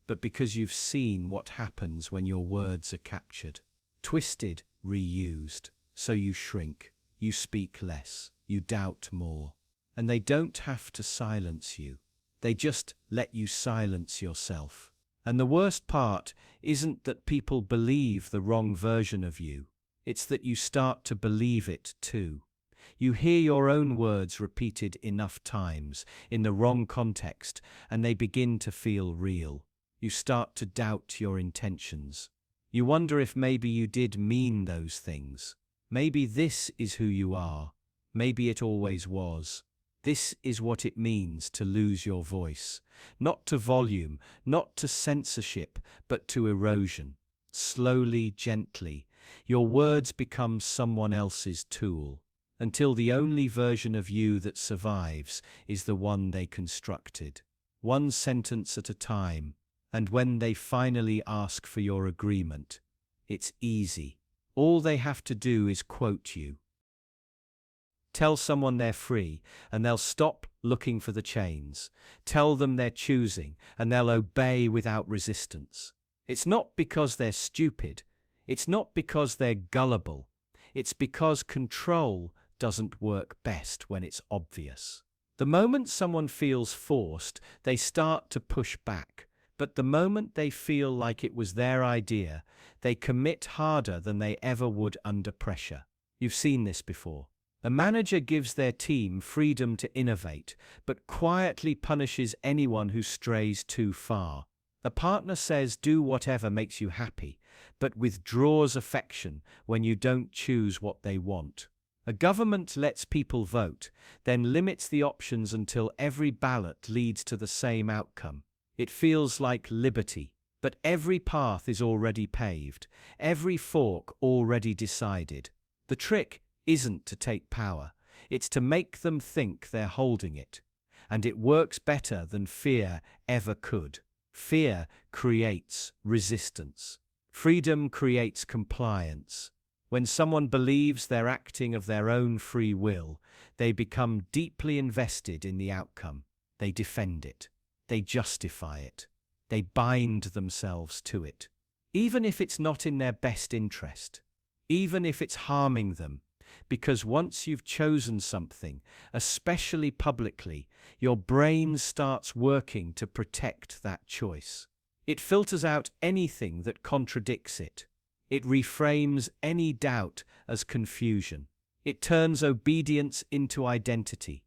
but because you've seen what happens when your words are captured. Twisted, reused. So you shrink, you speak less, you doubt more. And they don't have to silence you. They just let you silence yourself. And the worst part isn't that people believe the wrong version of you. It's that you start to believe it too. You hear your own words repeated enough times in the wrong context, and they begin to feel real. You start to doubt your intentions. You wonder if maybe you did mean those things. Maybe this is who you are. Maybe it always was. This is what it means to lose your voice. Not to volume, not to censorship, but to erosion. Slowly, gently, your words become someone else's tool, until the only version of you that survives is the one they constructed. One sentence at a time, and when they finally ask for your agreement, it's easy. All they have to do is quote you. Tell someone they're free, and they'll stop looking for the chains. Tell them they're choosing, and they'll obey without resistance. It's not because they're stupid. It's not because they're gullible. It's because control doesn't work best when it's obvious. The moment someone feels forced, they start to push back. But the moment they feel like it was their idea, they commit harder than they ever would under pressure. You've seen this before. A manager gives their team freedom to innovate, but quietly punishes anyone who strays too far. A partner says do whatever makes you happy, but withdraws affection when you don't choose what they want. A government lets people vote, then limits the options until every ballot leads to the same outcome. It feels like liberty, but every path is already paved, every fork already decided. The trick isn't to take power, it's to make them think they're holding it. And it works better than fear ever could. Fear creates resistance. Freedom creates compliance. When someone believes they're acting of their own free will, they become deeply invested in the outcome. They defend it. They justify it. They bind themselves to it. Even if it's not in their best interest. Even if it's harming them. Because once you've chosen something, especially publicly, your brain starts working to protect that choice. It filters out anything that contradicts it. It reframes any doubt as confusion. It turns obedience into identity.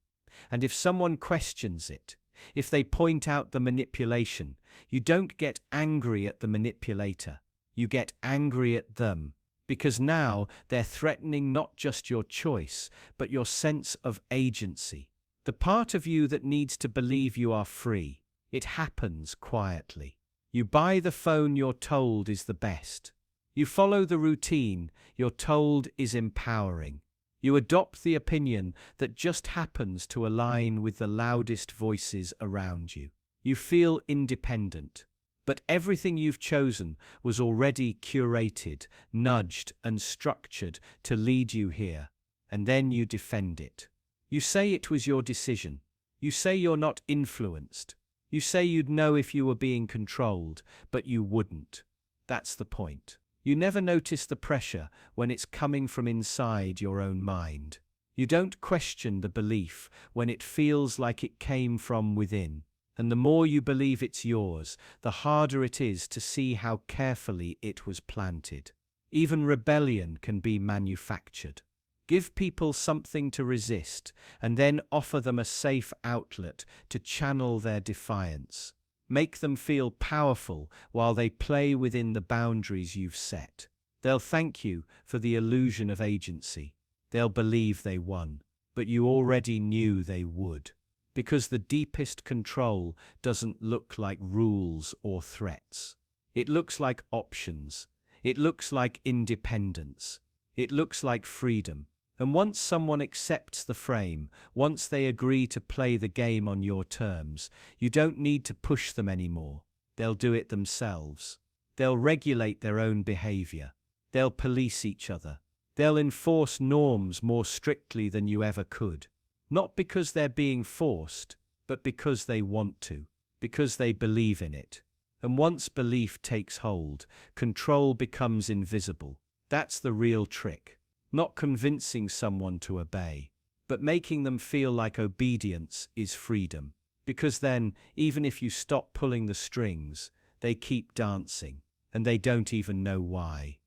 And if someone questions it, if they point out the manipulation, you don't get angry at the manipulator. You get angry at them. Because now they're threatening not just your choice, but your sense of agency. The part of you that needs to believe you are free. It happens quietly. You buy the phone you're told is the best. You follow the routine you're told is empowering. You adopt the opinion that just happens to align with the loudest voices around you. You feel independent. But everything you've chosen was already curated, nudged, and structured to lead you here. And then you defend it. You say it was your decision. You say you're not influenced. You say you'd know if you were being controlled, but you wouldn't. That's the point. You never notice the pressure when it's coming from inside your own mind. You don't question the belief when it feels like it came from within. And the more you believe it's yours, the harder it is to see how carefully it was planted. Even rebellion can be manufactured. Give people something to resist, and then offer them a safe outlet to channel their defiance. Make them feel powerful while they play within the boundaries you've set. They'll thank you for the illusion of agency. They'll believe they won, but you already knew they would. Because the deepest control doesn't look like rules or threats. It looks like options. It looks like independence. It looks like freedom. And once someone accepts the frame, once they agree to play the game on your terms, you don't need to push them anymore. They'll do it themselves. They'll regulate their own behavior. They'll police each other. They'll enforce norms more strictly than you ever could. Not because they're being forced, but because they want to, because they believe in it. And once belief takes hold, control becomes invisible. That's the real trick. Not convincing someone to obey, but making them feel like obedience is freedom. Because then, even if you stop pulling the strings, they keep dancing, and they don't even know why.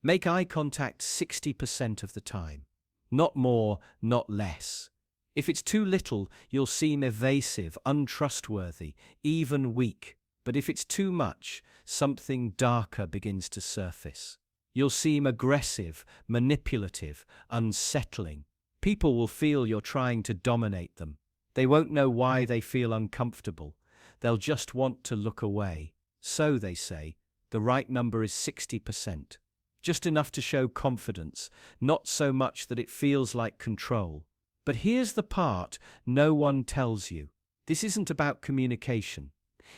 Make eye contact 60% of the time. Not more, not less. If it's too little, you'll seem evasive, untrustworthy, even weak. But if it's too much, something darker begins to surface. You'll seem aggressive, manipulative, unsettling. People will feel you're trying to dominate them. They won't know why they feel uncomfortable. They'll just want to look away. So, they say, the right number is 60%. Just enough to show confidence, not so much that it feels like control. But here's the part no one tells you. This isn't about communication.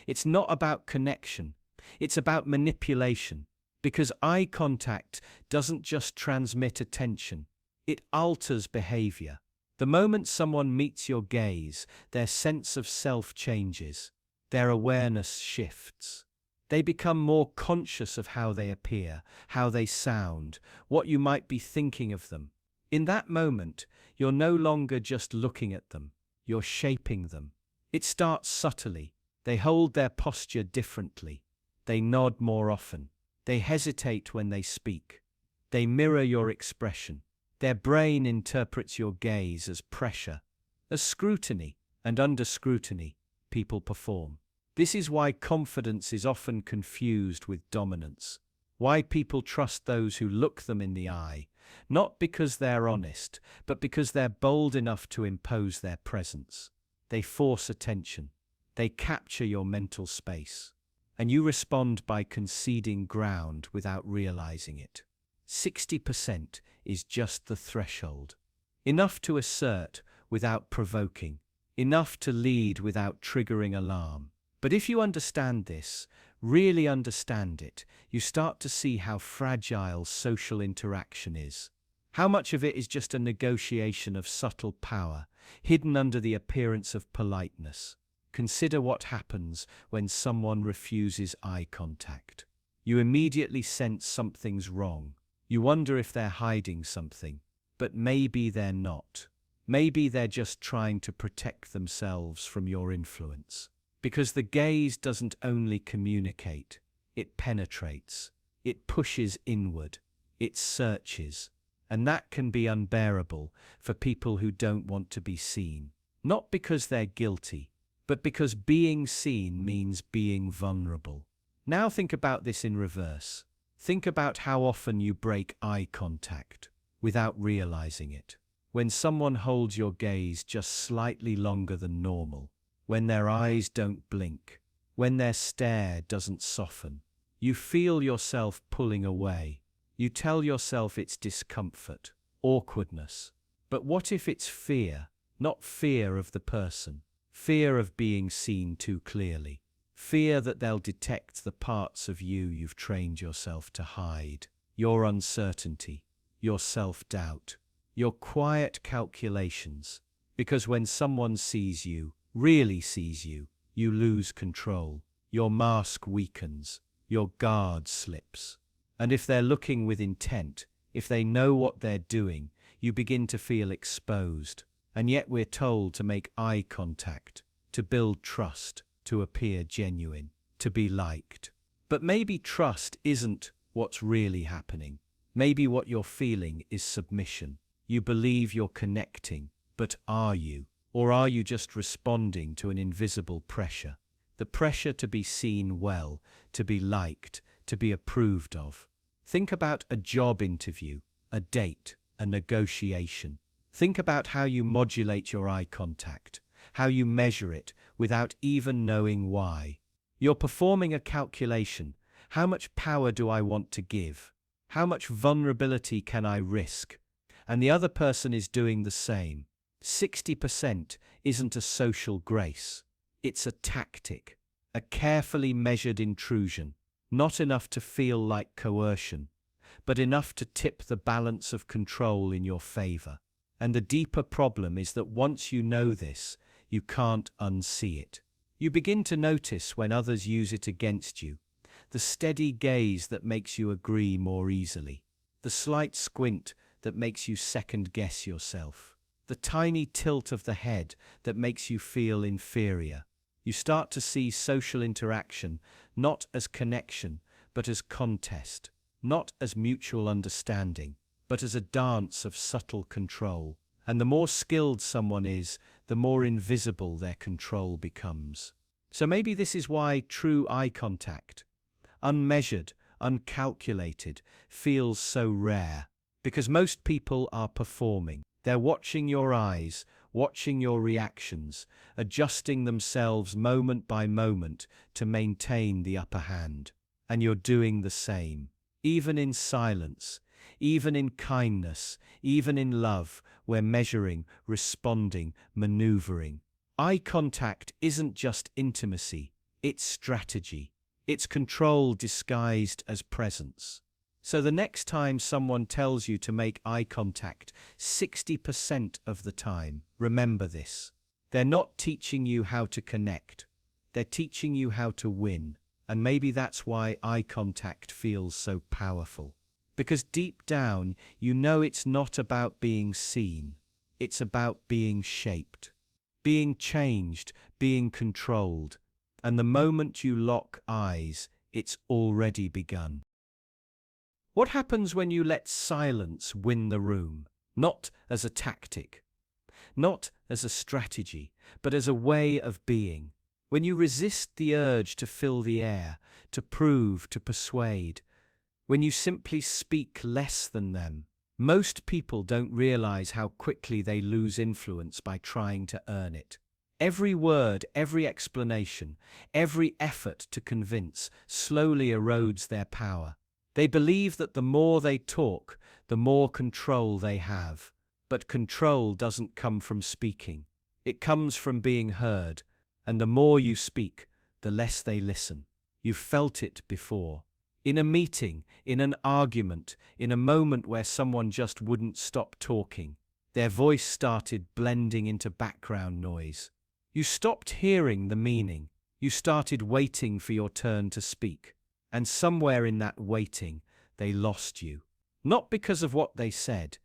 It's not about connection. It's about manipulation. Because eye contact doesn't just transmit attention. It alters behavior. The moment someone meets your gaze, their sense of self changes. Their awareness shifts. They become more conscious of how they appear, how they sound, what you might be thinking of them. In that moment, you're no longer just looking at them, you're shaping them. It starts subtly. They hold their posture differently. They nod more often. They hesitate when they speak. They mirror your expression. Their brain interprets your gaze as pressure, as scrutiny, and under scrutiny, people perform. This is why confidence is often confused with dominance. Why people trust those who look them in the eye, not because they're honest, but because they're bold enough to impose their presence. They force attention. They capture your mental space. And you respond by conceding ground without realizing it. 60% is just the threshold. Enough to assert without provoking. Enough to lead without triggering alarm. But if you understand this, really understand it, you start to see how fragile social interaction is. How much of it is just a negotiation of subtle power, hidden under the appearance of politeness. Consider what happens when someone refuses eye contact. You immediately sense something's wrong. You wonder if they're hiding something. But maybe they're not. Maybe they're just trying to protect themselves from your influence. Because the gaze doesn't only communicate, it penetrates, it pushes inward, it searches. And that can be unbearable for people who don't want to be seen. Not because they're guilty, but because being seen means being vulnerable. Now think about this in reverse. Think about how often you break eye contact without realizing it. When someone holds your gaze just slightly longer than normal. When their eyes don't blink, when their stare doesn't soften, you feel yourself pulling away. You tell yourself it's discomfort, awkwardness. But what if it's fear, not fear of the person, fear of being seen too clearly, Fear that they'll detect the parts of you you've trained yourself to hide. Your uncertainty, your self-doubt, your quiet calculations. Because when someone sees you, really sees you, you lose control. Your mask weakens, your guard slips. And if they're looking with intent, if they know what they're doing, you begin to feel exposed. And yet we're told to make eye contact, to build trust, to appear genuine, to be liked. But maybe trust isn't what's really happening. Maybe what you're feeling is submission. You believe you're connecting, but are you? Or are you just responding to an invisible pressure? The pressure to be seen well, to be liked, to be approved of. Think about a job interview, a date, a negotiation. Think about how you modulate your eye contact, how you measure it without even knowing why. You're performing a calculation. How much power do I want to give? How much vulnerability can I risk? And the other person is doing the same. 60% isn't a social grace. It's a tactic, a carefully measured intrusion, not enough to feel like coercion, but enough to tip the balance of control in your favor. And the deeper problem is that once you know this, you can't unsee it. You begin to notice when others use it against you, the steady gaze that makes you agree more easily, the slight squint that makes you second-guess yourself, the tiny tilt of the head that makes you feel inferior. You start to see social interaction not as connection, but as contest, not as mutual understanding, but as a dance of subtle control. And the more skilled someone is, the more invisible their control becomes. So maybe this is why true eye contact, unmeasured, uncalculated, feels so rare. Because most people are performing. They're watching your eyes, watching your reactions, adjusting themselves moment by moment to maintain the upper hand. And you're doing the same. Even in silence, even in kindness, even in love, we're measuring, responding, maneuvering. Eye contact isn't just intimacy, it's strategy. It's control disguised as presence. So the next time someone tells you to make eye contact, 60% of the time, remember this. They're not teaching you how to connect. They're teaching you how to win. And maybe that's why eye contact feels so powerful. Because deep down, you know it's not about being seen. It's about being shaped, being changed, being controlled. And the moment you lock eyes, it's already begun. What happens when you let silence win the room? Not as a tactic, not as a strategy, but as a way of being. When you resist the urge to fill the air, to prove, to persuade, when you simply speak less than them. Most people don't realize how quickly they lose influence by trying to earn it. Every word, every explanation, every effort to convince slowly erodes their power. They believe that the more they talk, the more control they have. But control doesn't come from speaking. It comes from being heard. And the more you speak, the less they listen. You've felt it before. In a meeting, in an argument, in a moment where someone just wouldn't stop talking. Their voice started blending into background noise. You stopped hearing the meaning. You started waiting for your turn to speak. And somewhere in that waiting, they lost you. Not because of what they said,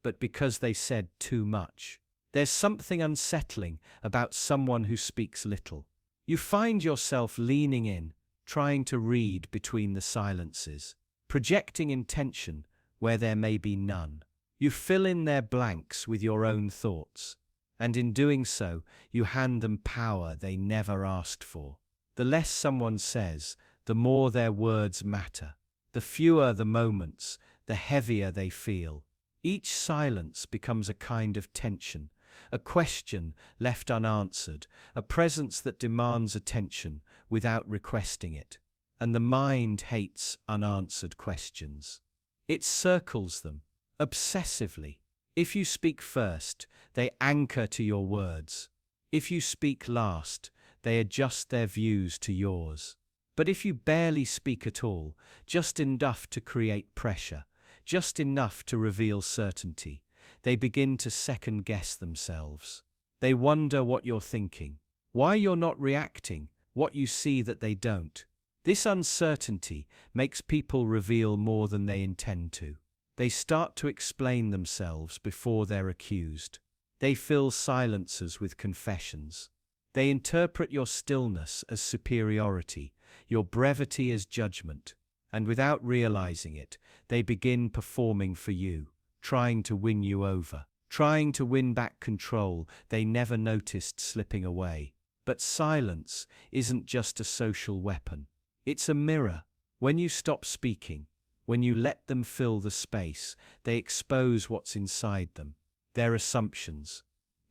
but because they said too much. There's something unsettling about someone who speaks little. You find yourself leaning in, trying to read between the silences, projecting intention where there may be none. You fill in their blanks with your own thoughts, and in doing so, you hand them power they never asked for. The less someone says, the more their words matter. The fewer the moments, the heavier they feel. Each silence becomes a kind of tension, a question left unanswered, a presence that demands attention without requesting it. And the mind hates unanswered questions. It circles them, obsessively. If you speak first, they anchor to your words. If you speak last, they adjust their views to yours. But if you barely speak at all, just enough to create pressure, just enough to reveal certainty, they begin to second-guess themselves. They wonder what you're thinking, why you're not reacting, what you see that they don't. This uncertainty makes people reveal more than they intend to. They start to explain themselves before they're accused. They fill silences with confessions. They interpret your stillness as superiority, your brevity as judgment, and without realizing it, they begin performing for you, trying to win you over, trying to win back control they never noticed slipping away. But silence isn't just a social weapon. It's a mirror. When you stop speaking, when you let them fill the space, they expose what's inside them, their assumptions,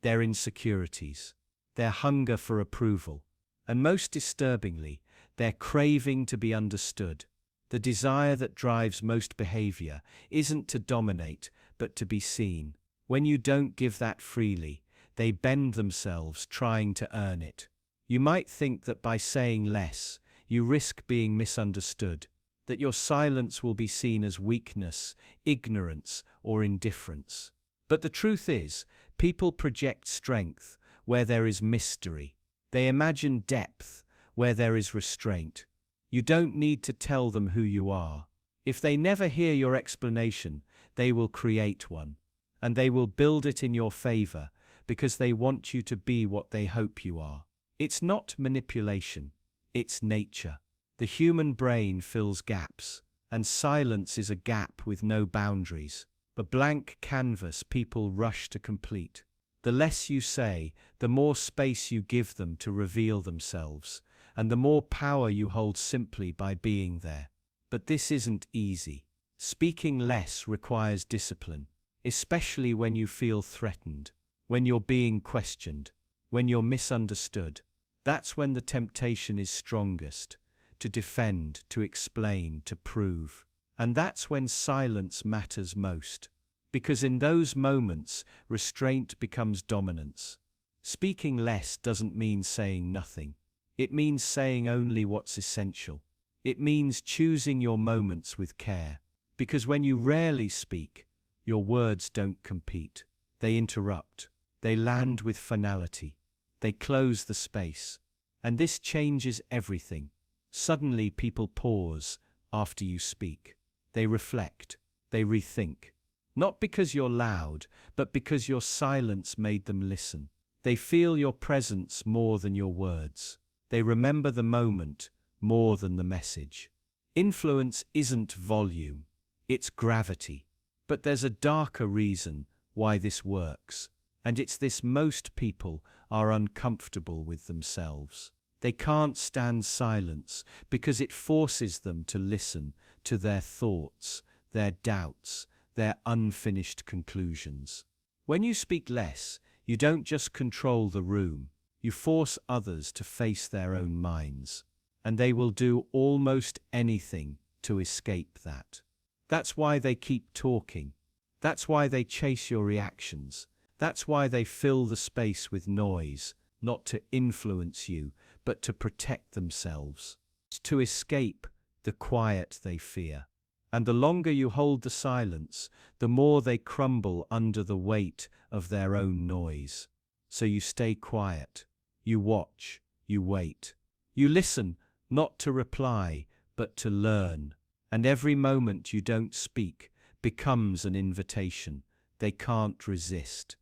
their insecurities, their hunger for approval, and most disturbingly, their craving to be understood. The desire that drives most behavior isn't to dominate, but to be seen. When you don't give that freely, they bend themselves trying to earn it. You might think that by saying less, you risk being misunderstood, that your silence will be seen as weakness, ignorance, or indifference. But the truth is, people project strength where there is mystery. They imagine depth where there is restraint. You don't need to tell them who you are. If they never hear your explanation, they will create one. And they will build it in your favor because they want you to be what they hope you are. It's not manipulation. It's nature. The human brain fills gaps, and silence is a gap with no boundaries, a blank canvas people rush to complete. The less you say, the more space you give them to reveal themselves, and the more power you hold simply by being there. But this isn't easy. Speaking less requires discipline, especially when you feel threatened, when you're being questioned, when you're misunderstood. That's when the temptation is strongest, to defend, to explain, to prove. And that's when silence matters most. Because in those moments, restraint becomes dominance. Speaking less doesn't mean saying nothing. It means saying only what's essential. It means choosing your moments with care. Because when you rarely speak, your words don't compete. They interrupt. They land with finality. They close the space. And this changes everything. Suddenly people pause after you speak. They reflect. They rethink. Not because you're loud, but because your silence made them listen. They feel your presence more than your words. They remember the moment more than the message. Influence isn't volume. It's gravity. But there's a darker reason why this works. And it's this: most people are uncomfortable with themselves. They can't stand silence because it forces them to listen to their thoughts, their doubts, their unfinished conclusions. When you speak less, you don't just control the room, you force others to face their own minds. And they will do almost anything to escape that. That's why they keep talking. That's why they chase your reactions. That's why they fill the space with noise, not to influence you, but to protect themselves, to escape the quiet they fear. And the longer you hold the silence, the more they crumble under the weight of their own noise. So you stay quiet. You watch. You wait. You listen, not to reply, but to learn. And every moment you don't speak becomes an invitation they can't resist,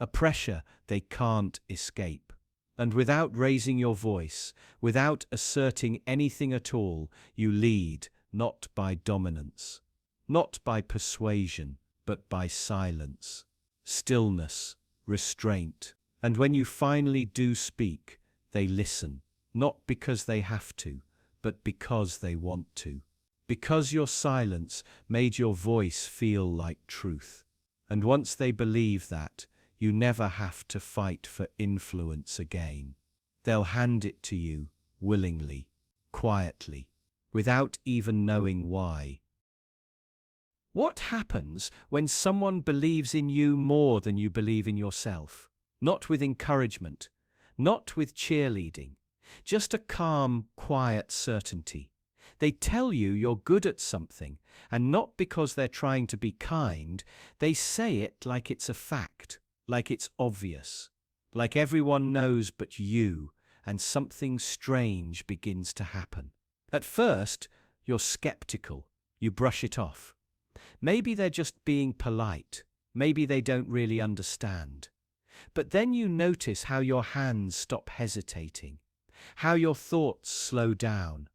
a pressure they can't escape. And without raising your voice, without asserting anything at all, you lead, not by dominance, not by persuasion, but by silence, stillness, restraint. And when you finally do speak, they listen, not because they have to, but because they want to. Because your silence made your voice feel like truth. And once they believe that, you never have to fight for influence again. They'll hand it to you, willingly, quietly, without even knowing why. What happens when someone believes in you more than you believe in yourself? Not with encouragement, not with cheerleading, Just a calm, quiet certainty. They tell you you're good at something, and not because they're trying to be kind, they say it like it's a fact, like it's obvious, like everyone knows but you, and something strange begins to happen. At first, you're skeptical. You brush it off. Maybe they're just being polite. Maybe they don't really understand. But then you notice how your hands stop hesitating, how your thoughts slow down,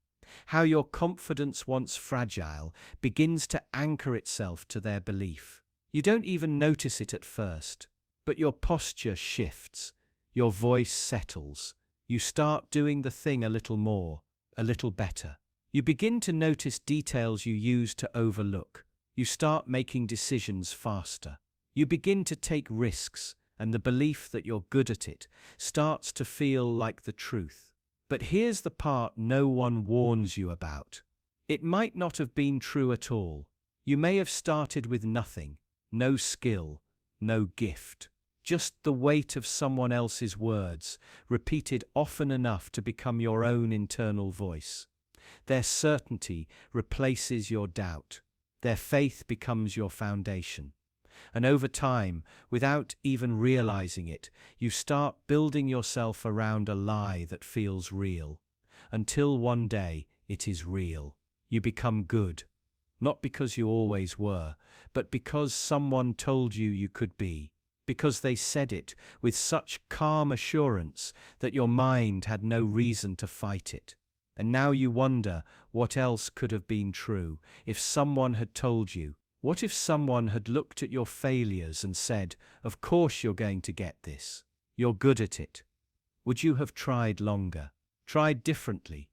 how your confidence, once fragile, begins to anchor itself to their belief. You don't even notice it at first, but your posture shifts, your voice settles, you start doing the thing a little more, a little better. You begin to notice details you used to overlook. You start making decisions faster. You begin to take risks, and the belief that you're good at it starts to feel like the truth. But here's the part no one warns you about. It might not have been true at all. You may have started with nothing, no skill, no gift. Just the weight of someone else's words, repeated often enough to become your own internal voice. Their certainty replaces your doubt. Their faith becomes your foundation. And over time, without even realizing it, you start building yourself around a lie that feels real. Until one day, it is real. You become good. Not because you always were, but because someone told you you could be. Because they said it with such calm assurance that your mind had no reason to fight it. And now you wonder what else could have been true if someone had told you. What if someone had looked at your failures and said, "Of course you're going to get this. You're good at it." Would you have tried longer? Tried differently?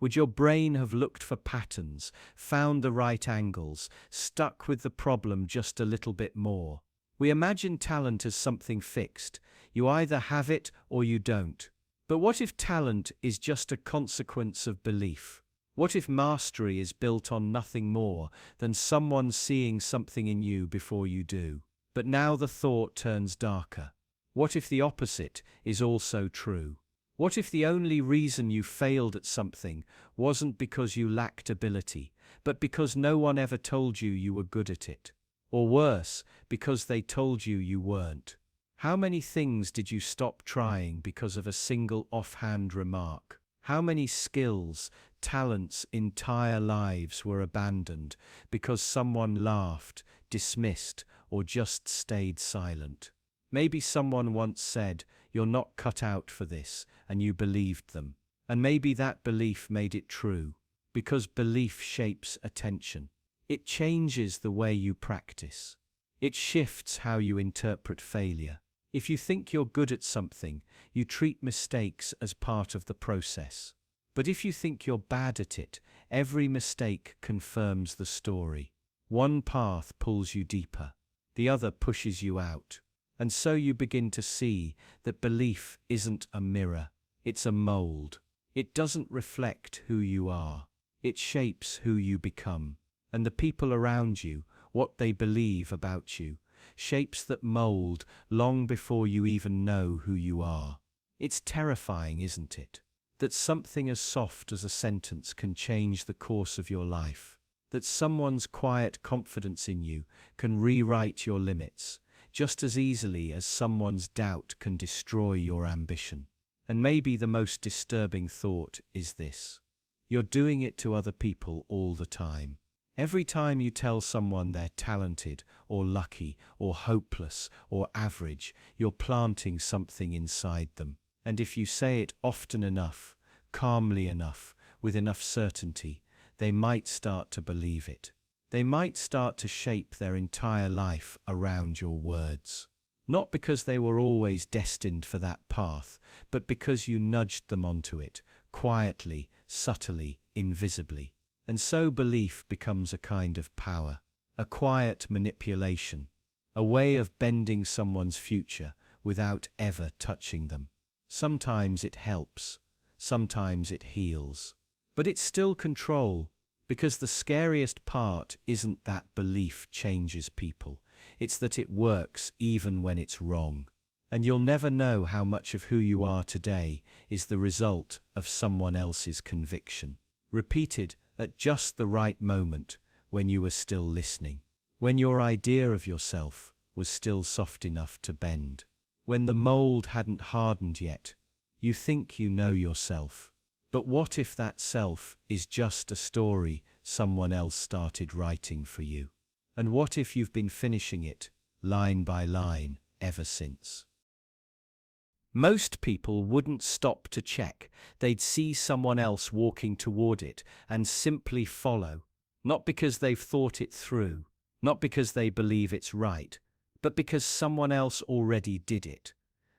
Would your brain have looked for patterns, found the right angles, stuck with the problem just a little bit more? We imagine talent as something fixed. You either have it or you don't. But what if talent is just a consequence of belief? What if mastery is built on nothing more than someone seeing something in you before you do? But now the thought turns darker. What if the opposite is also true? What if the only reason you failed at something wasn't because you lacked ability, but because no one ever told you you were good at it? Or worse, because they told you you weren't? How many things did you stop trying because of a single offhand remark? How many skills, talents, entire lives were abandoned because someone laughed, dismissed, or just stayed silent? Maybe someone once said, "You're not cut out for this," and you believed them. And maybe that belief made it true, because belief shapes attention. It changes the way you practice. It shifts how you interpret failure. If you think you're good at something, you treat mistakes as part of the process. But if you think you're bad at it, every mistake confirms the story. One path pulls you deeper, the other pushes you out. And so you begin to see that belief isn't a mirror, it's a mold. It doesn't reflect who you are, it shapes who you become. And the people around you, what they believe about you, shapes that mold long before you even know who you are. It's terrifying, isn't it? That something as soft as a sentence can change the course of your life. That someone's quiet confidence in you can rewrite your limits, just as easily as someone's doubt can destroy your ambition. And maybe the most disturbing thought is this: you're doing it to other people all the time. Every time you tell someone they're talented, or lucky, or hopeless, or average, you're planting something inside them. And if you say it often enough, calmly enough, with enough certainty, they might start to believe it. They might start to shape their entire life around your words. Not because they were always destined for that path, but because you nudged them onto it, quietly, subtly, invisibly. And so belief becomes a kind of power, a quiet manipulation, a way of bending someone's future without ever touching them. Sometimes it helps, sometimes it heals. But it's still control, because the scariest part isn't that belief changes people, it's that it works even when it's wrong. And you'll never know how much of who you are today is the result of someone else's conviction, repeated at just the right moment when you were still listening, when your idea of yourself was still soft enough to bend, when the mold hadn't hardened yet. You think you know yourself. But what if that self is just a story someone else started writing for you? And what if you've been finishing it, line by line, ever since? Most people wouldn't stop to check. They'd see someone else walking toward it and simply follow, not because they've thought it through, not because they believe it's right, but because someone else already did it.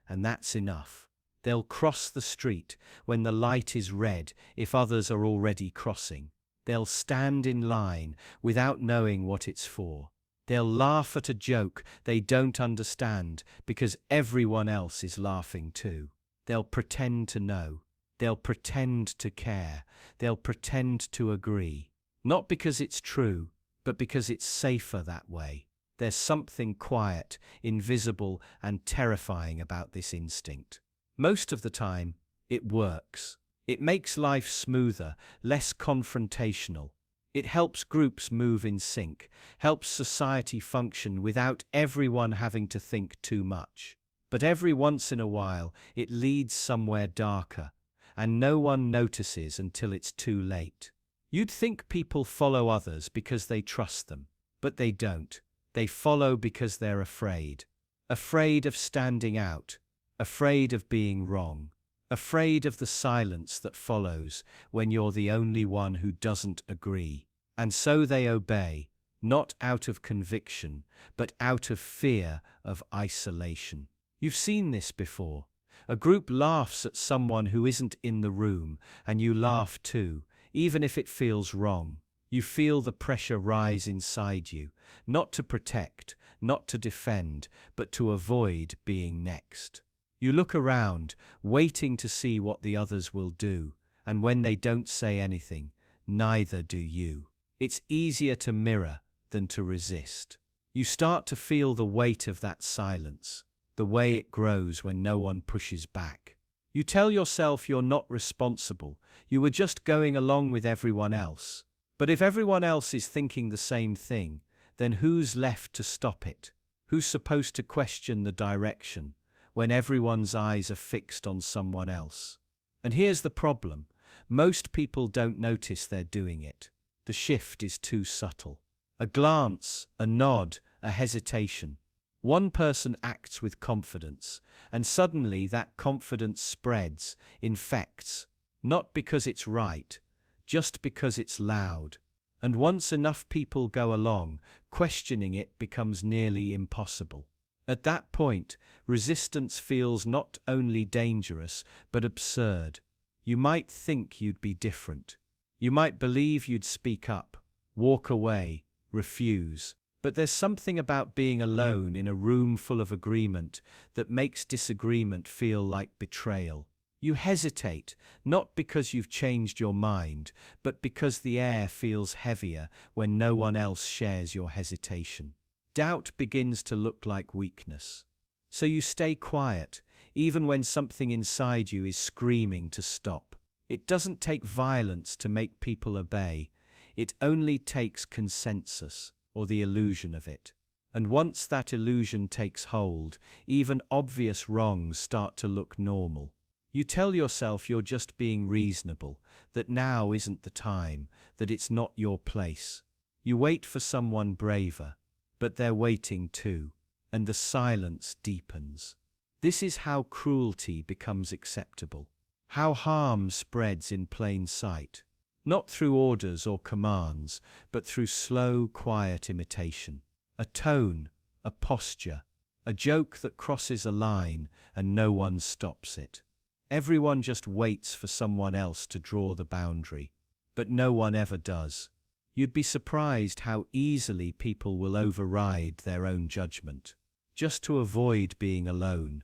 And that's enough. They'll cross the street when the light is red if others are already crossing. They'll stand in line without knowing what it's for. They'll laugh at a joke they don't understand because everyone else is laughing too. They'll pretend to know. They'll pretend to care. They'll pretend to agree. Not because it's true, but because it's safer that way. There's something quiet, invisible, and terrifying about this instinct. Most of the time, it works. It makes life smoother, less confrontational. It helps groups move in sync, helps society function without everyone having to think too much. But every once in a while, it leads somewhere darker, and no one notices until it's too late. You'd think people follow others because they trust them, but they don't. They follow because they're afraid. Afraid of standing out, afraid of being wrong, afraid of the silence that follows when you're the only one who doesn't agree. And so they obey, not out of conviction, but out of fear of isolation. You've seen this before. A group laughs at someone who isn't in the room, and you laugh too, even if it feels wrong. You feel the pressure rise inside you, not to protect, not to defend, but to avoid being next. You look around, waiting to see what the others will do, and when they don't say anything, neither do you. It's easier to mirror than to resist. You start to feel the weight of that silence, the way it grows when no one pushes back. You tell yourself you're not responsible, you were just going along with everyone else. But if everyone else is thinking the same thing, then who's left to stop it? Who's supposed to question the direction when everyone's eyes are fixed on someone else? And here's the problem. Most people don't notice they're doing it. The shift is too subtle. A glance, a nod, a hesitation. One person acts with confidence, and suddenly that confidence spreads, infects, not because it's right, just because it's loud. And once enough people go along, questioning it becomes nearly impossible. At that point, resistance feels not only dangerous, but absurd. You might think you'd be different. You might believe you'd speak up, walk away, refuse. But there's something about being alone in a room full of agreement that makes disagreement feel like betrayal. You hesitate, not because you've changed your mind, but because the air feels heavier when no one else shares your hesitation. Doubt begins to look like weakness. So you stay quiet, even when something inside you is screaming to stop. It doesn't take violence to make people obey. It only takes consensus, or the illusion of it. And once that illusion takes hold, even obvious wrongs start to look normal. You tell yourself you're just being reasonable, that now isn't the time, that it's not your place. You wait for someone braver, but they're waiting too, and the silence deepens. This is how cruelty becomes acceptable, how harm spreads in plain sight, not through orders or commands, but through slow, quiet imitation. A tone, a posture, a joke that crosses a line and no one stops it. Everyone just waits for someone else to draw the boundary, but no one ever does. You'd be surprised how easily people will override their own judgment, just to avoid being alone.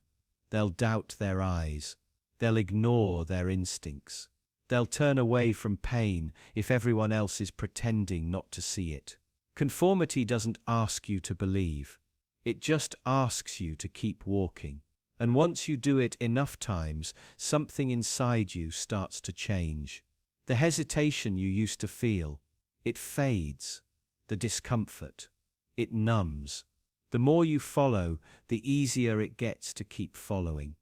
They'll doubt their eyes. They'll ignore their instincts. They'll turn away from pain if everyone else is pretending not to see it. Conformity doesn't ask you to believe. It just asks you to keep walking. And once you do it enough times, something inside you starts to change. The hesitation you used to feel, it fades. The discomfort, it numbs. The more you follow, the easier it gets to keep following.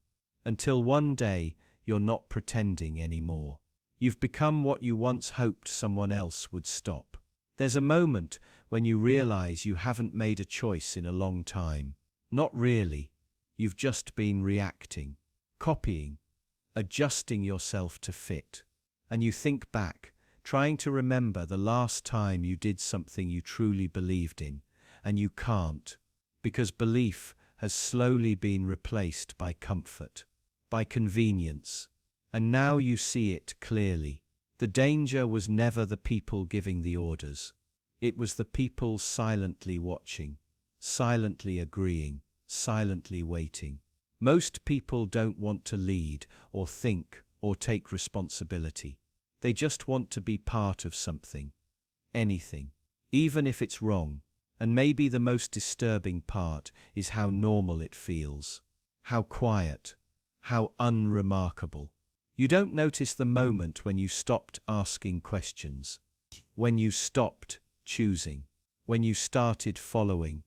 Until one day, you're not pretending anymore. You've become what you once hoped someone else would stop. There's a moment when you realize you haven't made a choice in a long time. Not really. You've just been reacting, copying, adjusting yourself to fit. And you think back, trying to remember the last time you did something you truly believed in, and you can't, because belief has slowly been replaced by comfort, by convenience. And now you see it clearly. The danger was never the people giving the orders. It was the people silently watching, silently agreeing, silently waiting. Most people don't want to lead or think or take responsibility. They just want to be part of something, anything, even if it's wrong. And maybe the most disturbing part is how normal it feels, how quiet, how unremarkable. You don't notice the moment when you stopped asking questions, when you stopped choosing, when you started following,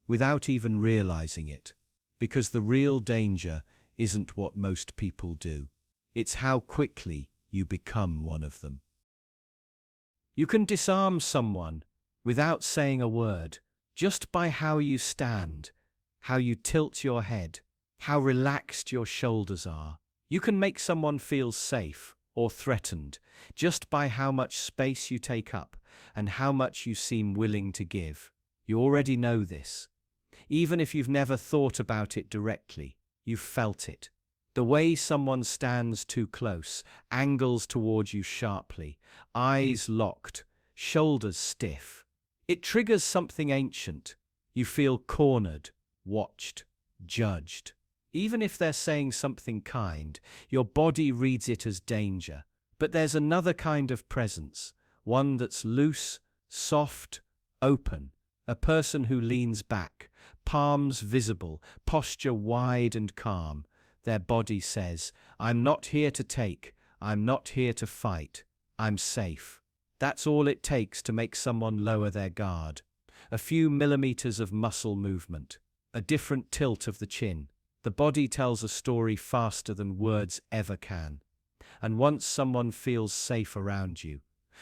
without even realizing it. Because the real danger isn't what most people do. It's how quickly you become one of them. You can disarm someone without saying a word, just by how you stand, how you tilt your head, how relaxed your shoulders are. You can make someone feel safe or threatened just by how much space you take up and how much you seem willing to give. You already know this. Even if you've never thought about it directly, you've felt it. The way someone stands too close, angles towards you sharply, eyes locked, shoulders stiff. It triggers something ancient. You feel cornered, watched, judged. Even if they're saying something kind, your body reads it as danger. But there's another kind of presence, one that's loose, soft, open. A person who leans back, palms visible, posture wide and calm. Their body says, "I'm not here to take, I'm not here to fight, I'm safe." That's all it takes to make someone lower their guard. A few millimeters of muscle movement, a different tilt of the chin. The body tells a story faster than words ever can. And once someone feels safe around you,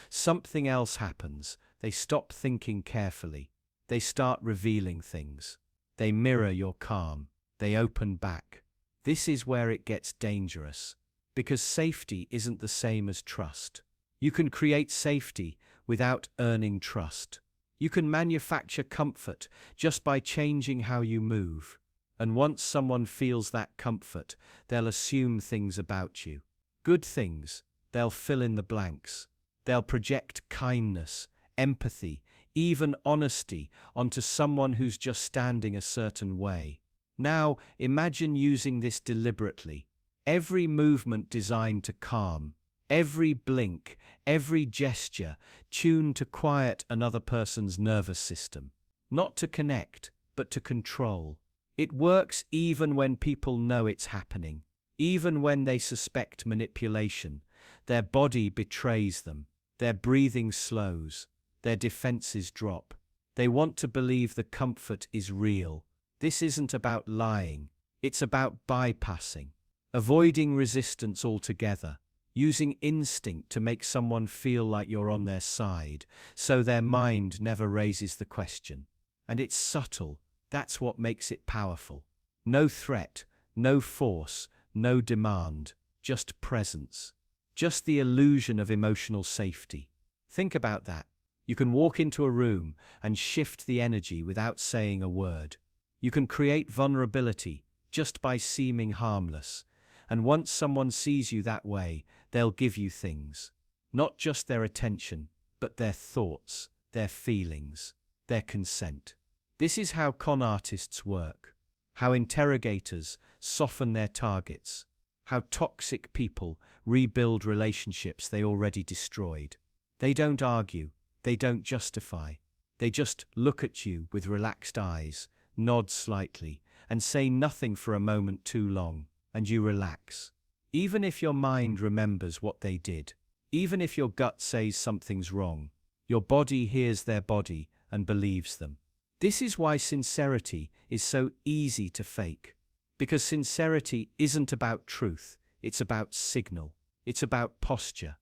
something else happens. They stop thinking carefully. They start revealing things. They mirror your calm. They open back. This is where it gets dangerous, because safety isn't the same as trust. You can create safety without earning trust. You can manufacture comfort just by changing how you move. And once someone feels that comfort, they'll assume things about you. Good things. They'll fill in the blanks. They'll project kindness, empathy, even honesty onto someone who's just standing a certain way. Now, imagine using this deliberately. Every movement designed to calm, every blink, every gesture tuned to quiet another person's nervous system. Not to connect, but to control. It works even when people know it's happening. Even when they suspect manipulation, their body betrays them. Their breathing slows. Their defenses drop. They want to believe the comfort is real. This isn't about lying. It's about bypassing, avoiding resistance altogether, using instinct to make someone feel like you're on their side, so their mind never raises the question. And it's subtle. That's what makes it powerful. No threat, no force, no demand, just presence. Just the illusion of emotional safety. Think about that. You can walk into a room and shift the energy without saying a word. You can create vulnerability just by seeming harmless. And once someone sees you that way, they'll give you things. Not just their attention, but their thoughts, their feelings, their consent. This is how con artists work, how interrogators soften their targets, how toxic people rebuild relationships they already destroyed. They don't argue, they don't justify, they just look at you with relaxed eyes, nod slightly, and say nothing for a moment too long, and you relax. Even if your mind remembers what they did, even if your gut says something's wrong, your body hears their body and believes them. This is why sincerity is so easy to fake. Because sincerity isn't about truth, it's about signal. It's about posture,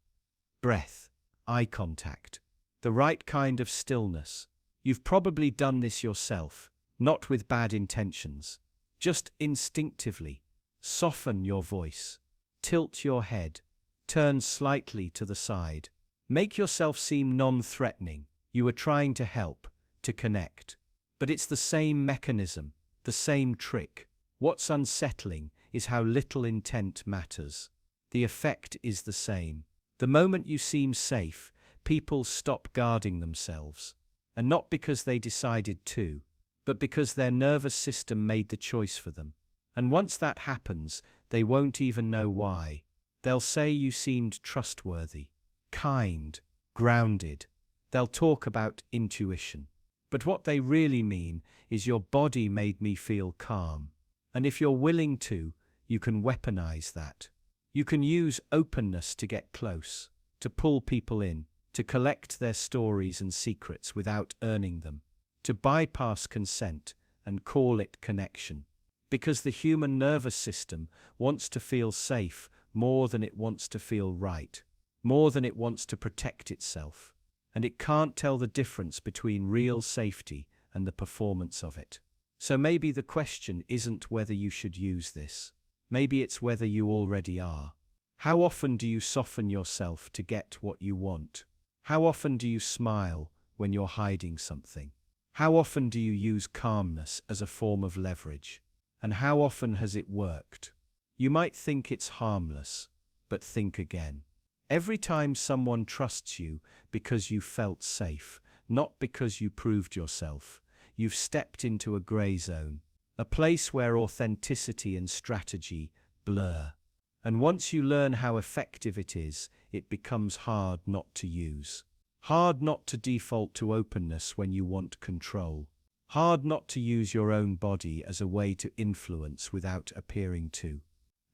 breath, eye contact, the right kind of stillness. You've probably done this yourself, not with bad intentions. Just instinctively, soften your voice, tilt your head, turn slightly to the side. Make yourself seem non-threatening. You are trying to help, to connect. But it's the same mechanism, the same trick. What's unsettling is how little intent matters. The effect is the same. The moment you seem safe, people stop guarding themselves. And not because they decided to, but because their nervous system made the choice for them. And once that happens, they won't even know why. They'll say you seemed trustworthy, kind, grounded. They'll talk about intuition. But what they really mean is your body made me feel calm. And if you're willing to, you can weaponize that. You can use openness to get close, to pull people in, to collect their stories and secrets without earning them, to bypass consent and call it connection. Because the human nervous system wants to feel safe more than it wants to feel right, more than it wants to protect itself. And it can't tell the difference between real safety and the performance of it. So maybe the question isn't whether you should use this. Maybe it's whether you already are. How often do you soften yourself to get what you want? How often do you smile when you're hiding something? How often do you use calmness as a form of leverage? And how often has it worked? You might think it's harmless, but think again. Every time someone trusts you because you felt safe, not because you proved yourself, you've stepped into a gray zone, a place where authenticity and strategy blur. And once you learn how effective it is, it becomes hard not to use. Hard not to default to openness when you want control. Hard not to use your own body as a way to influence without appearing to.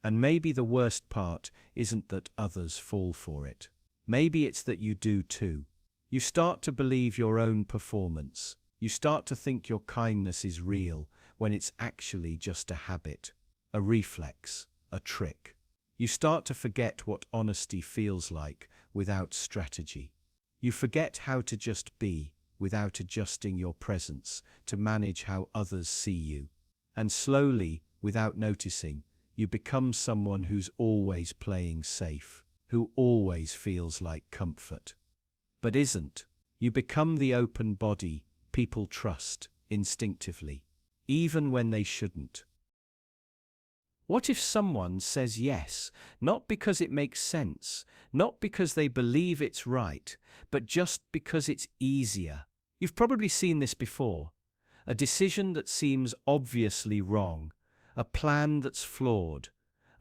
And maybe the worst part isn't that others fall for it. Maybe it's that you do too. You start to believe your own performance. You start to think your kindness is real when it's actually just a habit, a reflex, a trick. You start to forget what honesty feels like without strategy. You forget how to just be without adjusting your presence to manage how others see you. And slowly, without noticing, you become someone who's always playing safe, who always feels like comfort. But isn't. You become the open body people trust instinctively, even when they shouldn't. What if someone says yes, not because it makes sense, not because they believe it's right, but just because it's easier? You've probably seen this before. A decision that seems obviously wrong, a plan that's flawed,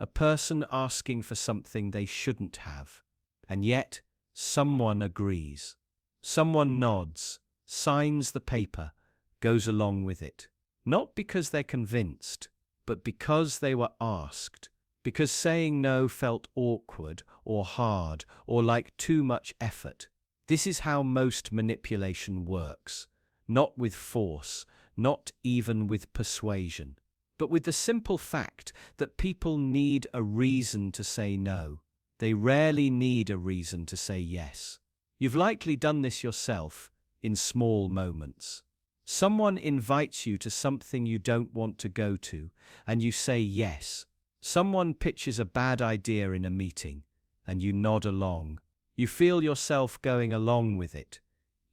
a person asking for something they shouldn't have. And yet, someone agrees. Someone nods, signs the paper, goes along with it. Not because they're convinced, but because they were asked, because saying no felt awkward or hard or like too much effort. This is how most manipulation works, not with force, not even with persuasion, but with the simple fact that people need a reason to say no. They rarely need a reason to say yes. You've likely done this yourself, in small moments. Someone invites you to something you don't want to go to, and you say yes. Someone pitches a bad idea in a meeting, and you nod along. You feel yourself going along with it,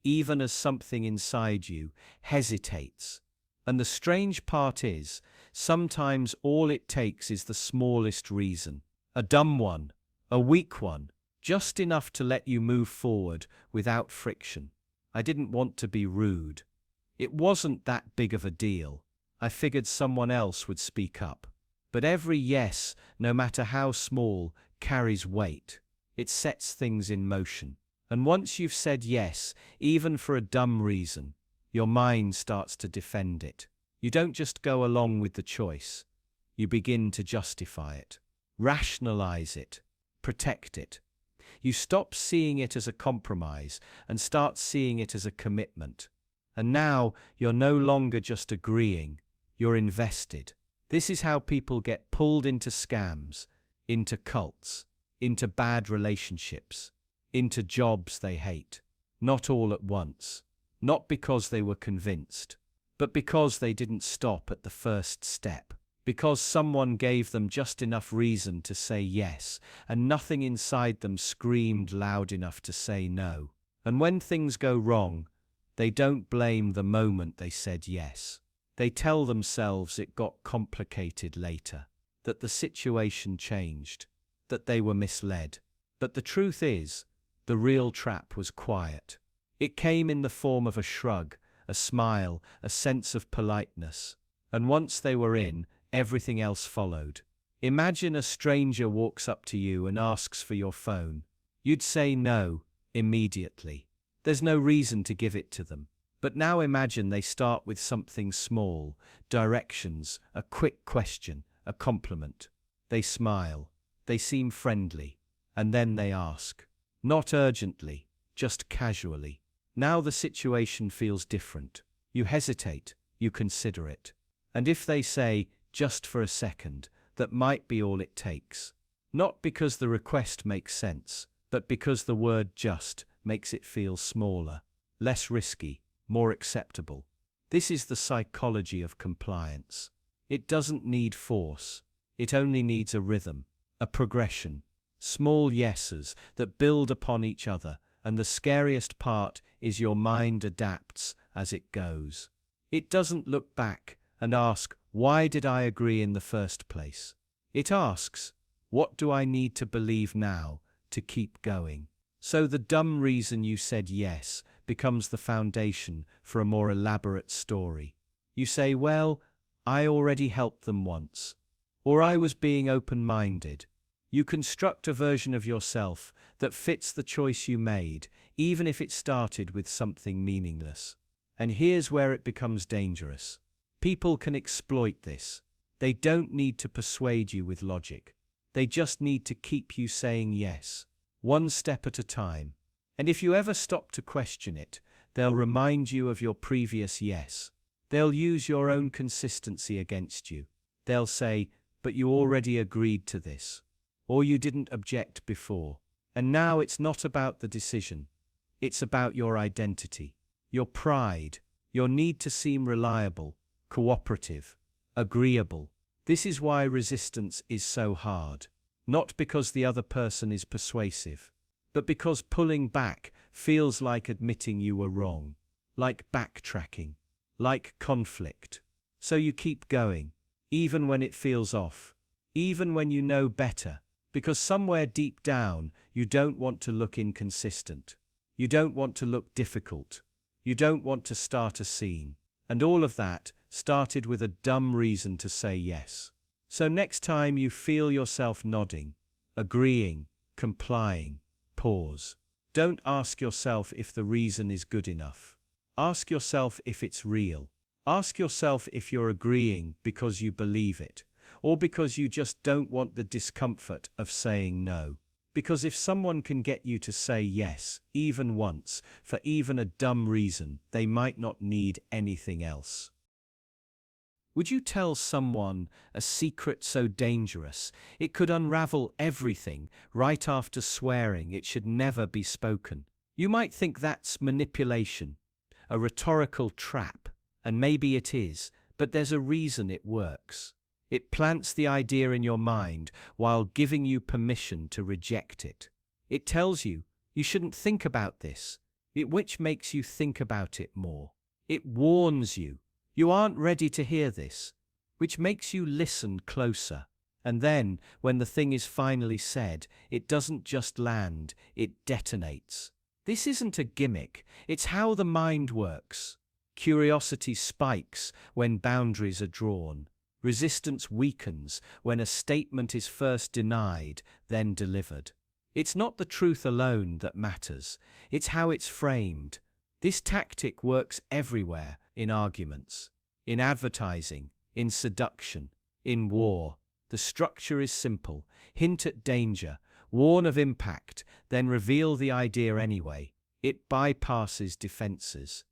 even as something inside you hesitates. And the strange part is, sometimes all it takes is the smallest reason. A dumb one, a weak one, just enough to let you move forward without friction. I didn't want to be rude. It wasn't that big of a deal. I figured someone else would speak up. But every yes, no matter how small, carries weight. It sets things in motion. And once you've said yes, even for a dumb reason, your mind starts to defend it. You don't just go along with the choice. You begin to justify it, rationalize it, protect it. You stop seeing it as a compromise and start seeing it as a commitment. And now you're no longer just agreeing, you're invested. This is how people get pulled into scams, into cults, into bad relationships, into jobs they hate. Not all at once. Not because they were convinced, but because they didn't stop at the first step. Because someone gave them just enough reason to say yes, and nothing inside them screamed loud enough to say no. And when things go wrong, they don't blame the moment they said yes. They tell themselves it got complicated later, that the situation changed, that they were misled. But the truth is, the real trap was quiet. It came in the form of a shrug, a smile, a sense of politeness. And once they were in, everything else followed. Imagine a stranger walks up to you and asks for your phone. You'd say no, immediately. There's no reason to give it to them. But now imagine they start with something small, directions, a quick question, a compliment. They smile, they seem friendly, and then they ask. Not urgently, just casually. Now the situation feels different. You hesitate, you consider it. And if they say, just for a second, that might be all it takes. Not because the request makes sense, but because the word just makes it feel smaller, less risky, more acceptable. This is the psychology of compliance. It doesn't need force. It only needs a rhythm, a progression. Small yeses that build upon each other, and the scariest part is your mind adapts as it goes. It doesn't look back and ask, why did I agree in the first place? It asks, what do I need to believe now to keep going? So the dumb reason you said yes becomes the foundation for a more elaborate story. You say, well, I already helped them once, or I was being open-minded. You construct a version of yourself that fits the choice you made, even if it started with something meaningless. And here's where it becomes dangerous. People can exploit this. They don't need to persuade you with logic. They just need to keep you saying yes, one step at a time. And if you ever stop to question it, they'll remind you of your previous yes. They'll use your own consistency against you. They'll say, but you already agreed to this. Or you didn't object before. And now it's not about the decision. It's about your identity, your pride, your need to seem reliable, cooperative, agreeable. This is why resistance is so hard. Not because the other person is persuasive, but because pulling back feels like admitting you were wrong, like backtracking, like conflict. So you keep going, even when it feels off, even when you know better, because somewhere deep down you don't want to look inconsistent. You don't want to look difficult. You don't want to start a scene. And all of that started with a dumb reason to say yes. So next time you feel yourself nodding, agreeing, complying, pause. Don't ask yourself if the reason is good enough. Ask yourself if it's real. Ask yourself if you're agreeing because you believe it, or because you just don't want the discomfort of saying no. Because if someone can get you to say yes, even once, for even a dumb reason, they might not need anything else. Would you tell someone a secret so dangerous it could unravel everything right after swearing it should never be spoken? You might think that's manipulation, a rhetorical trap, and maybe it is, but there's a reason it works. It plants the idea in your mind while giving you permission to reject it. It tells you, you shouldn't think about this, which makes you think about it more. It warns you, you aren't ready to hear this, which makes you listen closer. And then, when the thing is finally said, it doesn't just land, it detonates. This isn't a gimmick, it's how the mind works. Curiosity spikes when boundaries are drawn. Resistance weakens when a statement is first denied, then delivered. It's not the truth alone that matters, it's how it's framed. This tactic works everywhere, in arguments, in advertising, in seduction, in war. The structure is simple. Hint at danger, warn of impact, then reveal the idea anyway. It bypasses defenses.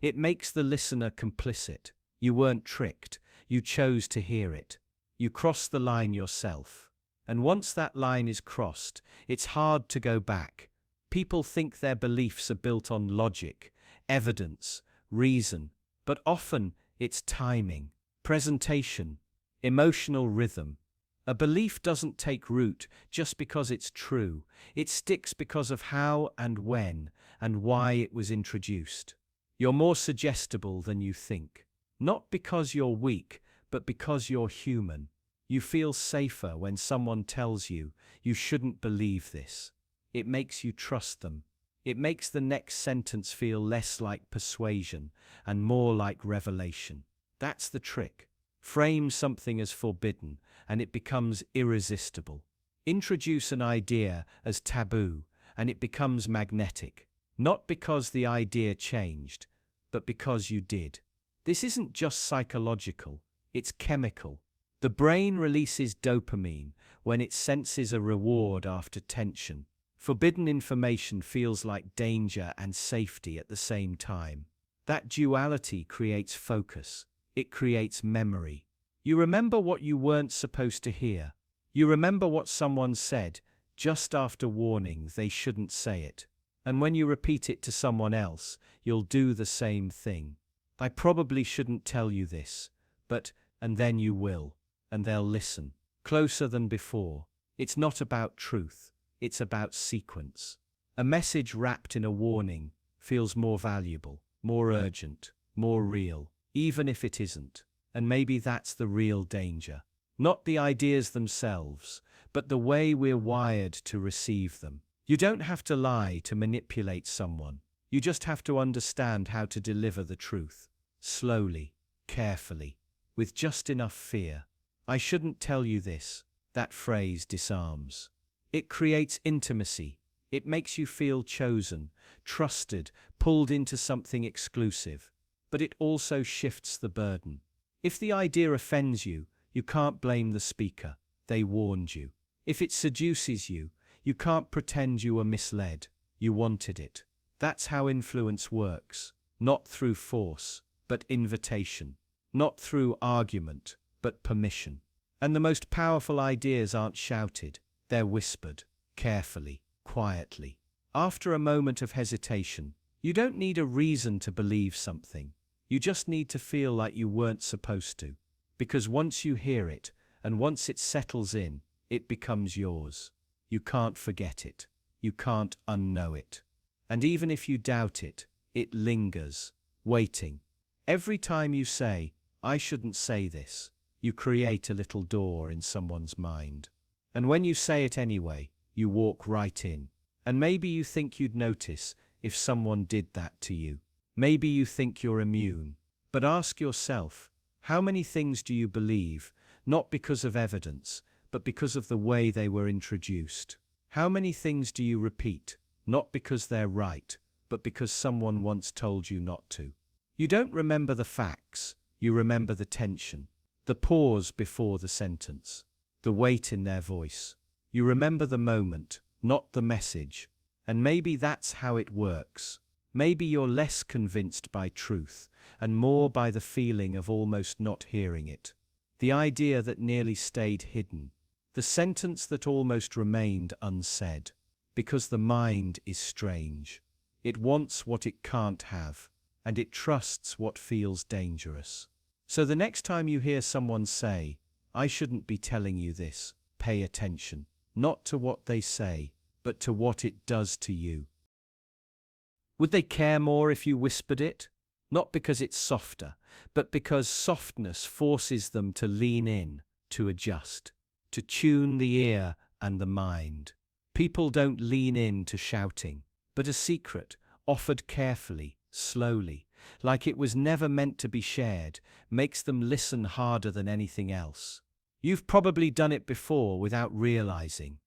It makes the listener complicit. You weren't tricked. You chose to hear it. You crossed the line yourself. And once that line is crossed, it's hard to go back. People think their beliefs are built on logic, evidence, reason, but often it's timing, presentation, emotional rhythm. A belief doesn't take root just because it's true. It sticks because of how and when and why it was introduced. You're more suggestible than you think. Not because you're weak, but because you're human. You feel safer when someone tells you you shouldn't believe this. It makes you trust them. It makes the next sentence feel less like persuasion and more like revelation. That's the trick. Frame something as forbidden, and it becomes irresistible. Introduce an idea as taboo, and it becomes magnetic. Not because the idea changed, but because you did. This isn't just psychological, it's chemical. The brain releases dopamine when it senses a reward after tension. Forbidden information feels like danger and safety at the same time. That duality creates focus. It creates memory. You remember what you weren't supposed to hear. You remember what someone said just after warning they shouldn't say it. And when you repeat it to someone else, you'll do the same thing. I probably shouldn't tell you this, but, and then you will, and they'll listen. Closer than before. It's not about truth, it's about sequence. A message wrapped in a warning feels more valuable, more urgent, more real, even if it isn't. And maybe that's the real danger. Not the ideas themselves, but the way we're wired to receive them. You don't have to lie to manipulate someone. You just have to understand how to deliver the truth. Slowly, carefully, with just enough fear. I shouldn't tell you this. That phrase disarms. It creates intimacy. It makes you feel chosen, trusted, pulled into something exclusive. But it also shifts the burden. If the idea offends you, you can't blame the speaker. They warned you. If it seduces you, you can't pretend you were misled. You wanted it. That's how influence works. Not through force, but invitation. Not through argument, but permission. And the most powerful ideas aren't shouted. They're whispered, carefully, quietly. After a moment of hesitation, you don't need a reason to believe something. You just need to feel like you weren't supposed to. Because once you hear it, and once it settles in, it becomes yours. You can't forget it. You can't unknow it. And even if you doubt it, it lingers, waiting. Every time you say, I shouldn't say this, you create a little door in someone's mind. And when you say it anyway, you walk right in. And maybe you think you'd notice if someone did that to you. Maybe you think you're immune. But ask yourself, how many things do you believe, not because of evidence, but because of the way they were introduced? How many things do you repeat, not because they're right, but because someone once told you not to? You don't remember the facts, you remember the tension, the pause before the sentence, the weight in their voice. You remember the moment, not the message. And maybe that's how it works. Maybe you're less convinced by truth and more by the feeling of almost not hearing it. The idea that nearly stayed hidden. The sentence that almost remained unsaid. Because the mind is strange. It wants what it can't have, and it trusts what feels dangerous. So the next time you hear someone say, I shouldn't be telling you this, pay attention. Not to what they say, but to what it does to you. Would they care more if you whispered it? Not because it's softer, but because softness forces them to lean in, to adjust, to tune the ear and the mind. People don't lean in to shouting, but a secret, offered carefully, slowly, like it was never meant to be shared, makes them listen harder than anything else. You've probably done it before without realizing.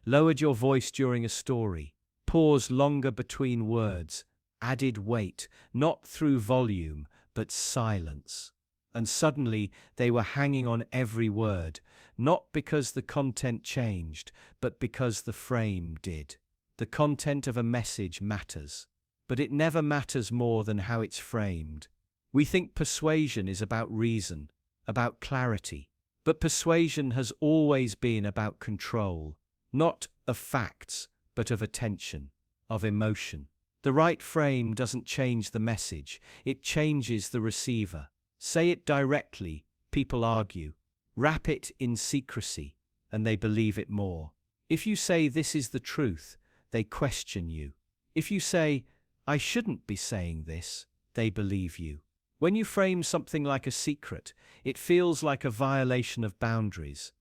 Lowered your voice during a story, paused longer between words, added weight, not through volume, but silence. And suddenly they were hanging on every word, not because the content changed, but because the frame did. The content of a message matters, but it never matters more than how it's framed. We think persuasion is about reason, about clarity, but persuasion has always been about control, not of facts, but of attention, of emotion. The right frame doesn't change the message, it changes the receiver. Say it directly, people argue. Wrap it in secrecy, and they believe it more. If you say this is the truth, they question you. If you say, I shouldn't be saying this, they believe you. When you frame something like a secret, it feels like a violation of boundaries,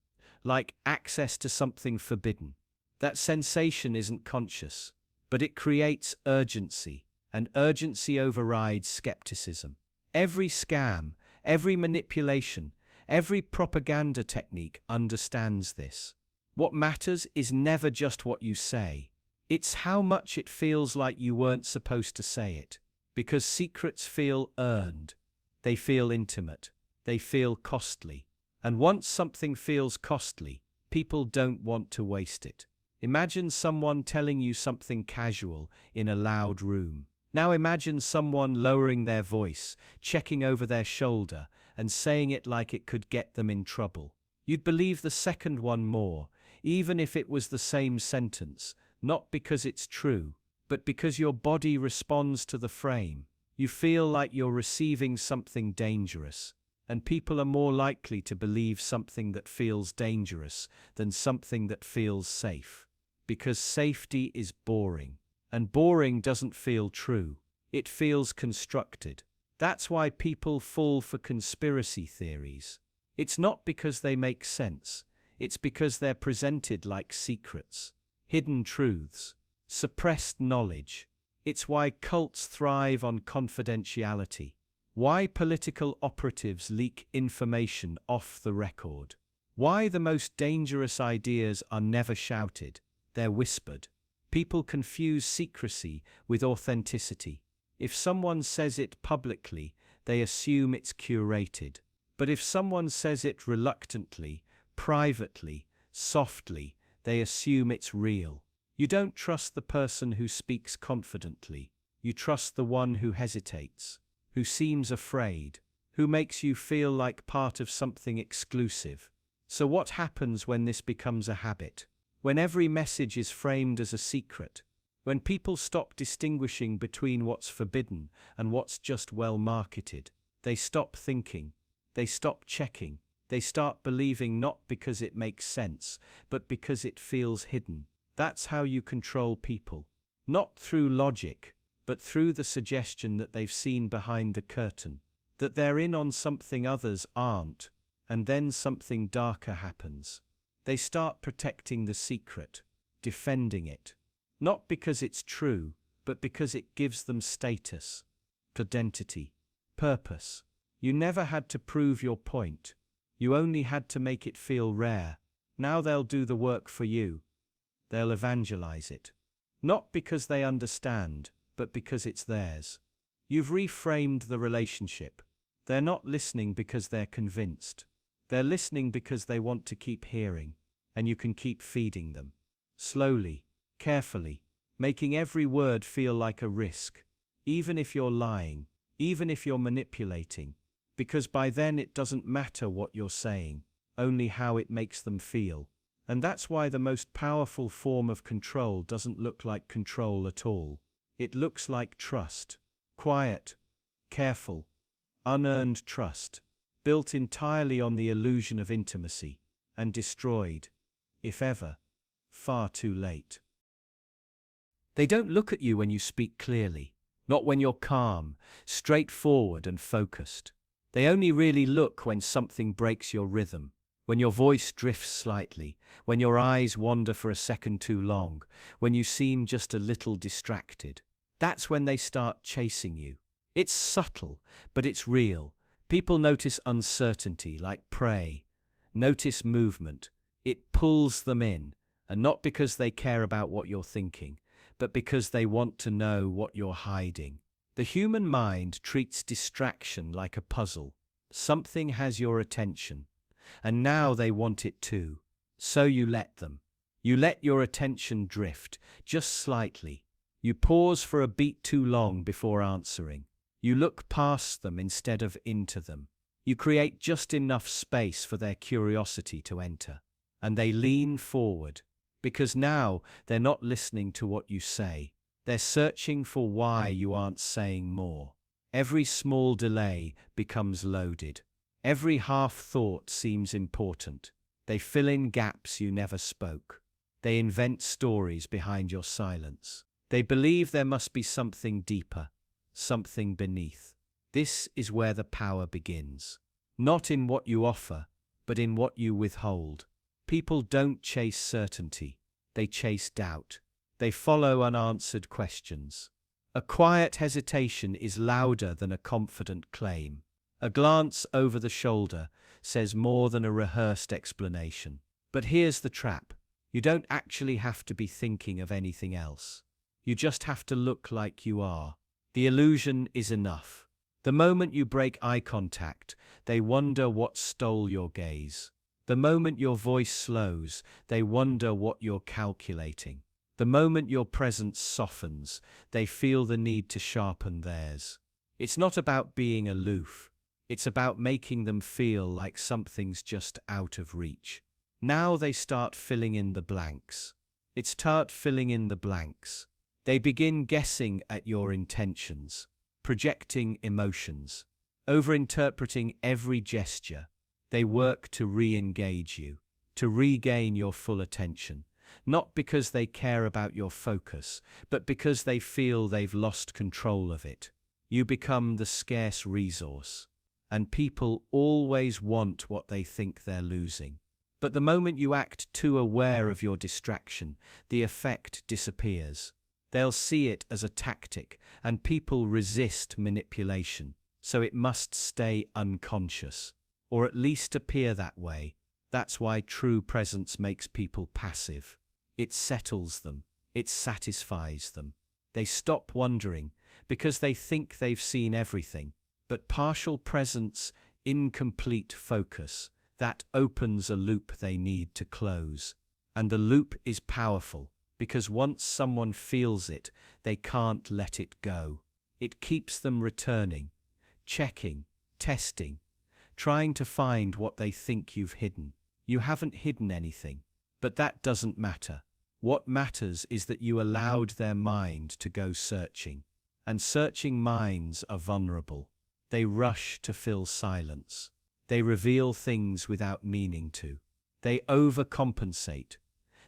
like access to something forbidden. That sensation isn't conscious, but it creates urgency, and urgency overrides skepticism. Every scam, every manipulation, every propaganda technique understands this. What matters is never just what you say. It's how much it feels like you weren't supposed to say it. Because secrets feel earned. They feel intimate. They feel costly. And once something feels costly, people don't want to waste it. Imagine someone telling you something casual in a loud room. Now imagine someone lowering their voice, checking over their shoulder, and saying it like it could get them in trouble. You'd believe the second one more, even if it was the same sentence, not because it's true, but because your body responds to the frame. You feel like you're receiving something dangerous, and people are more likely to believe something that feels dangerous than something that feels safe. Because safety is boring. And boring doesn't feel true. It feels constructed. That's why people fall for conspiracy theories. It's not because they make sense. It's because they're presented like secrets, hidden truths, suppressed knowledge. It's why cults thrive on confidentiality. Why political operatives leak information off the record. Why the most dangerous ideas are never shouted, they're whispered. People confuse secrecy with authenticity. If someone says it publicly, they assume it's curated. But if someone says it reluctantly, privately, softly, they assume it's real. You don't trust the person who speaks confidently. You trust the one who hesitates, who seems afraid, who makes you feel like part of something exclusive. So what happens when this becomes a habit? When every message is framed as a secret, when people stop distinguishing between what's forbidden and what's just well marketed, they stop thinking, they stop checking, they start believing not because it makes sense, but because it feels hidden. That's how you control people. Not through logic, but through the suggestion that they've seen behind the curtain, that they're in on something others aren't, and then something darker happens. They start protecting the secret, defending it. Not because it's true, but because it gives them status, identity, purpose. You never had to prove your point. You only had to make it feel rare. Now they'll do the work for you. They'll evangelize it. Not because they understand, but because it's theirs. You've reframed the relationship. They're not listening because they're convinced. They're listening because they want to keep hearing, and you can keep feeding them. Slowly, carefully, making every word feel like a risk, even if you're lying, even if you're manipulating, because by then it doesn't matter what you're saying, only how it makes them feel. And that's why the most powerful form of control doesn't look like control at all. It looks like trust. Quiet, careful, unearned trust, built entirely on the illusion of intimacy, and destroyed, if ever, far too late. They don't look at you when you speak clearly, not when you're calm, straightforward and focused. They only really look when something breaks your rhythm, when your voice drifts slightly, when your eyes wander for a second too long, when you seem just a little distracted. That's when they start chasing you. It's subtle, but it's real. People notice uncertainty like prey, notice movement. It pulls them in, and not because they care about what you're thinking, but because they want to know what you're hiding. The human mind treats distraction like a puzzle. Something has your attention, and now they want it too. So you let them. You let your attention drift, just slightly. You pause for a beat too long before answering. You look past them instead of into them. You create just enough space for their curiosity to enter. And they lean forward, because now they're not listening to what you say. They're searching for why you aren't saying more. Every small delay becomes loaded. Every half-thought seems important. They fill in gaps you never spoke. They invent stories behind your silence. They believe there must be something deeper, something beneath. This is where the power begins. Not in what you offer, but in what you withhold. People don't chase certainty. They chase doubt. They follow unanswered questions. A quiet hesitation is louder than a confident claim. A glance over the shoulder says more than a rehearsed explanation. But here's the trap. You don't actually have to be thinking of anything else. You just have to look like you are. The illusion is enough. The moment you break eye contact, they wonder what stole your gaze. The moment your voice slows, they wonder what you're calculating. The moment your presence softens, they feel the need to sharpen theirs. It's not about being aloof. It's about making them feel like something's just out of reach. Now they start filling in the blanks. They begin guessing at your intentions, projecting emotions, overinterpreting every gesture. They work to re-engage you, to regain your full attention, not because they care about your focus, but because they feel they've lost control of it. You become the scarce resource, and people always want what they think they're losing. But the moment you act too aware of your distraction, the effect disappears. They'll see it as a tactic, and people resist manipulation, so it must stay unconscious, or at least appear that way. That's why true presence makes people passive. It settles them. It satisfies them. They stop wondering, because they think they've seen everything. But partial presence, incomplete focus, that opens a loop they need to close. And the loop is powerful, because once someone feels it, they can't let it go. It keeps them returning, checking, testing, trying to find what they think you've hidden. You haven't hidden anything, but that doesn't matter. What matters is that you allowed their mind to go searching. And searching minds are vulnerable. They rush to fill silence. They reveal things without meaning to. They overcompensate.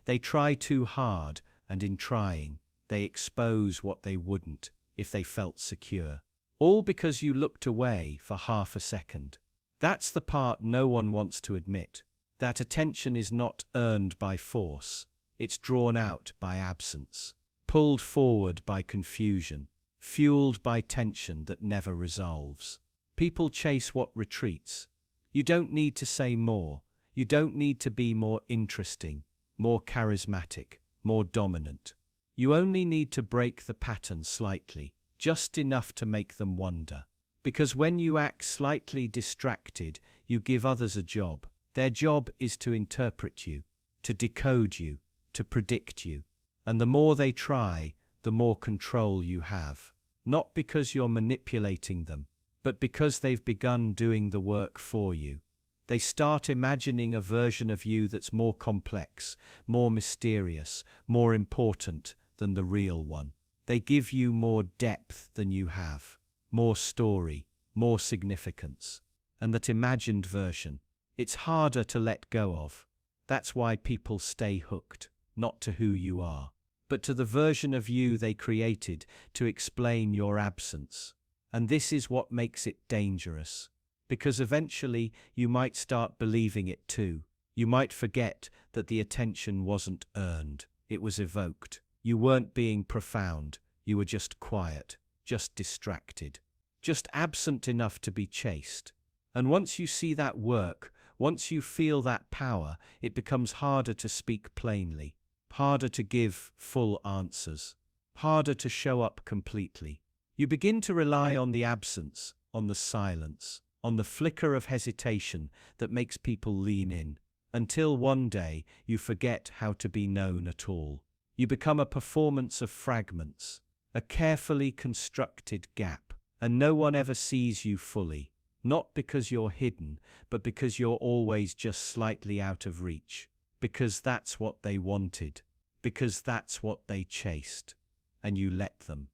They try too hard, and in trying, they expose what they wouldn't if they felt secure. All because you looked away for half a second. That's the part no one wants to admit. That attention is not earned by force. It's drawn out by absence, pulled forward by confusion, fueled by tension that never resolves. People chase what retreats. You don't need to say more. You don't need to be more interesting, more charismatic, more dominant. You only need to break the pattern slightly, just enough to make them wonder. Because when you act slightly distracted, you give others a job. Their job is to interpret you, to decode you, to predict you. And the more they try, the more control you have. Not because you're manipulating them, but because they've begun doing the work for you. They start imagining a version of you that's more complex, more mysterious, more important than the real one. They give you more depth than you have, more story, more significance. And that imagined version, it's harder to let go of. That's why people stay hooked, not to who you are, but to the version of you they created to explain your absence. And this is what makes it dangerous. Because eventually you might start believing it too. You might forget that the attention wasn't earned, it was evoked. You weren't being profound, you were just quiet, just distracted, just absent enough to be chased. And once you see that work, once you feel that power, it becomes harder to speak plainly, harder to give full answers, harder to show up completely. You begin to rely on the absence, on the silence, on the flicker of hesitation that makes people lean in, until one day you forget how to be known at all. You become a performance of fragments, a carefully constructed gap, and no one ever sees you fully, not because you're hidden, but because you're always just slightly out of reach, because that's what they wanted, because that's what they chased, and you let them.